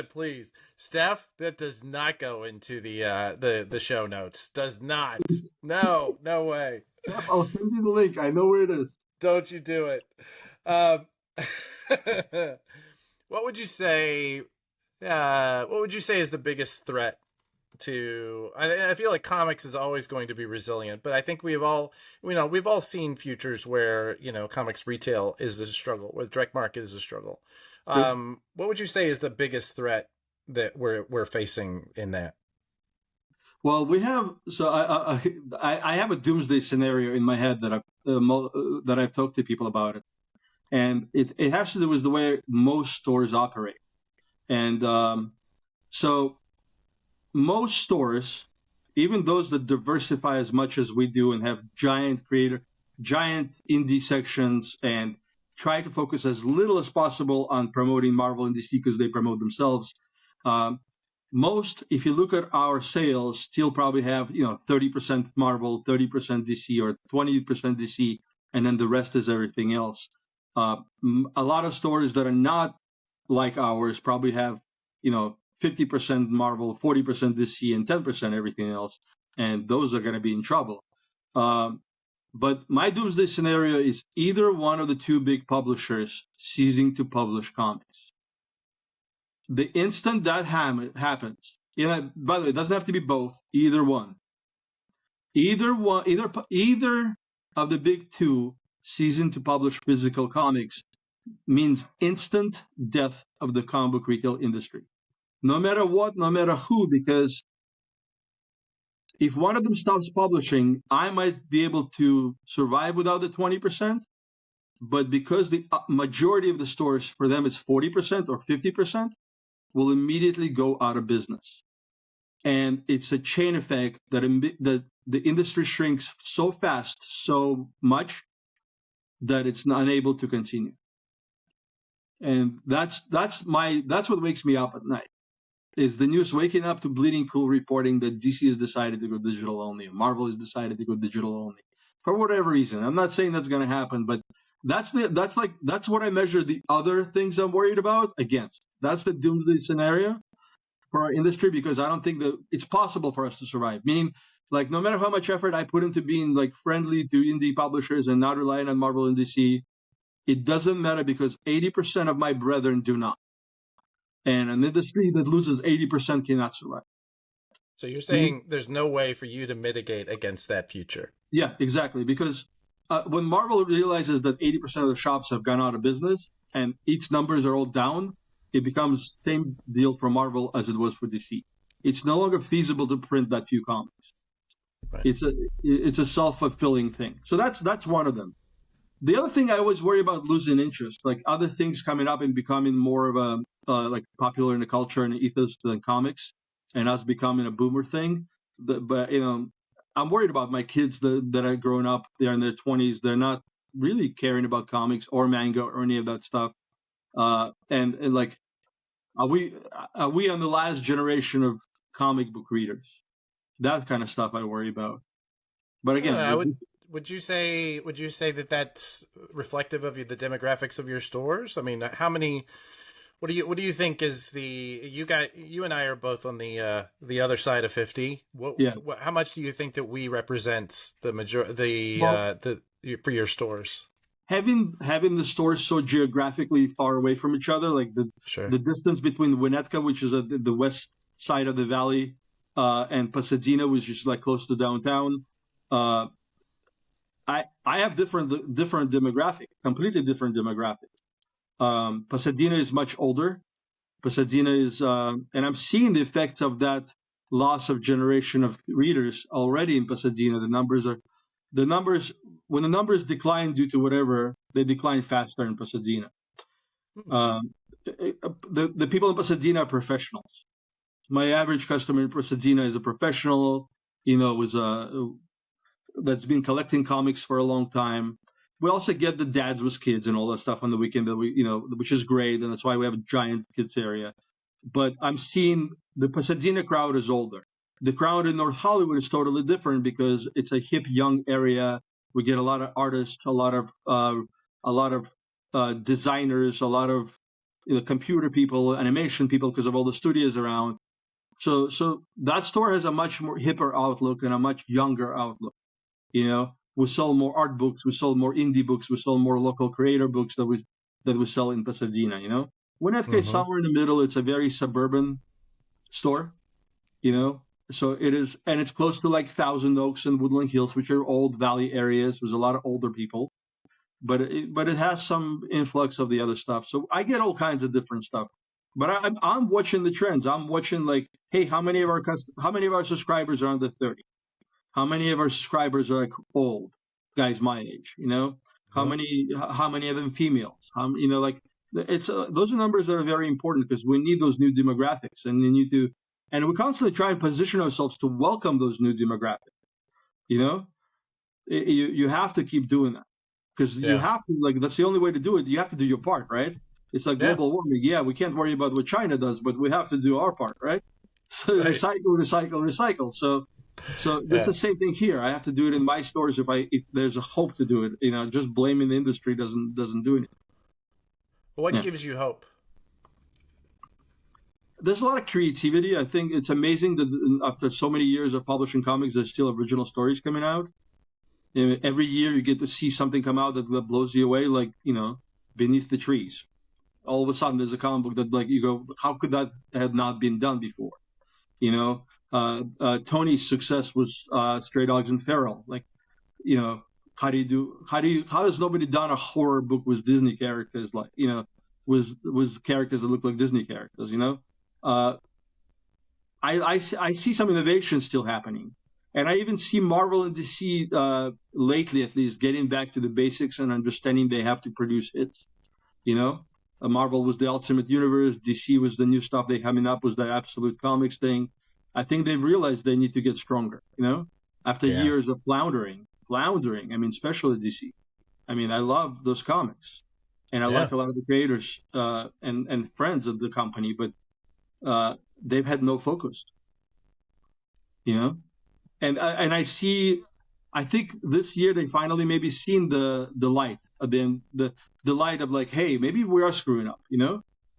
S2: Please, Steph, that does not go into the show notes. Does not. No, no way.
S1: I'll send you the link. I know where it is.
S2: Don't you do it. Um, what would you say? What would you say is the biggest threat to? I feel like comics is always going to be resilient, but I think we've all seen futures where comics retail is a struggle, where the direct market is a struggle. What would you say is the biggest threat that we're facing in that?
S1: Well, we have I have a doomsday scenario in my head that I've talked to people about it, and it has to do with the way most stores operate, and so most stores, even those that diversify as much as we do and have giant indie sections and try to focus as little as possible on promoting Marvel and DC because they promote themselves. Most, if you look at our sales, still probably have 30% Marvel, 30% DC, or 20% DC, and then the rest is everything else. A lot of stores that are not like ours probably have 50% Marvel, 40% DC, and 10% everything else, and those are going to be in trouble. But my doomsday scenario is either one of the two big publishers ceasing to publish comics. The instant that happens, by the way, it doesn't have to be both. Either one, either of the big two ceasing to publish physical comics means instant death of the comic book retail industry. No matter what, no matter who, because if one of them stops publishing, I might be able to survive without the 20%. But because the majority of the stores, for them, it's 40% or 50%, will immediately go out of business. And it's a chain effect that the industry shrinks so fast, so much, that it's not unable to continue. And that's what wakes me up at night, is the news waking up to Bleeding Cool reporting that DC has decided to go digital only, and Marvel has decided to go digital only, for whatever reason. I'm not saying that's going to happen, but that's what I measure the other things I'm worried about against. That's the doomsday scenario for our industry, because I don't think that it's possible for us to survive. Meaning, like, no matter how much effort I put into being like friendly to indie publishers and not relying on Marvel and DC, it doesn't matter, because 80% of my brethren do not. And an industry that loses 80% cannot survive.
S2: So you're saying there's no way for you to mitigate against that future?
S1: Yeah, exactly. Because when Marvel realizes that 80% of the shops have gone out of business and its numbers are all down, it becomes same deal for Marvel as it was for DC. It's no longer feasible to print that few comics. Right. It's a self-fulfilling thing. So that's one of them. The other thing I always worry about losing interest, like other things coming up and becoming more of a like popular in the culture and the ethos than comics, and us becoming a boomer thing. But I'm worried about my kids that are growing up. They're in their 20s. They're not really caring about comics or manga or any of that stuff. And like, are we on the last generation of comic book readers? That kind of stuff I worry about. But again,
S2: would you say that that's reflective of the demographics of your stores? I mean, how many? What do you think is you and I are both on the other side of 50. How much do you think that we represent the for your stores?
S1: Having the stores so geographically far away from each other, like the distance between Winnetka, which is the west side of the valley, and Pasadena, which is like close to downtown. I have different demographic, completely different demographic. Pasadena is much older. Pasadena is, and I'm seeing the effects of that loss of generation of readers already in Pasadena. When the numbers decline due to whatever, they decline faster in Pasadena. The people in Pasadena are professionals. My average customer in Pasadena is a professional, that's been collecting comics for a long time. We also get the dads with kids and all that stuff on the weekend that which is great, and that's why we have a giant kids area. But I'm seeing the Pasadena crowd is older. The crowd in North Hollywood is totally different because it's a hip, young area. We get a lot of artists, a lot of designers, a lot of computer people, animation people, because of all the studios around. So that store has a much more hipper outlook and a much younger outlook. We sell more art books, we sell more indie books, we sell more local creator books that we sell in Pasadena. Winnetka is somewhere in the middle. It's a very suburban store. So it is, and it's close to like Thousand Oaks and Woodland Hills, which are old valley areas. There's a lot of older people, but it has some influx of the other stuff. So I get all kinds of different stuff. But I'm watching the trends. I'm watching like, hey, how many of our subscribers are under 30? How many of our subscribers are like old guys my age? How many of them females? It's those are numbers that are very important because we need those new demographics, and and we constantly try and position ourselves to welcome those new demographics. You have to keep doing that because you have to, that's the only way to do it. You have to do your part, right? It's like global warming. Yeah, we can't worry about what China does, but we have to do our part, right? So recycle. So it's the same thing here. I have to do it in my stores if there's a hope to do it. Just blaming the industry doesn't do anything.
S2: What gives you hope?
S1: There's a lot of creativity. I think it's amazing that after so many years of publishing comics, there's still original stories coming out. Every year you get to see something come out that blows you away, like, Beneath the Trees. All of a sudden there's a comic book that, like, you go, how could that have not been done before? Tony's success was Stray Dogs and Feral. Like, how has nobody done a horror book with Disney characters, like, with characters that look like Disney characters, I see some innovation still happening. And I even see Marvel and DC, lately at least, getting back to the basics and understanding they have to produce hits. Marvel was the Ultimate Universe, DC was the new stuff they coming up with, the Absolute Comics thing. I think they've realized they need to get stronger, after years of floundering. I mean, especially DC. I mean, I love those comics, and I like a lot of the creators and friends of the company, but they've had no focus, And I think this year they finally maybe seen the light, the light of like, hey, maybe we are screwing up,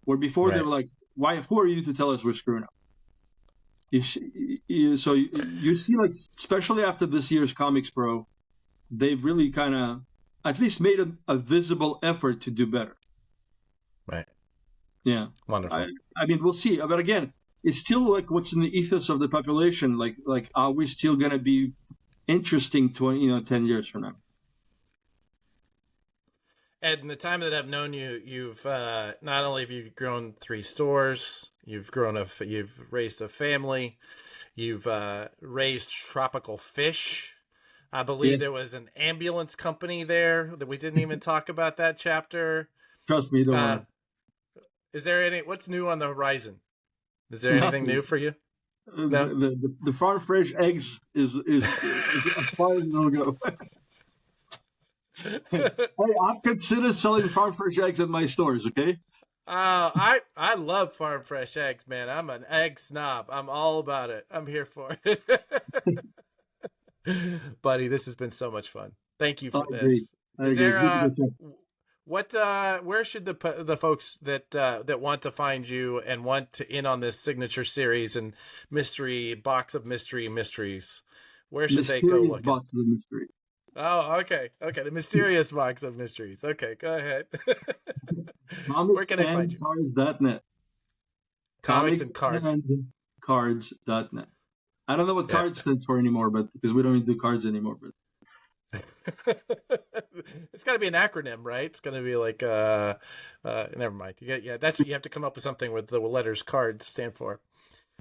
S1: Where before they were like, who are you to tell us we're screwing up? So you see, like, especially after this year's Comics Pro, they've really kind of at least made a visible effort to do better.
S2: Right.
S1: Yeah.
S2: Wonderful.
S1: I mean, we'll see. But again, it's still like what's in the ethos of the population. Like are we still going to be interesting 10 years from now?
S2: Ed, in the time that I've known you, you've not only have you grown 3 stores, you've raised a family, you've raised tropical fish. I believe there was an ambulance company there that we didn't even talk about that chapter.
S1: Trust me, don't worry.
S2: Is there what's new on the horizon? Is there anything new for you?
S1: No? The farm fresh eggs is as far as it'll go. Hey, I've considered selling farm fresh eggs at my stores, okay?
S2: I love farm fresh eggs, man. I'm an egg snob. I'm all about it. I'm here for it. Buddy, this has been so much fun. Thank you for this. Is there where should the folks that want to find you and want to in on this signature series and mystery box of mysteries, where should they go look?
S1: Box of mystery.
S2: Oh, okay. The mysterious box of mysteries. Okay, go ahead. Where can I find you?
S1: Cards.net.
S2: Comics and cards.
S1: Cards.net. I don't know what cards stands for anymore, but because we don't even do cards anymore. But
S2: it's got to be an acronym, right? It's going to be like never mind. That's what you have to come up with something with the letters cards stand for.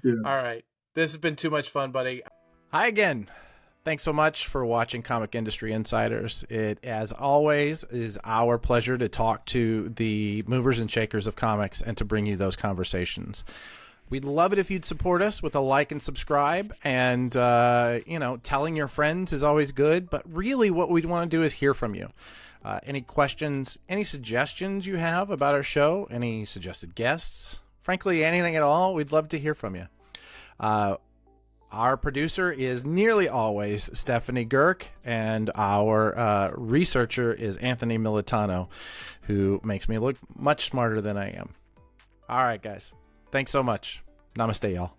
S2: Yeah. All right. This has been too much fun, buddy. Hi again. Thanks so much for watching Comic Industry Insiders. It, as always, is our pleasure to talk to the movers and shakers of comics and to bring you those conversations. We'd love it if you'd support us with a like and subscribe, and telling your friends is always good, but really what we'd want to do is hear from you. Any questions, any suggestions you have about our show, any suggested guests, frankly, anything at all, we'd love to hear from you. Our producer is nearly always Stephanie Gerk, and our researcher is Anthony Militano, who makes me look much smarter than I am. All right, guys. Thanks so much. Namaste, y'all.